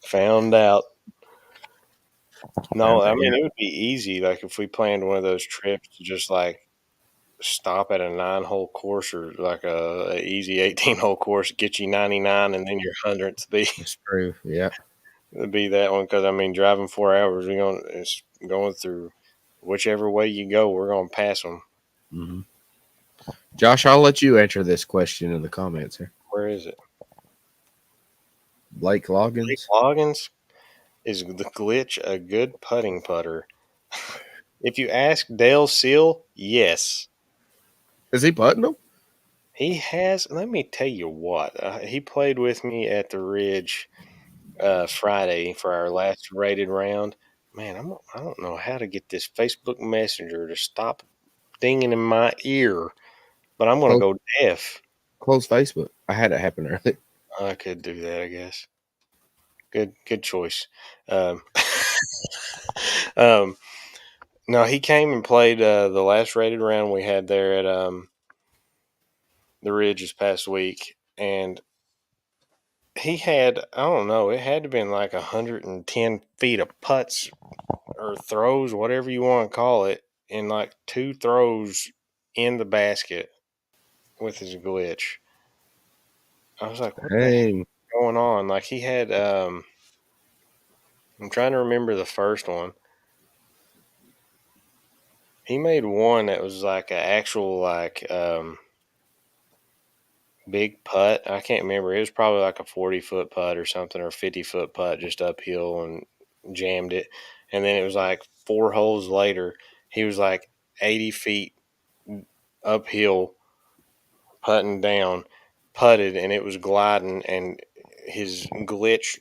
Speaker 1: Found out. No,
Speaker 2: Found
Speaker 1: I
Speaker 2: out. Yeah.
Speaker 1: mean it would be easy. Like if we planned one of those trips to just like stop at a 9 hole course or like a easy 18 hole course, get you 99, and then your hundredth be
Speaker 2: That's true. Yeah.
Speaker 1: be that one. Because I mean, driving 4 hours, we're going it's going through whichever way you go, we're going to pass them.
Speaker 2: Hmm. Josh, I'll let you answer this question in the comments here.
Speaker 1: Where is it?
Speaker 2: Blake
Speaker 1: Blake
Speaker 2: Loggins.
Speaker 1: Loggins, is the glitch a good putting putter? If you ask Dale Seal, yes.
Speaker 2: Is he putting them?
Speaker 1: He has. Let me tell you what. He played with me at the Ridge Friday for our last rated round. Man, I don't know how to get this Facebook Messenger to stop dinging in my ear, but I'm going to
Speaker 2: Close,
Speaker 1: go deaf.
Speaker 2: close Facebook. I had it happen earlier.
Speaker 1: I could do that, I guess. Good choice. Um, um, no, he came and played the last rated round we had there at the Ridge this past week, and he had, I don't know, it had to been like 110 feet of putts or throws, whatever you want to call it, in like two throws in the basket with his glitch. I was like, what the heck
Speaker 2: Dang.
Speaker 1: is going on? Like he had, I'm trying to remember the first one. He made one that was like an actual like big putt. I can't remember. It was probably like a 40-foot putt or something, or a 50-foot putt just uphill, and jammed it. And then it was like 4 holes later, he was like 80 feet uphill, putting down, putted, and it was gliding, and his glitch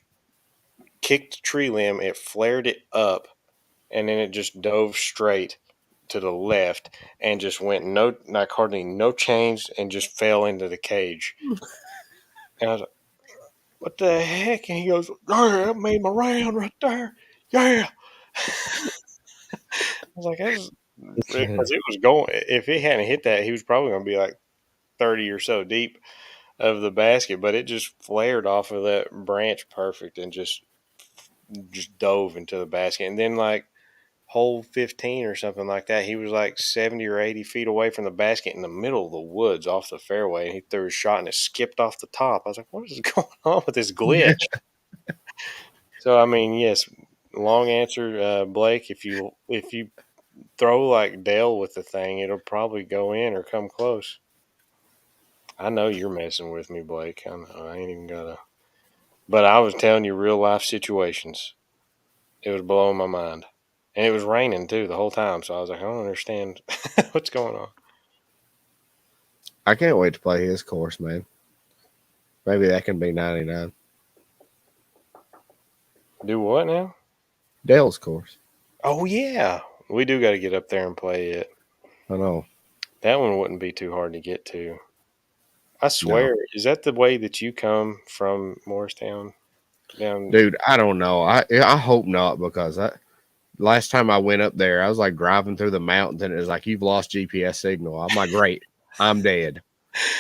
Speaker 1: kicked the tree limb. It flared it up, and then it just dove straight to the left and just went no, like hardly no change, and just fell into the cage. And I was like, what the heck? And he goes, yeah, that made my round right there. Yeah. I was like, that's because it was going. If he hadn't hit that, he was probably going to be like 30 or so deep of the basket, but it just flared off of that branch perfect and just dove into the basket. And then like hole 15 or something like that, he was like 70 or 80 feet away from the basket in the middle of the woods off the fairway, and he threw a shot and it skipped off the top. I was like, what is going on with this glitch? So I mean, yes, long answer, Blake. If you throw like Dale with the thing, it'll probably go in or come close. I know you're messing with me, Blake. I know. I ain't even gonna. But I was telling you real life situations. It was blowing my mind, and it was raining too the whole time. So I was like, I don't understand what's going on.
Speaker 2: I can't wait to play his course, man. Maybe that can be 99.
Speaker 1: Do what now?
Speaker 2: Dale's course.
Speaker 1: Oh yeah, we do got to get up there and play it.
Speaker 2: I know.
Speaker 1: That one wouldn't be too hard to get to. I
Speaker 2: No,
Speaker 1: swear, is that the way that you come from Morristown down?
Speaker 2: dude, I don't know. I hope not because last time I went up there, I was like driving through the mountains, and it was like you've lost GPS signal. I'm like, great, I'm dead.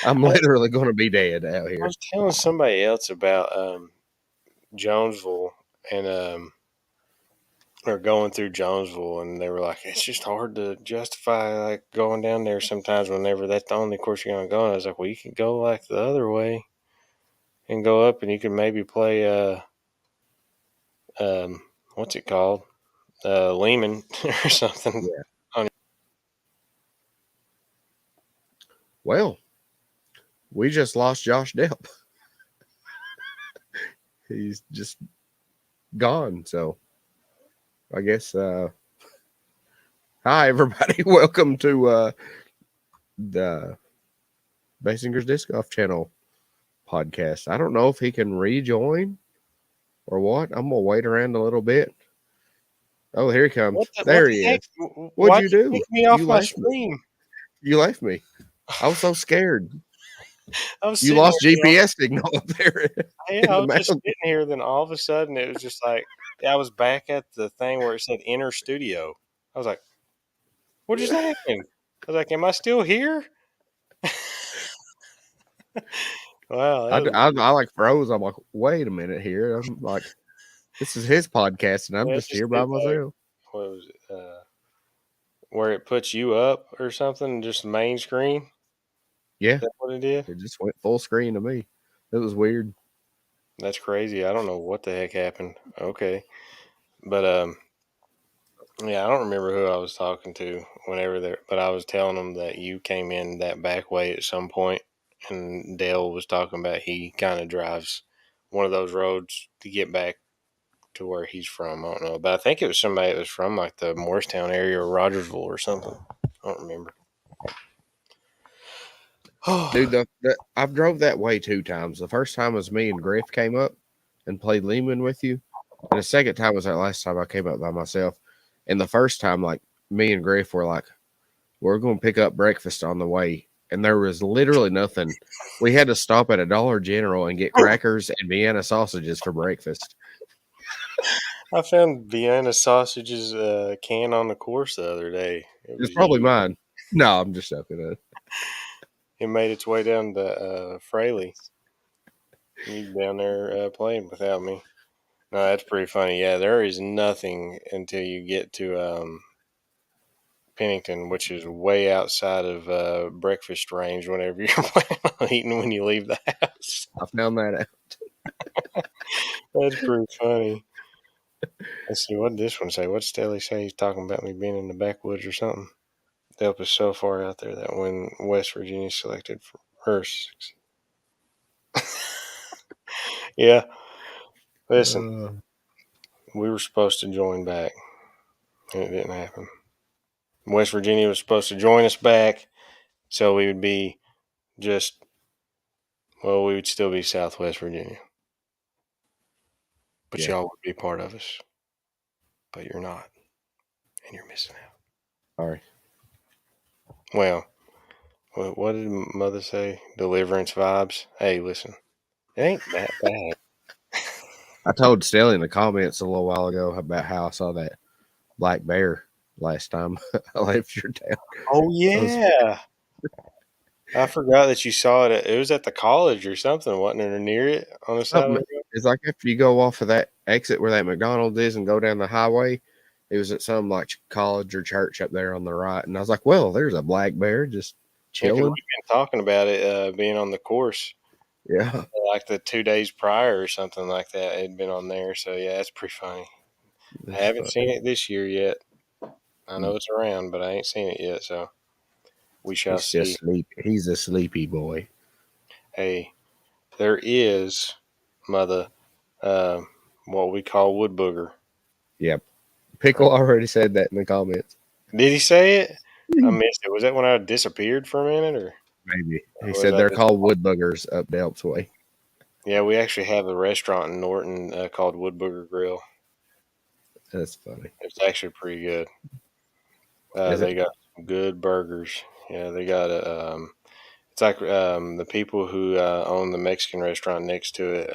Speaker 2: I'm
Speaker 1: I was,
Speaker 2: literally going to be dead out
Speaker 1: I
Speaker 2: here.
Speaker 1: was telling somebody else about Jonesville and or going through Jonesville, and they were like, "It's just hard to justify like going down there sometimes whenever that's the only course you're gonna go." And I was like, "Well, you can go like the other way and go up, and you can maybe play what's it called, Lehman or something."
Speaker 2: Yeah.
Speaker 1: On
Speaker 2: Well, we just lost Josh Delp. He's just gone. So I guess hi everybody. Welcome to the Baysinger's Disc Golf Channel podcast. I don't know if he can rejoin or what. I'm gonna wait around a little bit. Oh, here he comes.
Speaker 1: what
Speaker 2: There
Speaker 1: the
Speaker 2: he
Speaker 1: heck?
Speaker 2: is. What'd
Speaker 1: Why'd
Speaker 2: you
Speaker 1: you
Speaker 2: do?
Speaker 1: kick me off
Speaker 2: You
Speaker 1: my
Speaker 2: left me.
Speaker 1: screen?
Speaker 2: You left me. I was so scared.
Speaker 1: I was
Speaker 2: You
Speaker 1: sitting
Speaker 2: lost
Speaker 1: there.
Speaker 2: GPS signal up there
Speaker 1: Yeah,
Speaker 2: in
Speaker 1: I
Speaker 2: the
Speaker 1: was just
Speaker 2: mountain.
Speaker 1: sitting here. Then all of a sudden, it was just like I was back at the thing where it said "Enter Studio." I was like, "What just happened?" I was like, "Am I still here?" Wow,
Speaker 2: I,
Speaker 1: that was
Speaker 2: I,
Speaker 1: weird.
Speaker 2: I like froze. I'm like, wait a minute here. I'm like, this is his podcast, and I'm
Speaker 1: Yeah, it
Speaker 2: just
Speaker 1: just
Speaker 2: here by
Speaker 1: did like
Speaker 2: myself.
Speaker 1: what was it? Where it puts you up or something, just the main screen. Is
Speaker 2: Yeah,
Speaker 1: that what it did?
Speaker 2: it just went full screen to me. It was weird.
Speaker 1: That's crazy. I don't know what the heck happened. Okay, but yeah, I don't remember who I was talking to whenever there, but I was telling them that you came in that back way at some point, and Dale was talking about he kind of drives one of those roads to get back to where he's from. I don't know, but I think it was somebody that was from like the Morristown area or Rogersville or something. I don't remember.
Speaker 2: Dude, I've drove that way 2 times. The first time was me and Griff came up and played Lehman with you. And the second time was that last time I came up by myself. And the first time, like, me and Griff were like, we're going to pick up breakfast on the way. And there was literally nothing. We had to stop at a Dollar General and get crackers and Vienna sausages for breakfast.
Speaker 1: I found Vienna sausages can on the course the other day. It
Speaker 2: It's
Speaker 1: was
Speaker 2: probably
Speaker 1: you.
Speaker 2: mine. No, I'm just joking.
Speaker 1: It made its way down to Fraley. You down there playing without me. No, that's pretty funny. Yeah, there is nothing until you get to Pennington, which is way outside of breakfast range whenever you're planning on eating when you leave the house.
Speaker 2: I found that out.
Speaker 1: That's pretty funny. Let's see, what did this one say? What's Staley say? He's talking about me being in the backwoods or something. Delp is so far out there that when West Virginia selected for her. Yeah, listen,
Speaker 2: Uh,
Speaker 1: we were supposed to join back, and it didn't happen. West Virginia was supposed to join us back, so we would be just, well, we would still be Southwest Virginia, but
Speaker 2: yeah.
Speaker 1: y'all would be part of us. But you're not, and you're missing out.
Speaker 2: Sorry.
Speaker 1: Well, what did Mother say? Deliverance vibes. Hey, listen, it ain't that bad.
Speaker 2: I told Stelly in the comments a little while ago about how I saw that black bear last time I left your town.
Speaker 1: Oh
Speaker 2: I was
Speaker 1: yeah, I forgot that you saw it. It was at the college or something, wasn't it, or near it on the side of
Speaker 2: something.
Speaker 1: the road?
Speaker 2: It's like after you go off of that exit where that McDonald's is and go down the highway, it was at some like college or church up there on the right. And I was like, well, there's a black bear just
Speaker 1: Yeah, because we've
Speaker 2: chilling.
Speaker 1: been talking about it being on the course
Speaker 2: Yeah,
Speaker 1: like the 2 days prior or something like that. It had been on there, so yeah, it's pretty funny. I
Speaker 2: it's
Speaker 1: haven't
Speaker 2: fun.
Speaker 1: seen it this year yet. I know
Speaker 2: Mm.
Speaker 1: it's around, but I ain't seen it yet, so we shall
Speaker 2: He's just
Speaker 1: see.
Speaker 2: sleep. He's a sleepy boy.
Speaker 1: Hey, there is mother, um, what we call wood booger.
Speaker 2: Yep.
Speaker 1: Uh,
Speaker 2: Pickle already said that in the comments.
Speaker 1: did he say it? I missed it. Was that when I disappeared for a minute,
Speaker 2: Maybe he
Speaker 1: or was
Speaker 2: said
Speaker 1: I
Speaker 2: they're
Speaker 1: just?
Speaker 2: called wood buggers up Delp's way.
Speaker 1: Yeah, we actually have a restaurant in Norton called Wood Booger Grill.
Speaker 2: That's funny.
Speaker 1: It's actually pretty good.
Speaker 2: Is
Speaker 1: They
Speaker 2: it?
Speaker 1: got some good burgers. Yeah, they got a It's like the people who own the Mexican restaurant next to it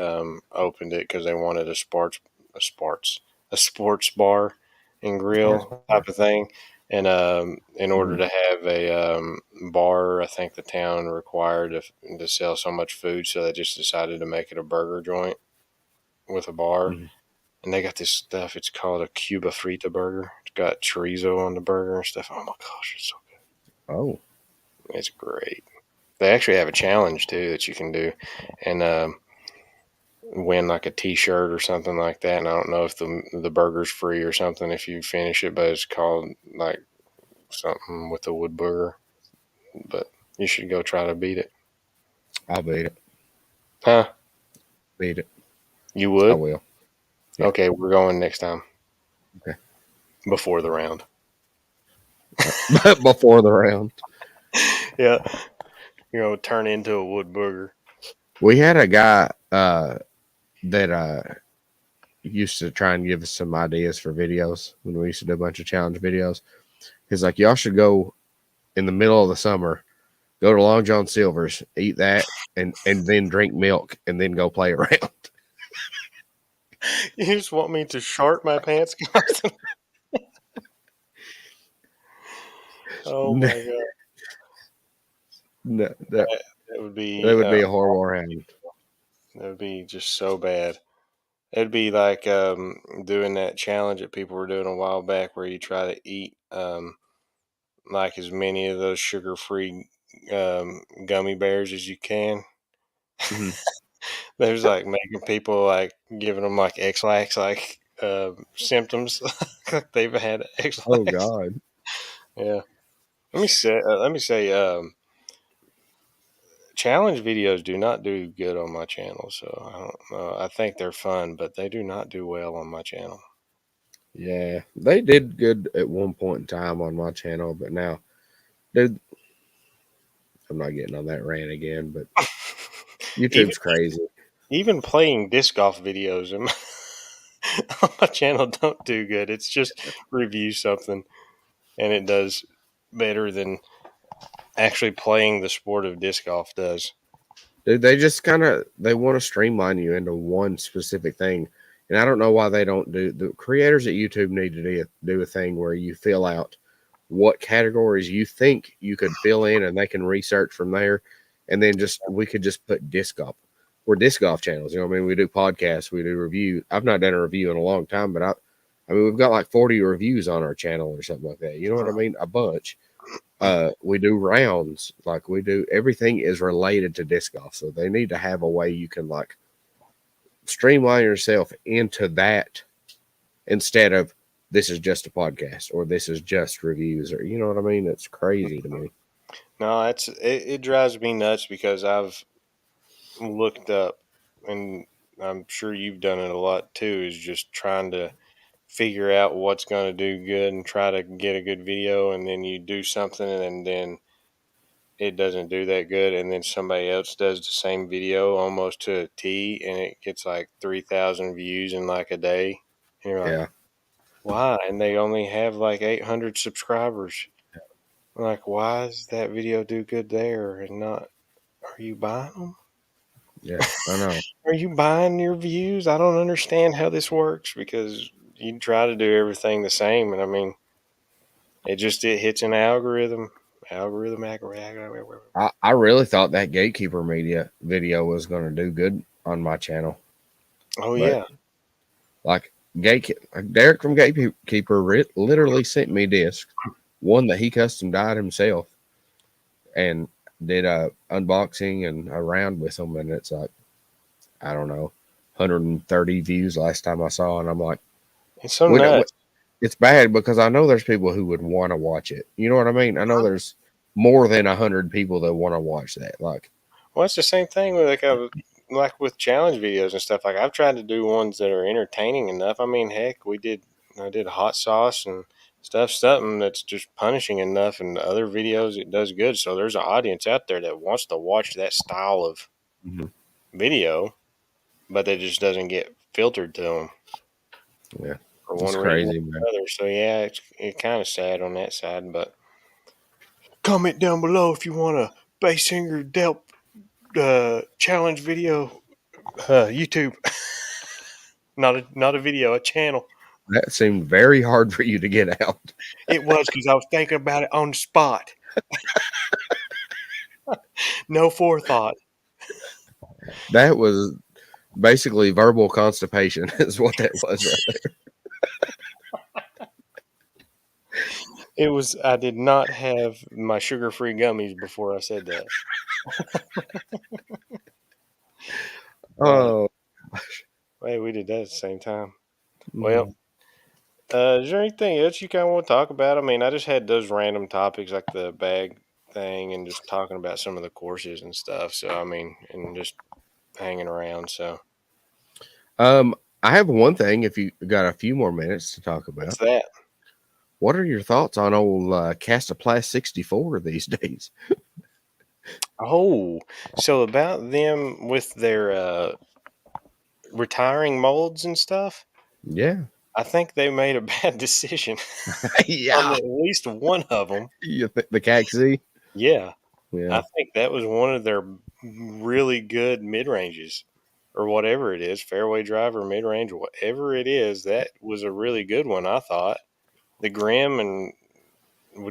Speaker 1: opened it because they wanted a sports, a sports bar and
Speaker 2: Sports
Speaker 1: grill
Speaker 2: bar.
Speaker 1: type of thing. And in order
Speaker 2: Mhm.
Speaker 1: to have a bar, I think the town required to sell so much food, so they just decided to make it a burger joint with a bar.
Speaker 2: Mhm.
Speaker 1: And they got this stuff. It's called a Cuba Frita burger. It's got chorizo on the burger and stuff. Oh my gosh, it's so
Speaker 2: Oh,
Speaker 1: good. It's great. They actually have a challenge too that you can do, and win like a T-shirt or something like that. And I don't know if the burger's free or something if you finish it, but it's called like something with the wood burger. But you should go try to beat it,
Speaker 2: I'll beat it.
Speaker 1: huh?
Speaker 2: Beat it.
Speaker 1: You
Speaker 2: I
Speaker 1: would?
Speaker 2: will. Yeah.
Speaker 1: Okay, we're going next time
Speaker 2: Okay.
Speaker 1: before the round.
Speaker 2: Before the round,
Speaker 1: Yeah, turn into a wood burger.
Speaker 2: we had a guy that used to try and give us some ideas for videos when we used to do a bunch of challenge videos. He's like, y'all should go in the middle of the summer, go to Long John Silver's, eat that, and then drink milk, and then go play around.
Speaker 1: You just want me to shart my pants constantly? Oh
Speaker 2: No,
Speaker 1: my god,
Speaker 2: that
Speaker 1: that would
Speaker 2: that
Speaker 1: be
Speaker 2: would be a horrible round.
Speaker 1: that would be just so bad. It'd be like doing that challenge that people were doing a while back, where you try to eat like as many of those sugar-free gummy bears as you can.
Speaker 2: Mhm.
Speaker 1: There's like making people like giving them like X-lax like symptoms, like they've had
Speaker 2: Oh
Speaker 1: X-lax.
Speaker 2: God,
Speaker 1: Yeah. Let me say, challenge videos do not do good on my channel. So I don't know. I think they're fun, but they do not do well on my channel.
Speaker 2: yeah, they did good at one point in time on my channel, but now, dude, I'm not getting on that rant again. But
Speaker 1: even
Speaker 2: YouTube's crazy.
Speaker 1: even playing disc golf videos on on my channel don't do good. It's just review something, and it does better than actually playing the sport of disc golf does.
Speaker 2: Dude, they just kind of they want to streamline you into one specific thing, and I don't know why they don't do. The creators at YouTube need to do a thing where you fill out what categories you think you could fill in, and they can research from there, and then just we could just put disc golf. We're disc golf channels, you know what I mean? We do podcasts, we do review. I've not done a review in a long time, but I mean, we've got like 40 reviews on our channel or something like that. You know what I mean? A bunch. We do rounds, like we do everything is related to disc golf, so they need to have a way you can like streamline yourself into that instead of this is just a podcast or this is just reviews, or you know what I mean. It's crazy to me.
Speaker 1: No, it drives me nuts because I've looked up, and I'm sure you've done it a lot too, is just trying to figure out what's going to do good and try to get a good video, and then you do something and then it doesn't do that good, and then somebody else does the same video almost to a T and it gets like 3,000 views in like a day, and you're like,
Speaker 2: Yeah,
Speaker 1: why? And they only have like 800 subscribers. I'm like, why does that video do good there and not? Are you buying them?
Speaker 2: yeah, I know.
Speaker 1: Are you buying your views? I don't understand how this works, because you try to do everything the same, and I mean, it hits an algorithm.
Speaker 2: I really thought that gatekeeper media video was going to do good on my channel,
Speaker 1: Oh
Speaker 2: but
Speaker 1: yeah,
Speaker 2: like gate Derek from Gatekeeper literally sent me discs, one that he custom dyed himself, and did a unboxing and a round with them, and it's like I don't know, 130 views last time I saw, and I'm like,
Speaker 1: it's so
Speaker 2: we don't.
Speaker 1: nuts.
Speaker 2: It's bad because I know there's people who would want to watch it. You know what I mean? I know there's more than 100 people that want to watch that. Like,
Speaker 1: Well, it's the same thing with like with challenge videos and stuff. Like I've tried to do ones that are entertaining enough. I mean, heck, I did hot sauce and stuff, something that's just punishing enough, and other videos it does good. So there's an audience out there that wants to watch that style of
Speaker 2: mhm,
Speaker 1: video, but it just doesn't get filtered to them
Speaker 2: yeah,
Speaker 1: for one
Speaker 2: it's
Speaker 1: reason
Speaker 2: crazy, man.
Speaker 1: or another. So yeah, it's kind of sad on that side. But comment down below if you want to Baysinger Delp challenge video, YouTube. Not a video, a channel.
Speaker 2: That seemed very hard for you to get out.
Speaker 1: It was because I was thinking about it on the spot. No forethought.
Speaker 2: That was basically verbal constipation, is what that was right there.
Speaker 1: It was. I did not have my sugar-free gummies before I said that. Uh,
Speaker 2: Oh,
Speaker 1: hey, we did that at the same time. Well,
Speaker 2: mhm.
Speaker 1: is there anything else you kind of want to talk about? I mean, I just had those random topics like the bag thing and just talking about some of the courses and stuff. So, I mean, and just hanging around. So,
Speaker 2: um, I have one thing. If you got a few more minutes to talk
Speaker 1: what's
Speaker 2: about,
Speaker 1: that?
Speaker 2: what are your thoughts on old Castaplast 64 these days?
Speaker 1: Oh, so about them with their retiring molds and stuff.
Speaker 2: Yeah,
Speaker 1: I think they made a bad decision on
Speaker 2: yeah.
Speaker 1: at least one of them.
Speaker 2: The CAC-Z?
Speaker 1: Yeah,
Speaker 2: Yeah.
Speaker 1: I think that was one of their really good mid ranges or whatever it is, fairway drive or mid range, whatever it is. That was a really good one. I thought the Grim and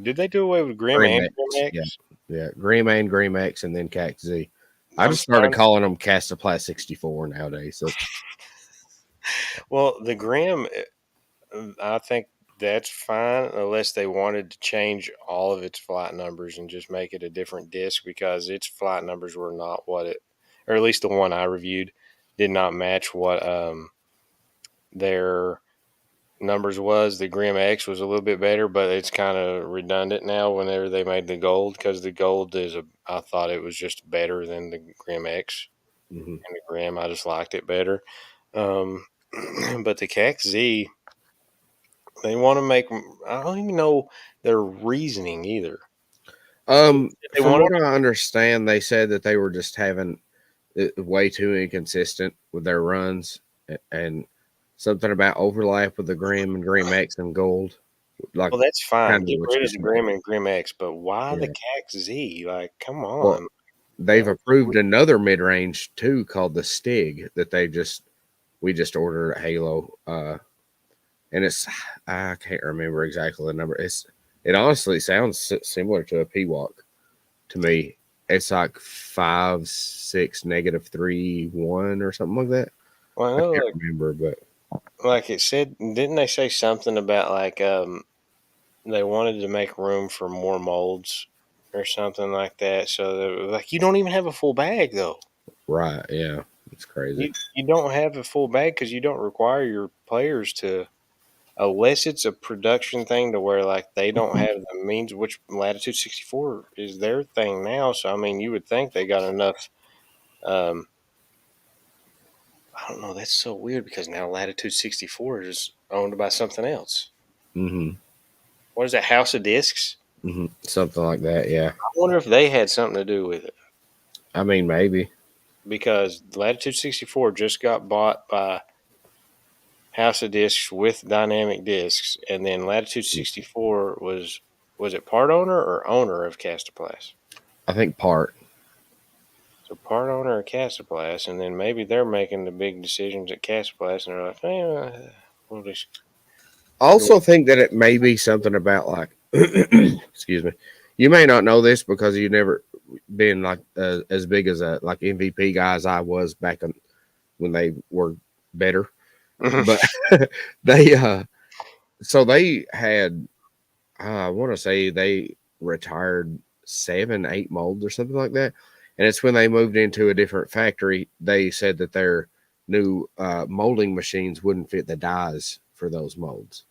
Speaker 1: did they do away with Grim
Speaker 2: Green
Speaker 1: and
Speaker 2: X.
Speaker 1: Grim
Speaker 2: Yeah.
Speaker 1: X?
Speaker 2: Yeah. Green Man, Green X, and then CAC-Z. I
Speaker 1: I'm
Speaker 2: just started
Speaker 1: starting.
Speaker 2: calling them Castaplast 64 nowadays. So,
Speaker 1: Well, the Grim, I think that's fine unless they wanted to change all of its flight numbers and just make it a different disc because its flight numbers were not what it, or at least the one I reviewed, did not match what their numbers was. The Grim X was a little bit better, but it's kind of redundant now whenever they made the gold because the gold is a. I thought it was just better than the Grim X
Speaker 2: mhm.
Speaker 1: and the Grim. I just liked it better. Um, but the CAC Z, they want to make. I don't even know their reasoning either. They
Speaker 2: From
Speaker 1: wanted.
Speaker 2: what I understand, they said that they were just having way too inconsistent with their runs and something about overlap with the Grim and Grim X and Gold, like
Speaker 1: Well, that's
Speaker 2: kind
Speaker 1: fine.
Speaker 2: of
Speaker 1: Get
Speaker 2: what
Speaker 1: rid
Speaker 2: you
Speaker 1: of the
Speaker 2: said.
Speaker 1: Grim and Grim X, but why the
Speaker 2: Yeah.
Speaker 1: CAC Z? Like, come
Speaker 2: Well,
Speaker 1: on.
Speaker 2: they've
Speaker 1: That was
Speaker 2: approved
Speaker 1: weird.
Speaker 2: another mid range too called the Stig that we just ordered at Halo. And it's I can't remember exactly the number. It honestly sounds similar to a Peacock to me. It's like 5.6 -3.1 or something like that.
Speaker 1: Well, I
Speaker 2: I
Speaker 1: know,
Speaker 2: can't remember, but
Speaker 1: like it said, didn't they say something about like they wanted to make room for more molds or something like that? So that, like you don't even have a full bag though.
Speaker 2: right, yeah, it's crazy.
Speaker 1: You don't have a full bag because you don't require your players to unless it's a production thing to where like they don't have the means. Which Latitude 64 is their thing now. So I mean, you would think they got enough. Um, I don't know. That's so weird because now Latitude 64 is owned by something else.
Speaker 2: Hmm.
Speaker 1: What is that? House of Discs?
Speaker 2: Something like that. Yeah,
Speaker 1: I wonder if they had something to do with it
Speaker 2: I mean maybe.
Speaker 1: because Latitude 64 just got bought by House of Discs with Dynamic Discs, and then Latitude 64 was it part owner or owner of Castoplast?
Speaker 2: I think part.
Speaker 1: So part owner of Castoplast, and then maybe they're making the big decisions at Castoplast, and they're like, we'll just
Speaker 2: I
Speaker 1: go.
Speaker 2: also think that it may be something about like, excuse me. You may not know this because you never been like as big as a like MVP guy as I was back when they were better. But they so they had I want to say they retired 7, 8 molds or something like that. And it's when they moved into a different factory, they said that their new molding machines wouldn't fit the dies for those molds.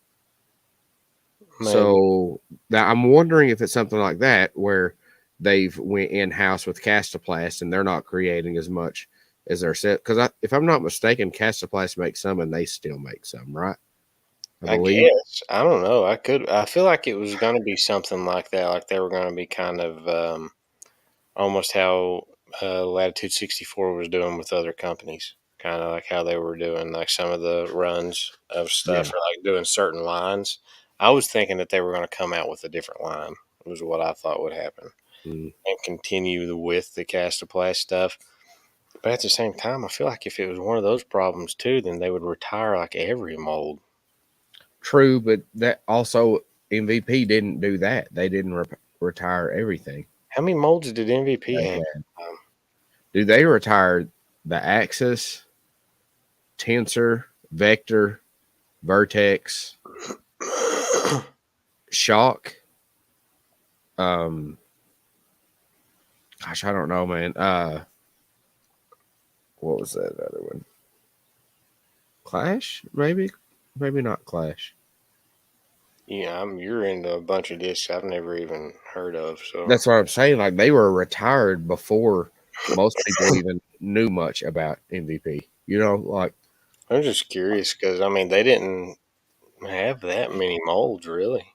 Speaker 1: Maybe.
Speaker 2: So now I'm wondering if it's something like that where they've went in house with Castoplast and they're not creating as much as they're set. Because if I'm not mistaken, Castoplast makes some and they still make some, right? I
Speaker 1: I
Speaker 2: believe.
Speaker 1: guess. I don't know. I could. I feel like it was going to be something like that. Like they were going to be kind of almost how Latitude 64 was doing with other companies. Kind of like how they were doing like some of the runs of
Speaker 2: Yeah.
Speaker 1: stuff or like doing certain lines. I was thinking that they were going to come out with a different line. Was what I thought would happen.
Speaker 2: Mm.
Speaker 1: and continue with the Castoplast stuff. But at the same time, I feel like if it was one of those problems too, then they would retire like every mold.
Speaker 2: True, but that also MVP didn't do that. They didn't retire everything.
Speaker 1: How many molds did MVP
Speaker 2: They
Speaker 1: have?
Speaker 2: had. Do they retire the Axis, Tensor, Vector, Vertex, Shock? Um, gosh, I don't know, man. What was that other one? Clash, maybe, maybe not Clash.
Speaker 1: Yeah, you're into a bunch of discs I've never even heard of. So
Speaker 2: That's what I'm saying. Like they were retired before most people even knew much about MVP. You know, like
Speaker 1: I'm just curious because I mean they didn't have that many molds really.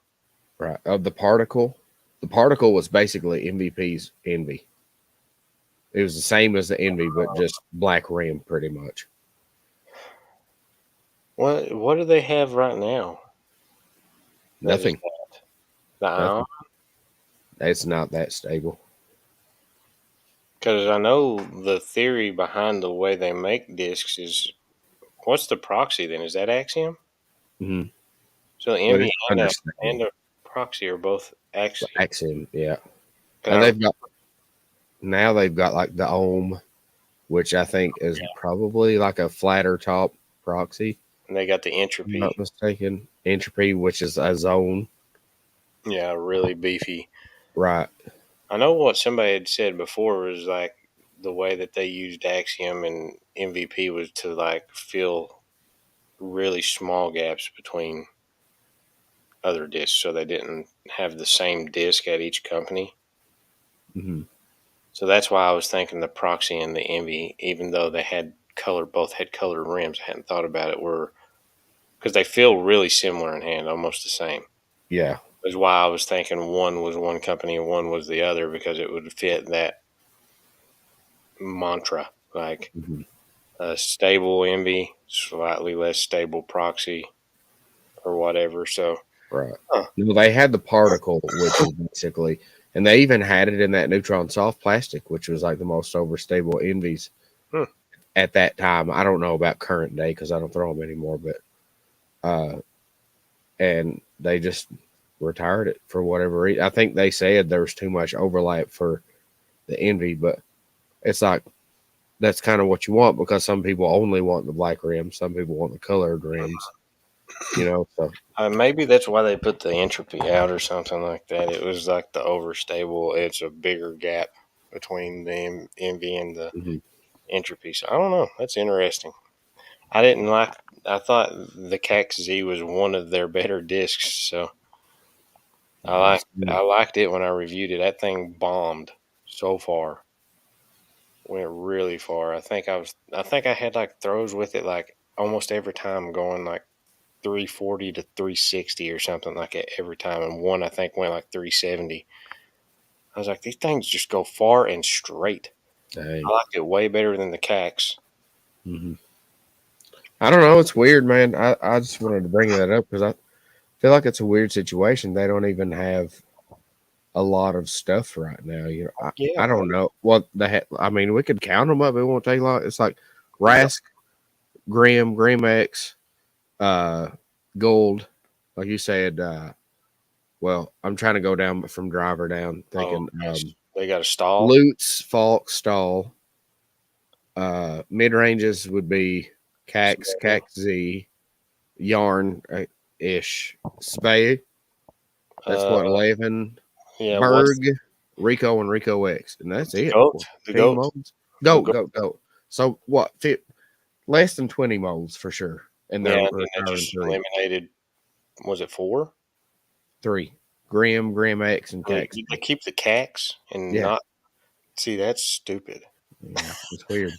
Speaker 2: right of the particle. The particle was basically MVP's Envy. It was the same as the Envy, but just black rim, pretty much.
Speaker 1: What do they have right now? That is
Speaker 2: Nothing,
Speaker 1: the ion.
Speaker 2: nothing. It's not that stable.
Speaker 1: Because I know the theory behind the way they make discs is what's the proxy then? Is that axiom?
Speaker 2: Mm-hmm.
Speaker 1: So the
Speaker 2: But
Speaker 1: envy
Speaker 2: it's
Speaker 1: and
Speaker 2: understable.
Speaker 1: a proxy are both axiom.
Speaker 2: Axiom, yeah. And
Speaker 1: And
Speaker 2: they've got like the ohm, which I think is probably like a flatter top proxy.
Speaker 1: they got the
Speaker 2: If I'm
Speaker 1: entropy.
Speaker 2: not mistaken. Entropy, which is a zone.
Speaker 1: Yeah, really beefy.
Speaker 2: Right.
Speaker 1: I know what somebody had said before was like the way that they used axiom and MVP was to like fill really small gaps between other discs so they didn't have the same disc at each company.
Speaker 2: Hmm.
Speaker 1: So that's why I was thinking the proxy and the envy, even though both had colored rims, I hadn't thought about it, were because they feel really similar in hand, almost the same.
Speaker 2: Yeah.
Speaker 1: That's why I was thinking one was one company and one was the other because it would fit that mantra, like
Speaker 2: Hmm.
Speaker 1: a stable envy, slightly less stable proxy, or whatever. So,
Speaker 2: Right.
Speaker 1: huh,
Speaker 2: No, they had the particle, which is basically, and they even had it in that neutron soft plastic, which was like the most overstable envies
Speaker 1: hmm.
Speaker 2: at that time. I don't know about current day because I don't throw them anymore, but uh, and they just retired it for whatever reason. I think they said there was too much overlap for the envy, but it's like that's kind of what you want because some people only want the black rims, some people want the colored rims, you know. So
Speaker 1: Maybe that's why they put the entropy out or something like that. It was like the overstable. It's a bigger gap between the envy and the
Speaker 2: mhm.
Speaker 1: entropy. So I don't know. That's interesting. I didn't like. I thought the CAX Z was one of their better discs. So I liked it when I reviewed it. That thing bombed so far. Went really far. I think I had like throws with it like almost every time going like 340 to 360 or something like it every time. And one I think went like 370. I was like, these things just go far and straight. I
Speaker 2: Dang.
Speaker 1: liked it way better than the CAX.
Speaker 2: Hmm. I don't know. It's weird, man. I just wanted to bring that up because I feel like it's a weird situation. They don't even have a lot of stuff right now. You know,
Speaker 1: Yeah,
Speaker 2: I don't know what the heck. I mean, we could count them up. It won't take long. It's like Rask, Grim, Grim X, uh, Gold, like you said. Well, I'm trying to go down from driver down,
Speaker 1: oh,
Speaker 2: thinking
Speaker 1: they got a stall.
Speaker 2: Lutz, Falk, Stall. Mid ranges would be Cax, Cax Z, Yarn ish, Spay. That's
Speaker 1: Uh,
Speaker 2: what 11.
Speaker 1: yeah, what's
Speaker 2: Berg, Rico, and Rico X, and that's
Speaker 1: the
Speaker 2: it.
Speaker 1: goat? The
Speaker 2: 14
Speaker 1: goat.
Speaker 2: molds.
Speaker 1: The
Speaker 2: Go,
Speaker 1: goat.
Speaker 2: go, go. So what? Less than 20 molds for sure, and
Speaker 1: Yeah,
Speaker 2: they're
Speaker 1: and then they
Speaker 2: retiring
Speaker 1: just
Speaker 2: three.
Speaker 1: eliminated. Was it four?
Speaker 2: Three. Grim, Grim X, and Cax.
Speaker 1: They keep the CAX and
Speaker 2: Yeah,
Speaker 1: not. See, that's stupid.
Speaker 2: yeah, it's weird.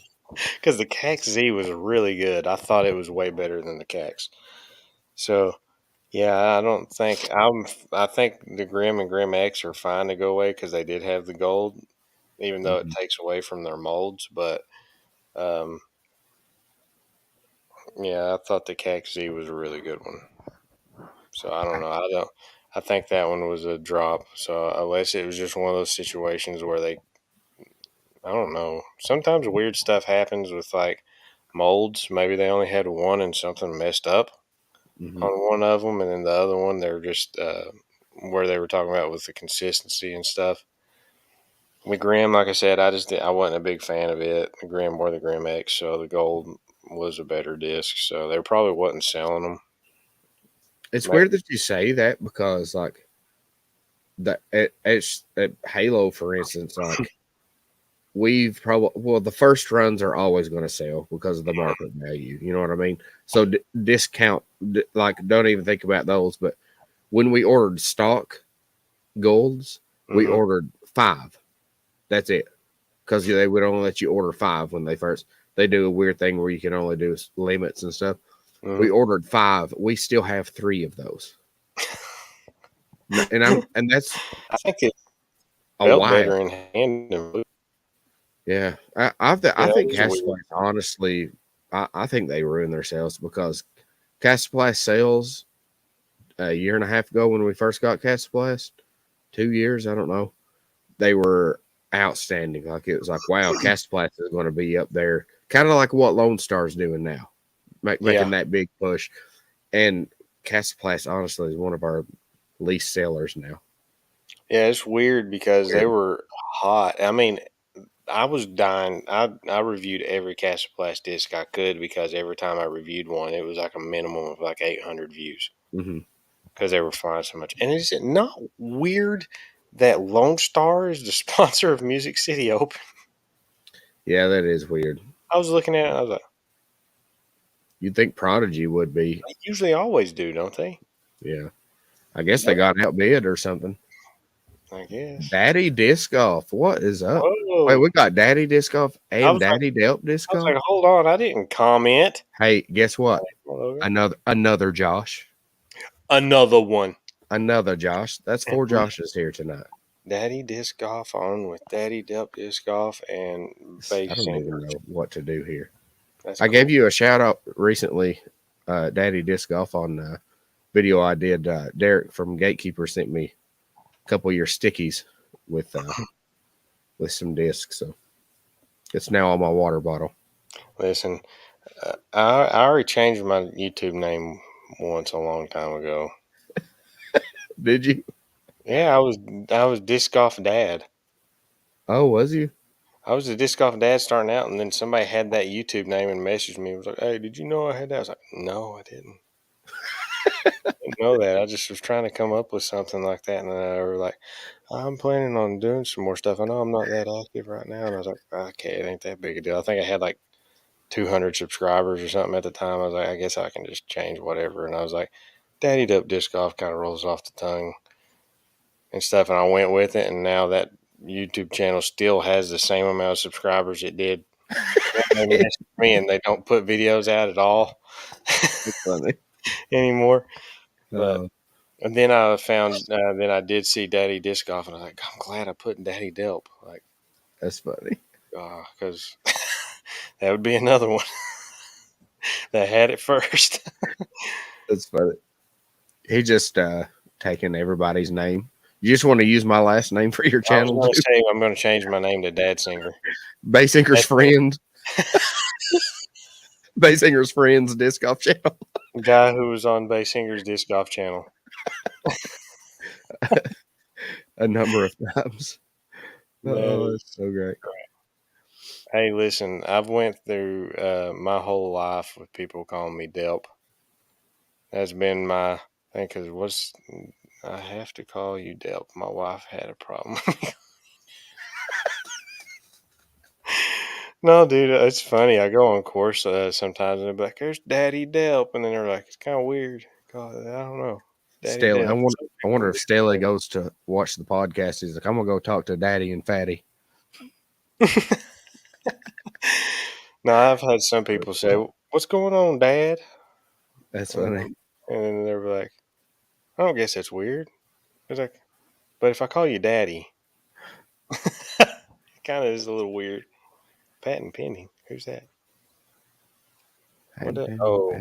Speaker 1: Because the CAX Z was really good. I thought it was way better than the CAX. So yeah, I don't think I'm. I think the Grim and Grim X are fine to go away because they did have the gold, even though it
Speaker 2: Mhm.
Speaker 1: takes away from their molds. But um, yeah, I thought the CAX Z was a really good one. So I don't know. I think that one was a drop. So unless it was just one of those situations where they, I don't know. Sometimes weird stuff happens with like molds. Maybe they only had one and something messed up
Speaker 2: Hmm.
Speaker 1: on one of them, and then the other one they're just where they were talking about with the consistency and stuff. The Grim, like I said, I wasn't a big fan of it, the Grim or the Grim X. So the gold was a better disc. So they probably wasn't selling them.
Speaker 2: It's
Speaker 1: Maybe.
Speaker 2: weird that you say that because like it's at Halo, for instance, like we've probably well the first runs are always going to sell because of the market value. You know what I mean? So discount like don't even think about those. But when we ordered stock golds, we
Speaker 1: Hmm.
Speaker 2: ordered five. That's it because they would only let you order five when they first. They do a weird thing where you can only do limits and stuff. We
Speaker 1: Hmm.
Speaker 2: ordered five. We still have three of those, and that's
Speaker 1: I think it
Speaker 2: a
Speaker 1: felt
Speaker 2: while.
Speaker 1: better in hand than blue.
Speaker 2: Yeah,
Speaker 1: You
Speaker 2: I
Speaker 1: know,
Speaker 2: think
Speaker 1: it was weird.
Speaker 2: Castaway honestly, I think they ruined themselves because Castaway sales a year and a half ago when we first got Castaway, 2 years, I don't know, they were outstanding. Like it was like, wow, Castaway is going to be up there, kind of like what Lone Star's doing now,
Speaker 1: Yeah.
Speaker 2: making that big push. And Castaway honestly is one of our least sellers now.
Speaker 1: Yeah, it's weird because they
Speaker 2: Weird.
Speaker 1: were hot. I mean, I was dying. I reviewed every Casaplast disc I could because every time I reviewed one, it was like a minimum of like 800 views
Speaker 2: Hmm.
Speaker 1: because they were flying so much. And is it not weird that Lone Star is the sponsor of Music City Open?
Speaker 2: Yeah, that is weird.
Speaker 1: I was looking at it. I was like,
Speaker 2: You'd think Prodigy would be.
Speaker 1: they usually always do, don't they?
Speaker 2: Yeah. I guess they
Speaker 1: What?
Speaker 2: got outbid or something.
Speaker 1: I guess.
Speaker 2: Daddy Disc Golf. What is up? Wait,
Speaker 1: Whoa!
Speaker 2: we got Daddy Disc Golf
Speaker 1: I
Speaker 2: and
Speaker 1: was like,
Speaker 2: Daddy Delp Disc
Speaker 1: I was
Speaker 2: Golf.
Speaker 1: like, hold on, I didn't comment.
Speaker 2: Hey, guess what?
Speaker 1: Logo.
Speaker 2: Another Josh.
Speaker 1: Another one.
Speaker 2: Another Josh. That's
Speaker 1: And
Speaker 2: four Joshes here tonight.
Speaker 1: Daddy Disc Golf on with Daddy Delp Disc Golf and
Speaker 2: I don't
Speaker 1: Baysinger.
Speaker 2: even know what to do here.
Speaker 1: That's
Speaker 2: I gave
Speaker 1: cool.
Speaker 2: you a shout out recently, Daddy Disc Golf on video I did. Derek from Gatekeeper sent me a couple of your stickies with some discs, so it's now on my water bottle.
Speaker 1: Listen, I already changed my YouTube name once a long time ago.
Speaker 2: Did you?
Speaker 1: Yeah, I was Disc Golf Dad.
Speaker 2: Oh, was you?
Speaker 1: I was a Disc Golf Dad starting out, and then somebody had that YouTube name and messaged me. It was like, "Hey, did you know I had that?" I was like, "No, I didn't know that. I just was trying to come up with something like that." And then they were like, "I'm planning on doing some more stuff. I know I'm not that active right now." And I was like, "Okay, it ain't that big a deal." I think I had like 200 subscribers or something at the time. I was like, I guess I can just change whatever. And I was like, Daddy Dup Disc Golf kind of rolls off the tongue and stuff. And I went with it. And now that YouTube channel still has the same amount of subscribers it did when they messaged me, and they don't put videos out at all
Speaker 2: That's funny.
Speaker 1: anymore. But
Speaker 2: Uh,
Speaker 1: and then I found, then I did see Daddy Disc Golf, and I was like, I'm glad I put Daddy Delp, like,
Speaker 2: that's funny.
Speaker 1: because that would be another one that had it first.
Speaker 2: That's funny. He just taking everybody's name. You just want to use my last name for your
Speaker 1: I was
Speaker 2: channel
Speaker 1: going to
Speaker 2: too?
Speaker 1: say I'm going to change my name to Dad Singer.
Speaker 2: Baysinger's
Speaker 1: Dad Singer.
Speaker 2: friends. Baysinger's friends disc golf channel.
Speaker 1: Guy who was on Baysinger's disc golf channel.
Speaker 2: A number of times.
Speaker 1: That
Speaker 2: Oh, that's
Speaker 1: is
Speaker 2: so great.
Speaker 1: Hey, listen, I've went through my whole life with people calling me Delp. That's been my thing because what's I have to call you Delp. My wife had a problem. No, dude, it's funny. I go on course sometimes and they're like, "There's Daddy Delp," and then they're like, "It's kind of weird." God, I don't know, Daddy
Speaker 2: Staley,
Speaker 1: Delp. Some
Speaker 2: I wonder
Speaker 1: people
Speaker 2: if Staley goes to watch the podcast. He's like, I'm gonna go talk to Daddy and Fatty.
Speaker 1: do. No, I've had some people say, "What's going on, Dad?"
Speaker 2: That's
Speaker 1: And
Speaker 2: funny.
Speaker 1: then they're like, "I don't guess that's weird." It's like, but if I call you Daddy, it kind of is a little weird. Patent pending. Who's that? What? Oh,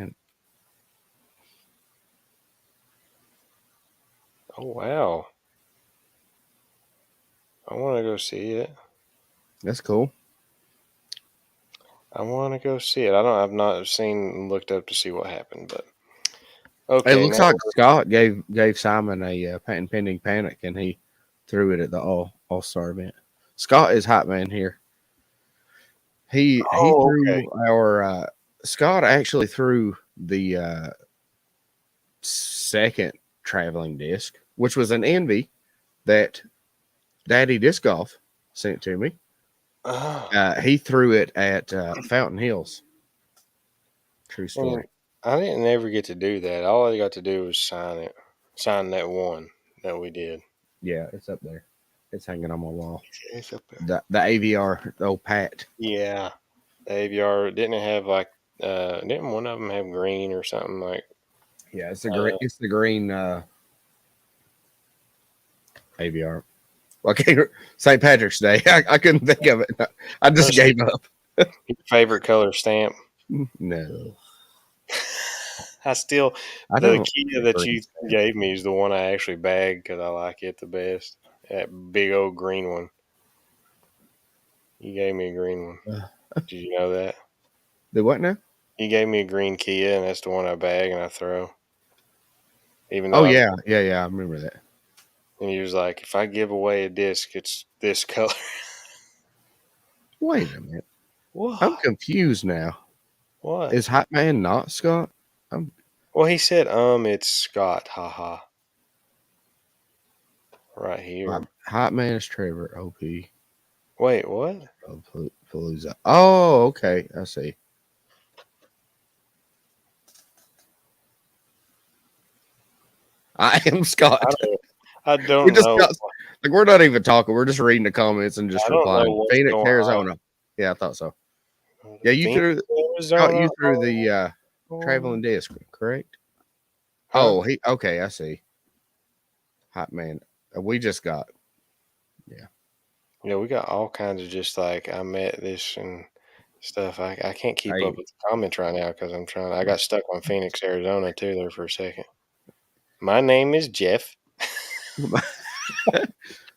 Speaker 1: Oh wow. I want to go see it.
Speaker 2: That's cool.
Speaker 1: I want to go see it. I've not seen looked up to see what happened, but
Speaker 2: It
Speaker 1: okay.
Speaker 2: looks
Speaker 1: Now,
Speaker 2: like Scott gave Simon a patent pending panic, and he threw it at the All Star event. Scott is hot man here. He
Speaker 1: oh okay.
Speaker 2: threw our Scott actually threw the second traveling disc, which was an Envy that Daddy Disc Golf sent to me.
Speaker 1: Oh,
Speaker 2: He threw it at Fountain Hills. True
Speaker 1: and
Speaker 2: story.
Speaker 1: I didn't ever get to do that. All I got to do was sign it, sign that one that we did.
Speaker 2: Yeah, it's up there. It's hanging on my wall.
Speaker 1: It's up there.
Speaker 2: The AVR, the old Pat.
Speaker 1: Yeah, the AVR didn't it have like didn't one of them have green or something like
Speaker 2: Yeah, it's the green. It's the green AVR. Okay, St. Patrick's Day. I couldn't think of it. I just
Speaker 1: Percy,
Speaker 2: gave up.
Speaker 1: your favorite color stamp?
Speaker 2: No,
Speaker 1: I still
Speaker 2: I
Speaker 1: the
Speaker 2: don't.
Speaker 1: Kia that
Speaker 2: Green
Speaker 1: you
Speaker 2: stamp.
Speaker 1: gave me is the one I actually bagged because I like it the best. That big old green one. You gave me a green one. Did you know that?
Speaker 2: The what now?
Speaker 1: You gave me a green Kia, and that's the one I bag and I throw. Even
Speaker 2: Oh
Speaker 1: though I
Speaker 2: yeah, yeah, yeah. I remember that.
Speaker 1: and he was like, if I give away a disc, it's this color.
Speaker 2: Wait a minute. I'm
Speaker 1: What?
Speaker 2: confused now.
Speaker 1: What?
Speaker 2: Is Hot Man not Scott? I'm
Speaker 1: Well, he said, it's Scott. Haha. Right here.
Speaker 2: Hot Man is Trevor. OP.
Speaker 1: Wait, what?
Speaker 2: Palooza. Oh, okay. I see. I am
Speaker 1: I
Speaker 2: Scott.
Speaker 1: don't. I
Speaker 2: We
Speaker 1: don't
Speaker 2: just
Speaker 1: know.
Speaker 2: got like we're not even talking. We're just reading the comments and just
Speaker 1: I don't know
Speaker 2: replying.
Speaker 1: what's
Speaker 2: Phoenix,
Speaker 1: going on.
Speaker 2: Arizona. Yeah, I thought so. Yeah, you
Speaker 1: Phoenix,
Speaker 2: threw Scott.
Speaker 1: Arizona.
Speaker 2: You threw the
Speaker 1: Oh,
Speaker 2: traveling disc, correct?
Speaker 1: huh?
Speaker 2: Oh, he okay. I see. Hot man. We just got. Yeah.
Speaker 1: Yeah, we got all kinds of just like I met this and stuff. I can't keep
Speaker 2: I
Speaker 1: up with the comments right now because I'm trying. I got stuck on Phoenix, Arizona too there for a second. My name is Jeff.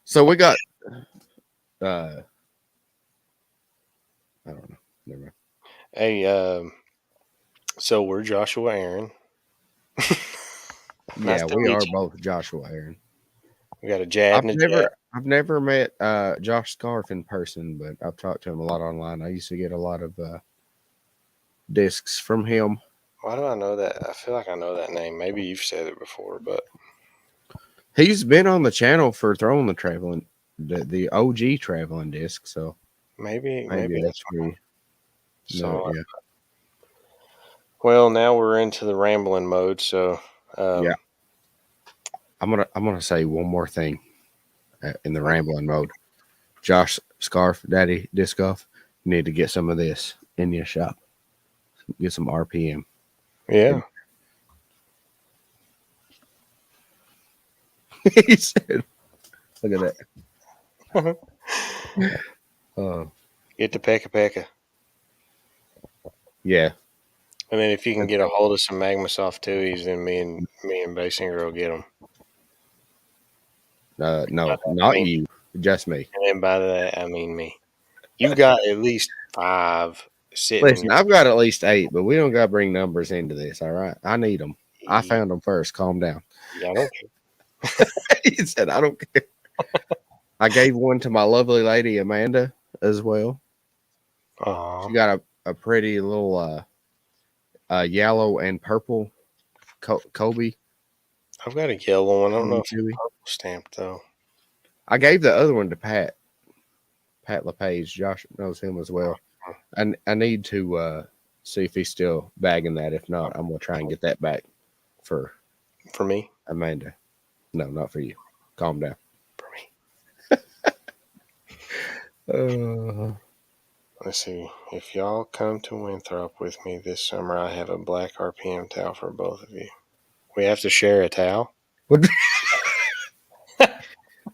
Speaker 2: so we got. uh I don't know. Never mind.
Speaker 1: Hey, so we're Joshua Aaron. Nice
Speaker 2: Yeah,
Speaker 1: to
Speaker 2: we
Speaker 1: meet
Speaker 2: are
Speaker 1: you.
Speaker 2: both Joshua Aaron.
Speaker 1: We got a Jad and a Jad.
Speaker 2: I've never met Josh Scarf in person, but I've talked to him a lot online. I used to get a lot of discs from him.
Speaker 1: Why do I know that? I feel like I know that name. Maybe you've said it before, but
Speaker 2: He's been on the channel for throwing the OG traveling disc, so
Speaker 1: maybe
Speaker 2: maybe
Speaker 1: that's
Speaker 2: that's where you know it.
Speaker 1: so.
Speaker 2: Yeah,
Speaker 1: Well, now we're into the rambling mode, so
Speaker 2: yeah.
Speaker 1: um,
Speaker 2: I'm gonna say one more thing in the rambling mode. Josh Scarf, Daddy Disc Golf, you need to get some of this in your shop. Get some RPM.
Speaker 1: yeah.
Speaker 2: He said, "Look at that."
Speaker 1: Get the pekka pekka.
Speaker 2: Yeah.
Speaker 1: And then if you can get a hold of some Magma Soft Tuies, then me and Baysinger will get them.
Speaker 2: No,
Speaker 1: I
Speaker 2: not
Speaker 1: mean,
Speaker 2: you, just me.
Speaker 1: and then by that I mean me. You got at least 5 sitting in
Speaker 2: Listen,
Speaker 1: your.
Speaker 2: I've got at least 8, but we don't got to bring numbers into this. All right, I need them. I found them first. Calm down.
Speaker 1: Yeah, I don't care.
Speaker 2: He said, "I don't care." I gave one to my lovely lady Amanda as well. She
Speaker 1: Aw,
Speaker 2: got a pretty little yellow and purple Kobe.
Speaker 1: I've got a yellow one. I don't know
Speaker 2: Kobe
Speaker 1: if it's
Speaker 2: Chewy.
Speaker 1: purple stamped though.
Speaker 2: I gave the other one to Pat LePage. Josh knows him as well. I need to see if he's still bagging that. If not, I'm gonna try and get that back for
Speaker 1: For me.
Speaker 2: Amanda. No, not for you. Calm down.
Speaker 1: For me.
Speaker 2: Uh,
Speaker 1: Let's see. If y'all come to Winthrop with me this summer, I have a black RPM towel for both of you. We have to share a towel.
Speaker 2: what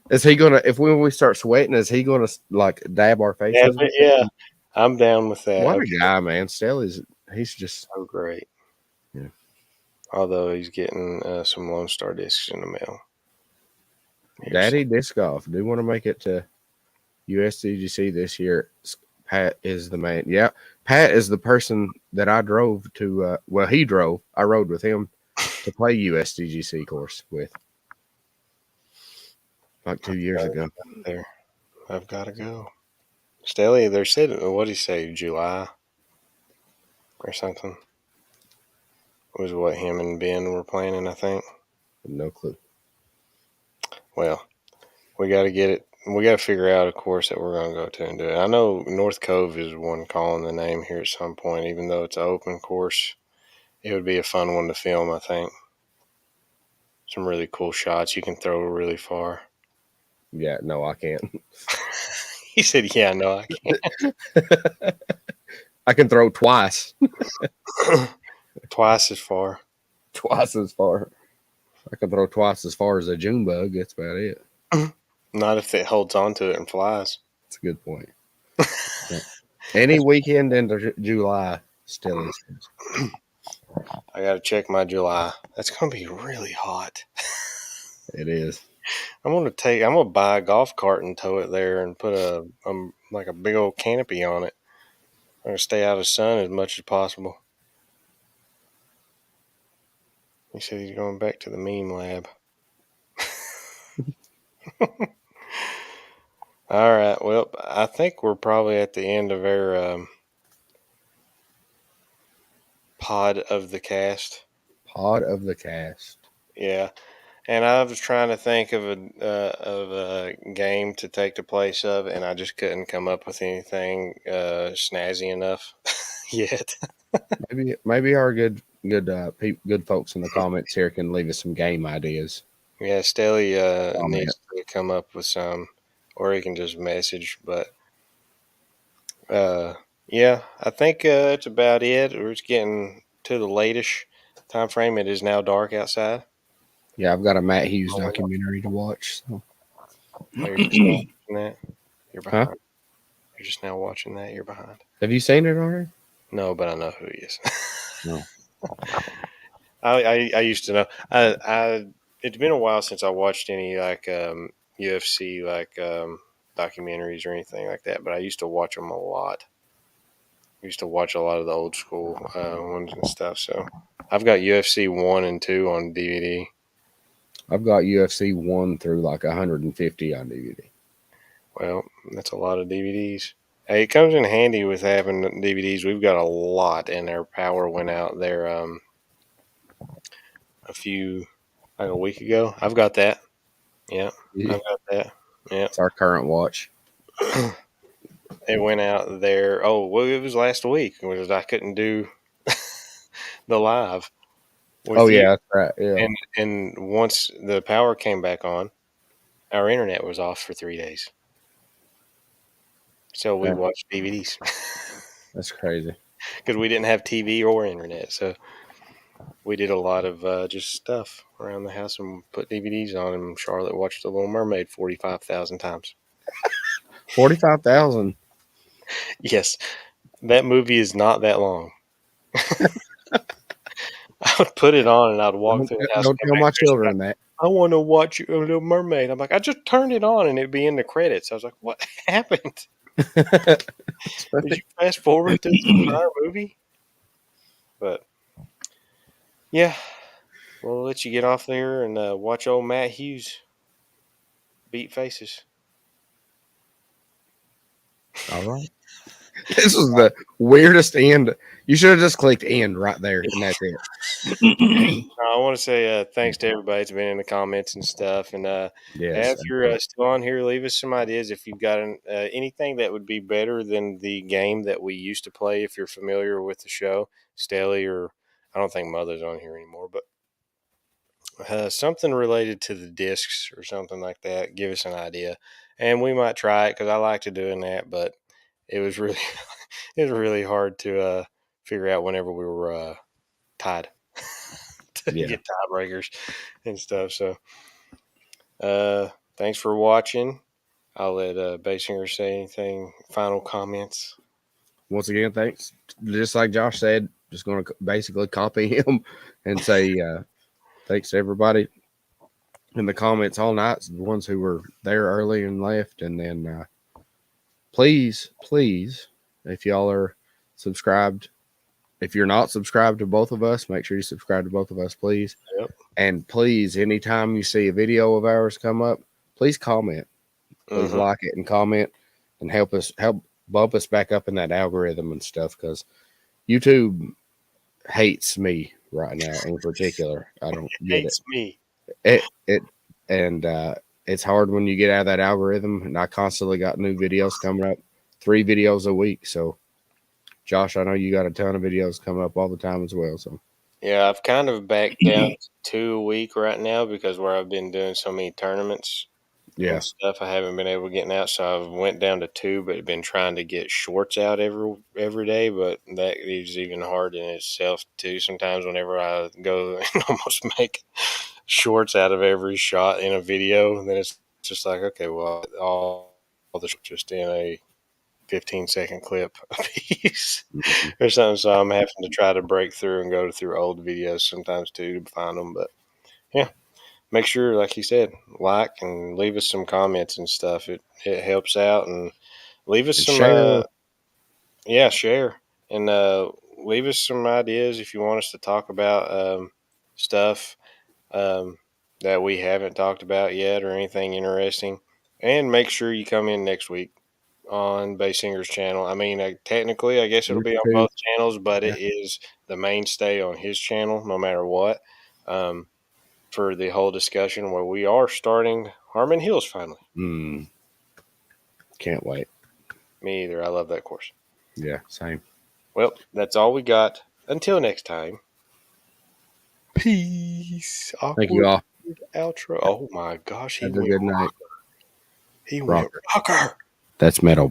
Speaker 2: is he gonna? If when we start sweating, is he gonna like dab our
Speaker 1: Yeah,
Speaker 2: faces with it?
Speaker 1: yeah. I'm down with that.
Speaker 2: What a
Speaker 1: Okay.
Speaker 2: guy, man! He's just
Speaker 1: So great.
Speaker 2: yeah.
Speaker 1: Although he's getting some Lone Star discs in the mail. Here's
Speaker 2: Daddy Disc Golf. Do want to make it to USDGC this year. Pat is the man. Yeah, Pat is the person that I drove to. Well, he drove. I rode with him to play USDGC course with like 2 years ago.
Speaker 1: there. I've got to go. Stelly, they said, what did he say, July or something? Was what him and Ben were planning, I think.
Speaker 2: No clue.
Speaker 1: Well, we got to get it. We got to figure out a course that we're going to go to and do it. I know North Cove is one calling the name here at some point, even though it's an open course. It would be a fun one to film, I think. Some really cool shots you can throw really far.
Speaker 2: Yeah, no, I can't.
Speaker 1: He said, yeah, no, I
Speaker 2: I can throw twice,
Speaker 1: can't. Twice as far.
Speaker 2: twice as far. I can throw twice as far as a June bug. That's about it.
Speaker 1: Not if it holds on to it and flies.
Speaker 2: That's a good point. Yeah. Any weekend into July still is.
Speaker 1: I got to check my July. That's going to be really hot.
Speaker 2: It is.
Speaker 1: I'm gonna buy a golf cart and tow it there and put like a big old canopy on it. I'm gonna stay out of the sun as much as possible. He said he's going back to the meme lab. All right. Well, I think we're probably at the end of our pod of the cast.
Speaker 2: Pod of the cast.
Speaker 1: Yeah. And I was trying to think of a game to take the place of, and I just couldn't come up with anything snazzy enough yet.
Speaker 2: Maybe our good folks in the comments here can leave us some game ideas.
Speaker 1: Yeah, Staley
Speaker 2: Comment.
Speaker 1: needs to come up with some, or he can just message. But yeah, I think it's about it. We're just getting to the latest time frame. It is now dark outside.
Speaker 2: Yeah, I've got a Matt Hughes documentary to watch. So.
Speaker 1: Oh, you're just now watching that. You're
Speaker 2: Huh?
Speaker 1: behind. You're just now watching that. You're behind.
Speaker 2: Have you seen it already?
Speaker 1: No, but I know who he is.
Speaker 2: No.
Speaker 1: I used to know. It's been a while since I watched any like UFC documentaries or anything like that. But I used to watch them a lot. I used to watch a lot of the old school ones and stuff. So I've got UFC 1 and 2 on DVD.
Speaker 2: I've got UFC 1 through like 150 on DVD.
Speaker 1: Well, that's a lot of DVDs. Hey, it comes in handy with having DVDs. We've got a lot, and our power went out there like a week ago. I've got that. Yeah, I've got that. Yeah.
Speaker 2: It's our current watch.
Speaker 1: It went out there. Oh, well, it was last week. I couldn't do the live with
Speaker 2: Oh,
Speaker 1: you.
Speaker 2: yeah, that's right. Yeah.
Speaker 1: And once the power came back on, our internet was off for 3 days. So we
Speaker 2: Yeah.
Speaker 1: watched DVDs
Speaker 2: That's crazy.
Speaker 1: because we didn't have TV or internet. So we did a lot of just stuff around the house and put DVDs on. And Charlotte watched The Little Mermaid 45,000 times.
Speaker 2: 45,000.
Speaker 1: Yes, that movie is not that long. I would put it on and I'd walk through the house.
Speaker 2: Don't tell my children that.
Speaker 1: I want to watch Little Mermaid. I'm like, I just turned it on and it'd be in the credits. I was like, what happened? Did you fast forward through the entire movie? But yeah, we'll let you get off there and watch old Matt Hughes beat faces.
Speaker 2: All right. This was the weirdest end. You should have just clicked end right there, and that's it.
Speaker 1: I want to say thanks to everybody that's been in the comments and stuff. And
Speaker 2: Yes.
Speaker 1: if you're still on here, leave us some ideas. If you've got anything that would be better than the game that we used to play, if you're familiar with the show, Staley, or I don't think Mother's on here anymore, but something related to the discs or something like that, give us an idea. And we might try it because I like to doing that, but it was really it was really hard to figure out whenever we were tied to get tiebreakers and stuff. So thanks for watching. I'll let Baysinger say anything, final comments.
Speaker 2: Once again, thanks. Just like Josh said, just going to basically copy him and say thanks to everybody in the comments all night, the ones who were there early and left. And then please, please, if y'all are subscribed, if you're not subscribed to both of us, make sure you subscribe to both of us, please.
Speaker 1: Yep.
Speaker 2: And please, anytime you see a video of ours come up, please comment. Please
Speaker 1: Mm-hmm.
Speaker 2: like it and comment and help bump us back up in that algorithm and stuff, because YouTube hates me right now in particular. I don't get it.
Speaker 1: Hates me.
Speaker 2: It and it's hard when you get out of that algorithm. And I constantly got new videos coming up, 3 videos a week. So, Josh, I know you got a ton of videos coming up all the time as well. So,
Speaker 1: Yeah, I've kind of backed down to 2 a week right now because where I've been doing so many tournaments
Speaker 2: yeah,
Speaker 1: and stuff, I haven't been able to get out. So I've went down to 2, but been trying to get shorts out every day. But that is even hard in itself too. Sometimes whenever I go and almost make shorts out of every shot in a video, then it's just like, okay, well, all the shorts just in a 15-second clip a piece
Speaker 2: mm-hmm.
Speaker 1: or something. So I'm having to try to break through and go through old videos sometimes too to find them. But yeah, make sure, like you said, like and leave us some comments and stuff. It helps out, and leave us
Speaker 2: And
Speaker 1: some
Speaker 2: share.
Speaker 1: yeah, share, and leave us some ideas if you want us to talk about stuff um, that we haven't talked about yet or anything interesting. And make sure you come in next week on Baysinger's channel. I mean, technically, I guess it'll
Speaker 2: Yours
Speaker 1: be on
Speaker 2: too.
Speaker 1: both channels, but
Speaker 2: Yeah.
Speaker 1: it is the mainstay on his channel, no matter what, um, for the whole discussion where we are starting Harmon Hills finally.
Speaker 2: Mm, can't wait.
Speaker 1: Me either. I love that course.
Speaker 2: Yeah, same.
Speaker 1: Well, that's all we got. Until next time. Peace.
Speaker 2: Thank you
Speaker 1: Awkward
Speaker 2: all.
Speaker 1: outro. Oh my gosh, he
Speaker 2: Have a
Speaker 1: went
Speaker 2: good night.
Speaker 1: he went
Speaker 2: Rocker.
Speaker 1: rocker.
Speaker 2: That's metal.